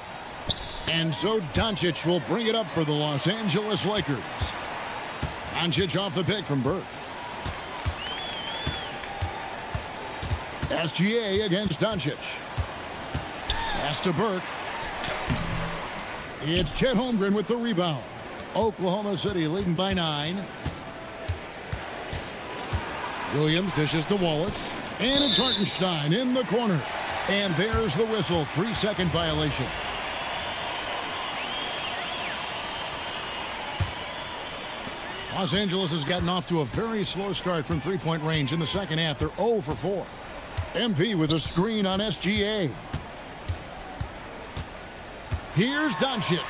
And so Doncic will bring it up for the Los Angeles Lakers. Doncic off the pick from Burke. SGA against Doncic. Pass to Burke. It's Chet Holmgren with the rebound. Oklahoma City leading by 9. Williams dishes to Wallace. And it's Hartenstein in the corner. And there's the whistle. 3-second violation. Los Angeles has gotten off to a very slow start from 3-point range in the second half. They're 0 for 4. MP with a screen on SGA. Here's Doncic.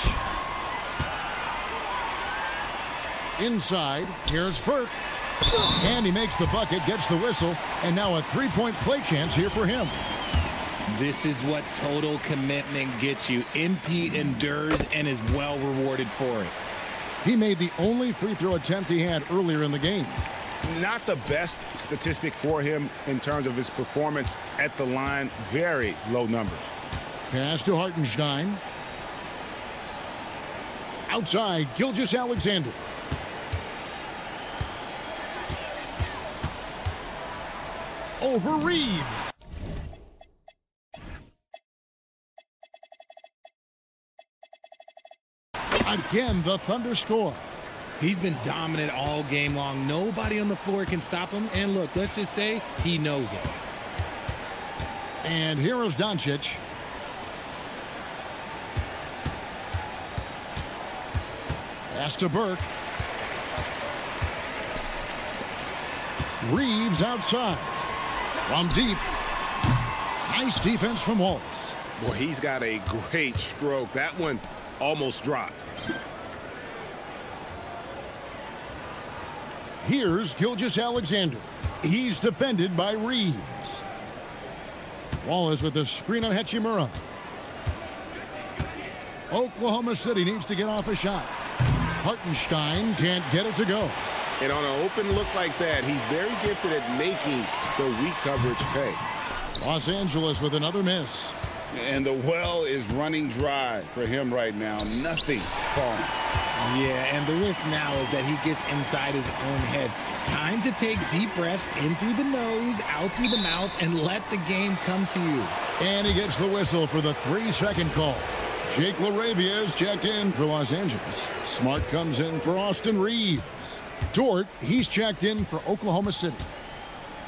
Inside, here's Burke. And he makes the bucket, gets the whistle, and now a 3-point play chance here for him. This is what total commitment gets you. MP endures and is well rewarded for it. He made the only free throw attempt he had earlier in the game. Not the best statistic for him in terms of his performance at the line. Very low numbers. Pass to Hartenstein. Outside, Gilgeous-Alexander. Over Reeves. Again, the Thunder score. He's been dominant all game long. Nobody on the floor can stop him. And look, let's just say he knows it. And here is Doncic. Pass to Burke. Reeves outside. From deep. Nice defense from Wallace. Boy, he's got a great stroke. That one almost dropped. Here's Gilgeous-Alexander. He's defended by Reeves. Wallace with the screen on Hachimura. Oklahoma City needs to get off a shot. Hartenstein can't get it to go. And on an open look like that, he's very gifted at making the weak coverage pay. Los Angeles with another miss. And the well is running dry for him right now. Nothing falling. Yeah, and the risk now is that he gets inside his own head. Time to take deep breaths in through the nose, out through the mouth, and let the game come to you. And he gets the whistle for the 3-second call. Jake LaRavia is checked in for Los Angeles. Smart comes in for Austin Reeves. Dort, he's checked in for Oklahoma City.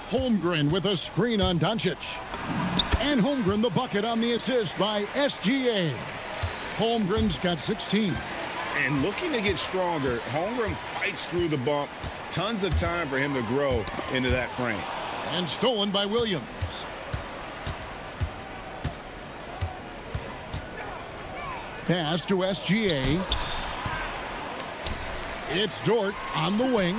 Holmgren with a screen on Doncic. And Holmgren the bucket on the assist by SGA. Holmgren's got 16. And looking to get stronger, Holmgren fights through the bump. Tons of time for him to grow into that frame. And stolen by Williams. Pass to SGA. It's Dort on the wing.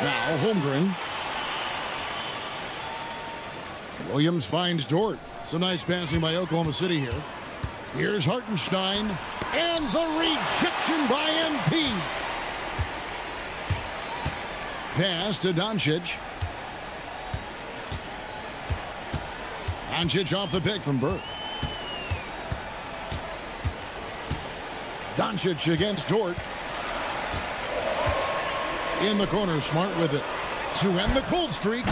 Now Holmgren. Williams finds Dort. Some nice passing by Oklahoma City here. Here's Hartenstein. And the rejection by MP. Pass to Doncic. Doncic off the pick from Burke. Doncic against Dort. In the corner, Smart with it. To end the cold streak.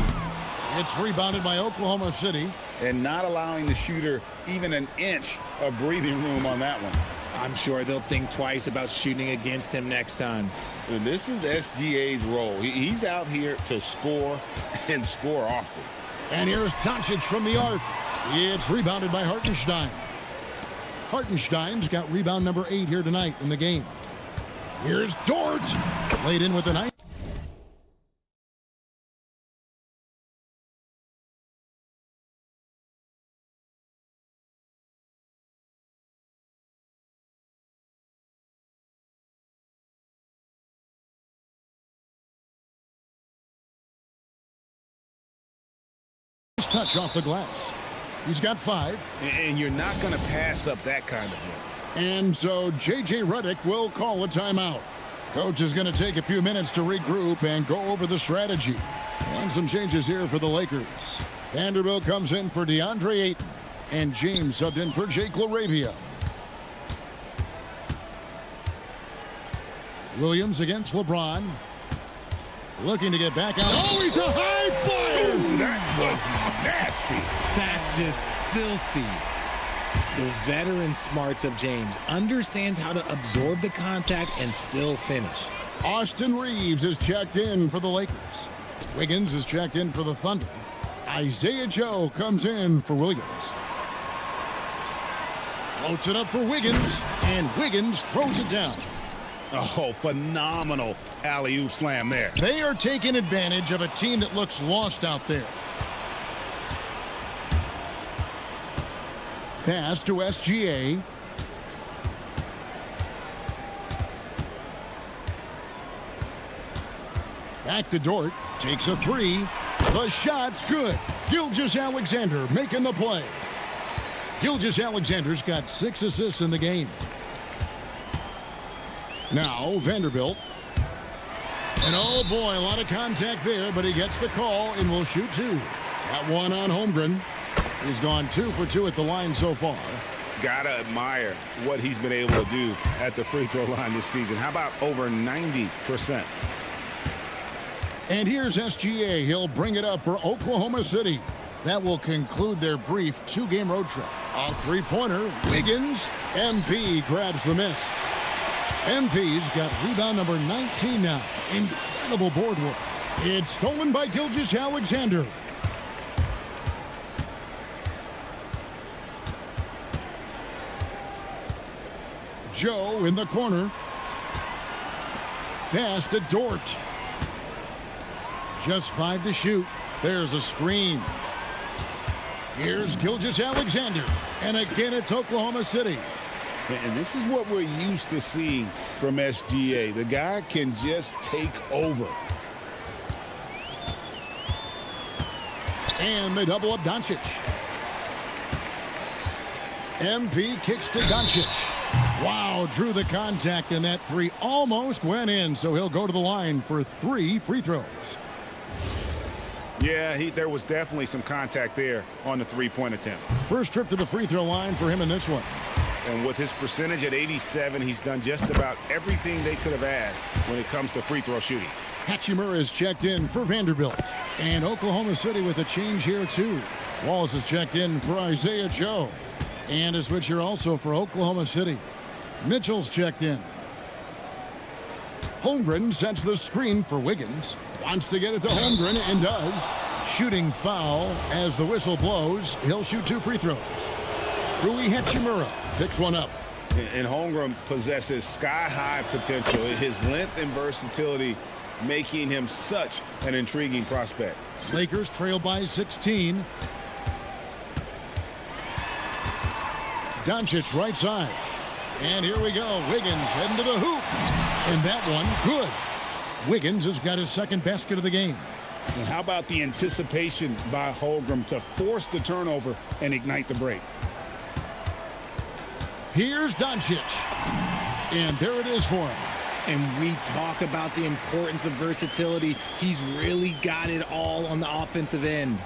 It's rebounded by Oklahoma City. And not allowing the shooter even an inch of breathing room on that one. I'm sure they'll think twice about shooting against him next time. And this is SGA's role. He's out here to score and score often. And here's Doncic from the arc. It's rebounded by Hartenstein. Hartenstein's got rebound number 8 here tonight in the game. Here's Dort. Laid in with the 9. Touch off the glass. He's got 5. And you're not going to pass up that kind of look. And so J.J. Redick will call a timeout. Coach is going to take a few minutes to regroup and go over the strategy. And some changes here for the Lakers. Vanderbilt comes in for DeAndre Ayton. And James subbed in for Jake LaRavia. Williams against LeBron. Looking to get back out. Oh, he's a high flyer! Ooh, that was nasty. That's just filthy. The veteran smarts of James understands how to absorb the contact and still finish. Austin Reeves is checked in for the Lakers. Wiggins is checked in for the Thunder. Isaiah Joe comes in for Williams. Floats it up for Wiggins, and Wiggins throws it down. Oh, phenomenal alley-oop slam there. They are taking advantage of a team that looks lost out there. Pass to SGA. Back to Dort. Takes a 3. The shot's good. Gilgeous-Alexander making the play. Gilgeous-Alexander's got 6 assists in the game. Now Vanderbilt. And oh boy, a lot of contact there, but he gets the call and will shoot 2. That one on Holmgren. He's gone 2 for 2 at the line so far. Gotta admire what he's been able to do at the free throw line this season. How about over 90%? And here's SGA. He'll bring it up for Oklahoma City. That will conclude their brief 2-game road trip. A 3-pointer. Wiggins. MP grabs the miss. MP's got rebound number 19 now. Incredible board work. It's stolen by Gilgeous-Alexander. Joe in the corner. Pass to Dort. Just 5 to shoot. There's a screen. Here's Gilgeous-Alexander. And again, it's Oklahoma City. And this is what we're used to seeing from SGA. The guy can just take over. And they double up Doncic. MP kicks to Doncic. Wow, drew the contact, and that three almost went in, so he'll go to the line for 3 free throws. Yeah, there was definitely some contact there on the three-point attempt. First trip to the free throw line for him in this one. And with his percentage at 87, he's done just about everything they could have asked when it comes to free throw shooting. Hachimura is checked in for Vanderbilt. And Oklahoma City with a change here, too. Wallace is checked in for Isaiah Joe. And a switch here also for Oklahoma City. Mitchell's checked in. Holmgren sets the screen for Wiggins. Wants to get it to Holmgren and does. Shooting foul as the whistle blows. He'll shoot 2 free throws. Rui Hachimura picks one up. And Holmgren possesses sky-high potential. His length and versatility making him such an intriguing prospect. Lakers trail by 16. Doncic right side. And here we go. Wiggins heading to the hoop. And that one, good. Wiggins has got his second basket of the game. And how about the anticipation by Holmgren to force the turnover and ignite the break? Here's Doncic. And there it is for him. And we talk about the importance of versatility. He's really got it all on the offensive end.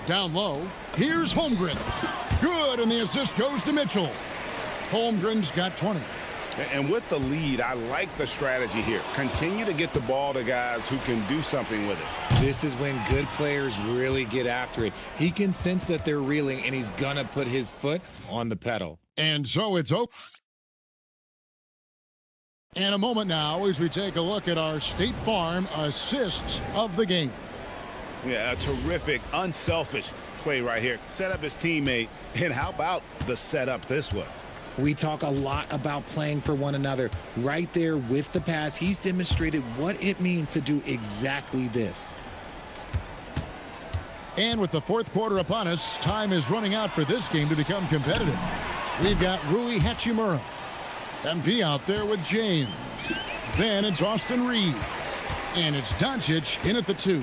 Down low. Here's Holmgren. Good, and the assist goes to Mitchell. Holmgren's got 20. And with the lead, I like the strategy here. Continue to get the ball to guys who can do something with it. This is when good players really get after it. He can sense that they're reeling, and he's going to put his foot on the pedal. And so it's open. And a moment now as we take a look at our State Farm assists of the game. Yeah, a terrific, unselfish play right here. Set up his teammate, and how about the setup this was? We talk a lot about playing for one another. Right there with the pass, he's demonstrated what it means to do exactly this. And with the fourth quarter upon us, time is running out for this game to become competitive. We've got Rui Hachimura. MP out there with James. Then it's Austin Reed. And it's Doncic in at the 2.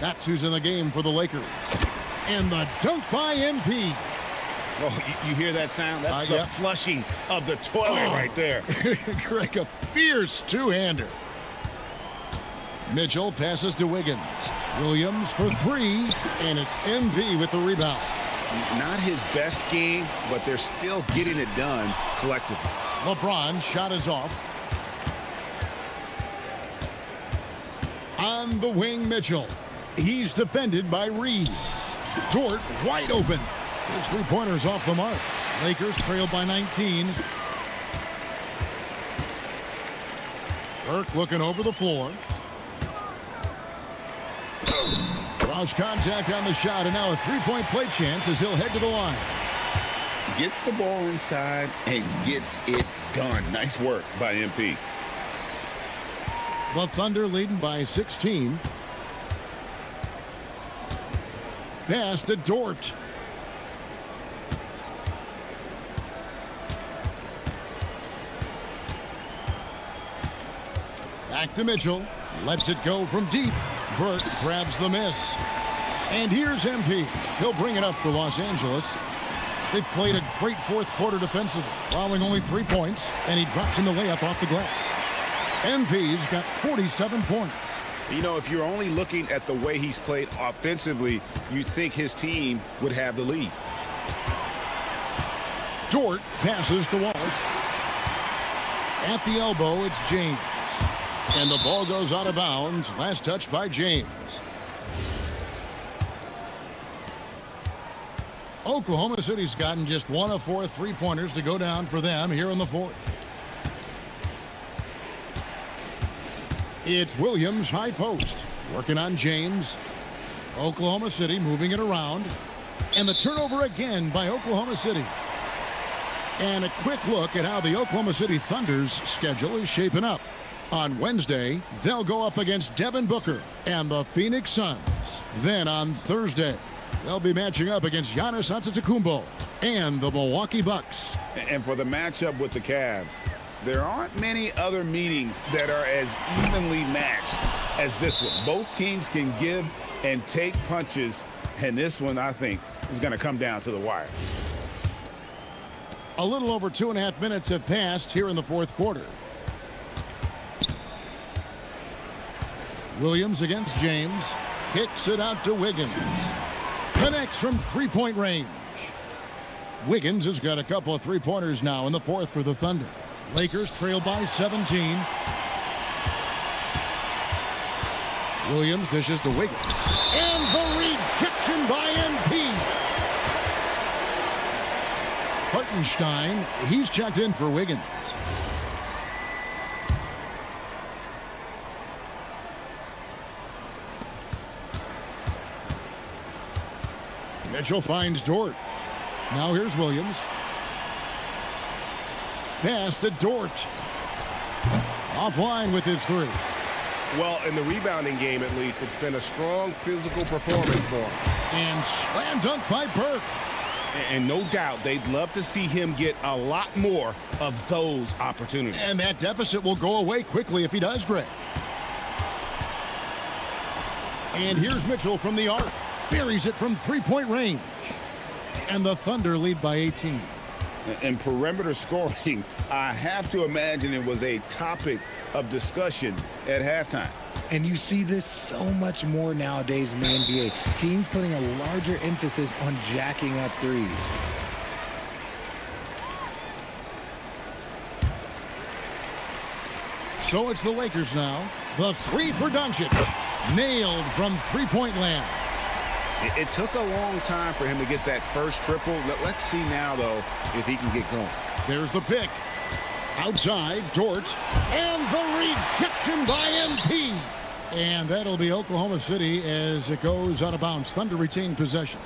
That's who's in the game for the Lakers. And the dunk by MP. Oh, you hear that sound? That's the flushing of the toilet right there. Greg, a fierce two-hander. Mitchell passes to Wiggins. Williams for 3, and it's MP with the rebound. Not his best game, but they're still getting it done collectively. LeBron shot is off. On the wing, Mitchell. He's defended by Reed. Dort wide open. His three-pointer's off the mark. Lakers trail by 19. Burke looking over the floor. Draws contact on the shot, and now a three-point play chance as he'll head to the line. Gets the ball inside and gets it done. Nice work by MP. The Thunder leading by 16. Pass to Dort. Back to Mitchell. Lets it go from deep. Burke grabs the miss. And here's MP. He'll bring it up for Los Angeles. They've played a great fourth quarter defensively, allowing only 3 points, and he drops in the layup off the glass. MP's got 47 points. You know, if you're only looking at the way he's played offensively, you'd think his team would have the lead. Dort passes to Wallace. At the elbow, it's James. And the ball goes out of bounds. Last touch by James. Oklahoma City's gotten just 1 of 4 three-pointers to go down for them here in the fourth. It's Williams high post. Working on James. Oklahoma City moving it around. And the turnover again by Oklahoma City. And a quick look at how the Oklahoma City Thunder's schedule is shaping up. On Wednesday, they'll go up against Devin Booker and the Phoenix Suns. Then on Thursday, they'll be matching up against Giannis Antetokounmpo and the Milwaukee Bucks. And for the matchup with the Cavs, there aren't many other meetings that are as evenly matched as this one. Both teams can give and take punches, and this one, I think, is going to come down to the wire. A little over 2.5 minutes have passed here in the fourth quarter. Williams against James. Kicks it out to Wiggins. Connects from three-point range. Wiggins has got a couple of three-pointers now in the fourth for the Thunder. Lakers trail by 17. Williams dishes to Wiggins. And the rejection by MP. Hartenstein, he's checked in for Wiggins. Mitchell finds Dort. Now here's Williams. Pass to Dort. Offline with his three. Well, in the rebounding game, at least, it's been a strong physical performance for him. And slam dunk by Burke. And no doubt they'd love to see him get a lot more of those opportunities. And that deficit will go away quickly if he does, Greg. And here's Mitchell from the arc. Buries it from three-point range. And the Thunder lead by 18. And perimeter scoring, I have to imagine it was a topic of discussion at halftime. And you see this so much more nowadays in the NBA. Teams putting a larger emphasis on jacking up threes. So it's the Lakers now. The three for Doncic. Nailed from three-point land. It took a long time for him to get that first triple. Let's see now, though, if he can get going. There's the pick. Outside, Dort. And the rejection by MP. And that'll be Oklahoma City as it goes out of bounds. Thunder retain possession.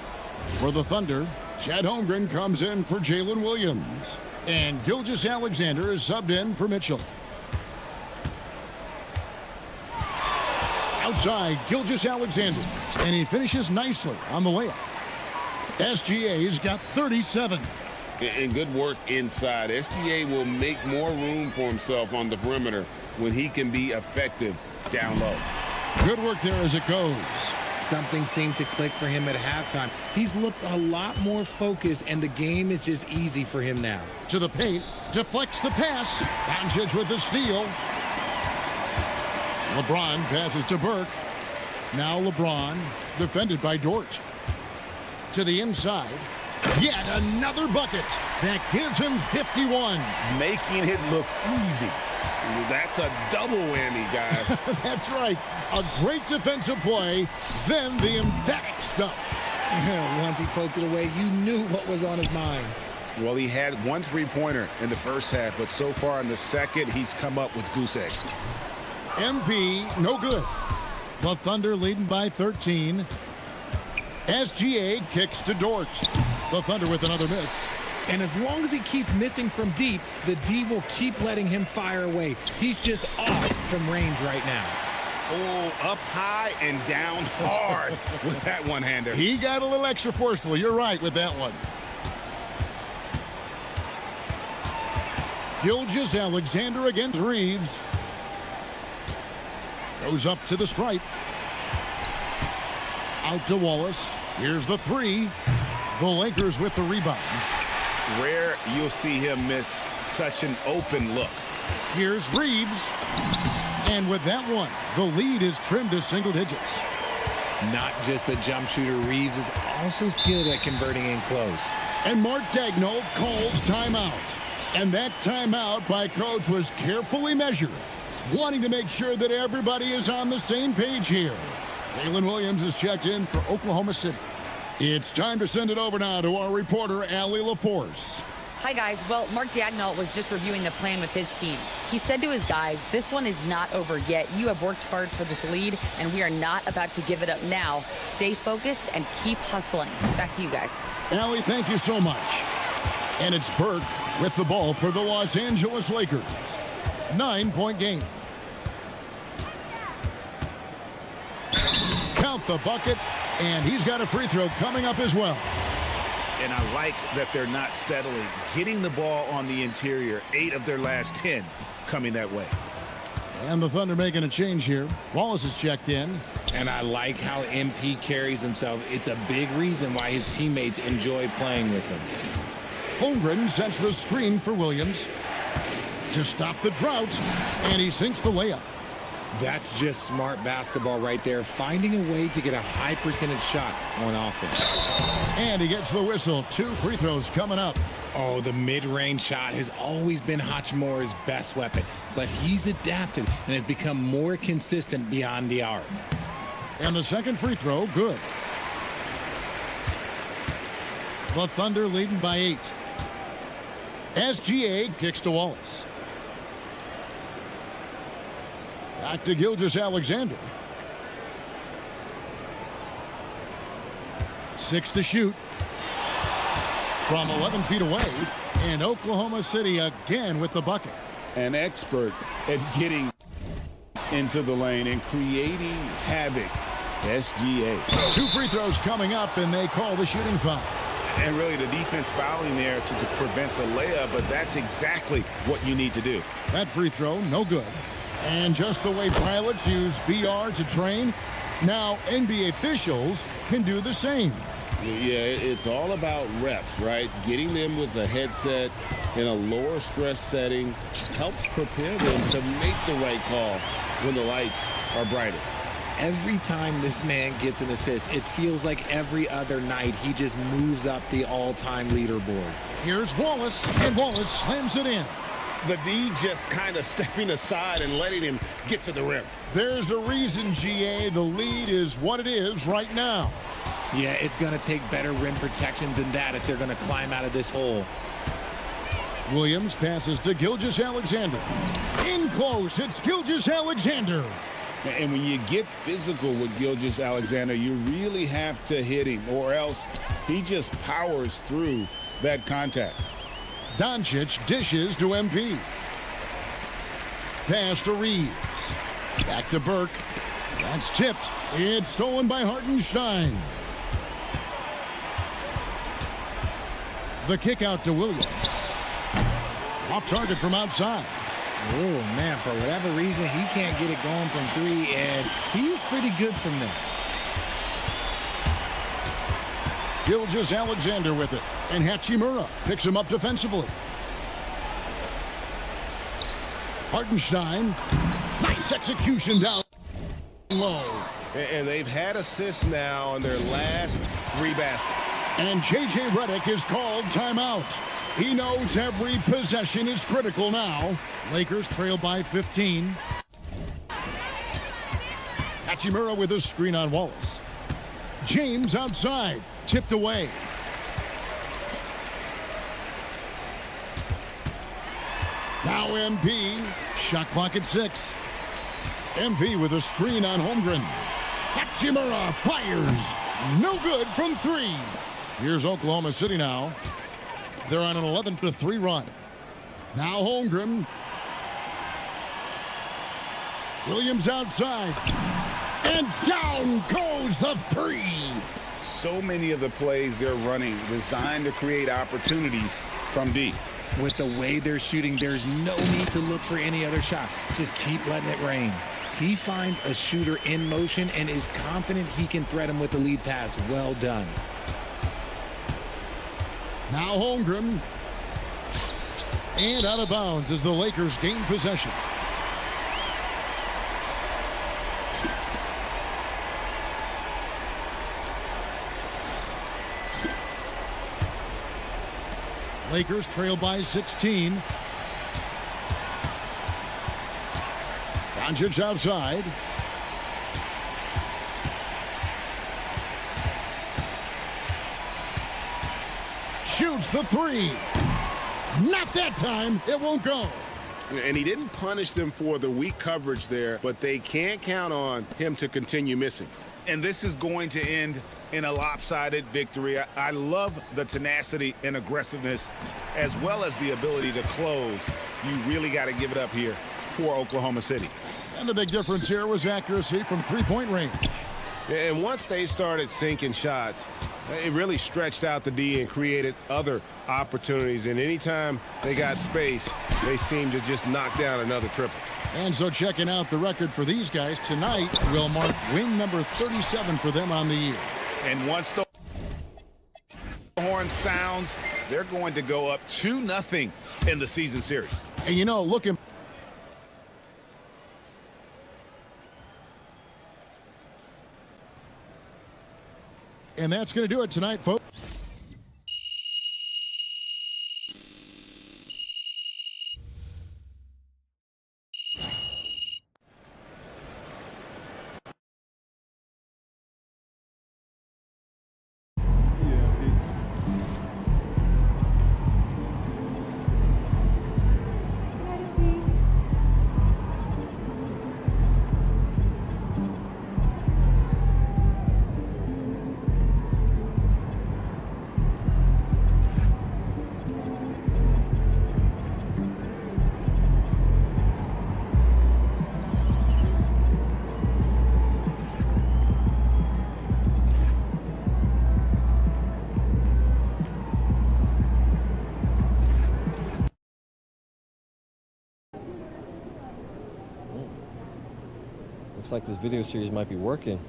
For the Thunder, Chad Holmgren comes in for Jalen Williams. And Gilgeous-Alexander is subbed in for Mitchell. Outside, Gilgeous-Alexander. And he finishes nicely on the layup. SGA's got 37. And good work inside. SGA will make more room for himself on the perimeter when he can be effective down low. Good work there as it goes. Something seemed to click for him at halftime. He's looked a lot more focused, and the game is just easy for him now. To the paint, deflects the pass. Doncic with the steal. LeBron passes to Burke. Now LeBron, defended by Dort. To the inside. Yet another bucket. That gives him 51. Making it look easy. That's a double whammy, guys. That's right. A great defensive play, then the emphatic stuff. Once he poked it away, you knew what was on his mind. Well, he had one three-pointer in the first half, but so far in the second, he's come up with goose eggs. MP, no good. The Thunder leading by 13. SGA kicks to Dort. The Thunder with another miss. And as long as he keeps missing from deep, the D will keep letting him fire away. He's just off from range right now. Oh, up high and down hard with that one-hander. He got a little extra forceful. You're right with that one. Gilgeous-Alexander against Reeves. Goes up to the stripe. Out to Wallace. Here's the three. The Lakers with the rebound. Rare you'll see him miss such an open look. Here's Reeves. And with that one, the lead is trimmed to single digits. Not just a jump shooter, Reeves is also skilled at converting in close. And Mark Daigneault calls timeout. And that timeout by coach was carefully measured, wanting to make sure that everybody is on the same page here. Jalen Williams is checked in for Oklahoma City. It's time to send it over now to our reporter, Allie LaForce. Hi, guys. Well, Mark Daigneault was just reviewing the plan with his team. He said to his guys, this one is not over yet. You have worked hard for this lead, and we are not about to give it up now. Stay focused and keep hustling. Back to you guys. Allie, thank you so much. And it's Burke with the ball for the Los Angeles Lakers. 9-point game. Count the bucket, and he's got a free throw coming up as well. And I like that they're not settling. Getting the ball on the interior, 8 of their last 10 coming that way. And the Thunder making a change here. Wallace is checked in. And I like how MP carries himself. It's a big reason why his teammates enjoy playing with him. Holmgren sets the screen for Williams to stop the drought, and he sinks the layup. That's just smart basketball right there, finding a way to get a high percentage shot on offense. And he gets the whistle. 2 free throws coming up. Oh, the mid-range shot has always been Hachimura's best weapon, but he's adapted and has become more consistent beyond the arc. And the second free throw, good. The Thunder leading by 8. SGA kicks to Wallace. Back to Gilgeous-Alexander. 6 to shoot. From 11 feet away, and Oklahoma City again with the bucket. An expert at getting into the lane and creating havoc. SGA. 2 free throws coming up, and they call the shooting foul. And really the defense fouling there to prevent the layup, but that's exactly what you need to do. That free throw, no good. And just the way pilots use VR to train, now NBA officials can do the same. Yeah, it's all about reps, right? Getting them with a headset in a lower stress setting helps prepare them to make the right call when the lights are brightest. Every time this man gets an assist, it feels like every other night he just moves up the all-time leaderboard. Here's Wallace, and Wallace slams it in. The D just kind of stepping aside and letting him get to the rim. There's a reason, GA, the lead is what it is right now. Yeah, it's going to take better rim protection than that if they're going to climb out of this hole. Williams passes to Gilgeous-Alexander. In close, it's Gilgeous-Alexander. And when you get physical with Gilgeous-Alexander, you really have to hit him, or else he just powers through that contact. Doncic dishes to MP. Pass to Reeves. Back to Burke. That's tipped. It's stolen by Hartenstein. The kick out to Williams. Off target from outside. Oh, man, for whatever reason, he can't get it going from 3, and he's pretty good from there. Gilgeous-Alexander with it, and Hachimura picks him up defensively. Hartenstein, nice execution down low. And they've had assists now on their last 3 baskets. And J.J. Redick is called timeout. He knows every possession is critical now. Lakers trail by 15. Hachimura with a screen on Wallace. James outside, tipped away. Now MP, shot clock at 6. MP with a screen on Holmgren. Hachimura fires, no good from 3. Here's Oklahoma City now. They're on an 11-3 run. Now Holmgren. Williams outside. And down goes the 3. So many of the plays they're running designed to create opportunities from deep. With the way they're shooting, there's no need to look for any other shot. Just keep letting it rain. He finds a shooter in motion and is confident he can thread him with the lead pass. Well done. Now Holmgren. And out of bounds as the Lakers gain possession. Lakers trail by 16. Doncic outside. Shoots the 3. Not that time. It won't go. And he didn't punish them for the weak coverage there, but they can't count on him to continue missing. And this is going to end in a lopsided victory. I love the tenacity and aggressiveness as well as the ability to close. You really got to give it up here for Oklahoma City. And the big difference here was accuracy from three-point range. And once they started sinking shots, it really stretched out the D and created other opportunities. And anytime they got space, they seemed to just knock down another triple. And so checking out the record for these guys tonight will mark win number 37 for them on the year. And once the horn sounds, they're going to go up 2-0 in the season series. And you know, looking. And that's going to do it tonight, folks. Looks like this video series might be working.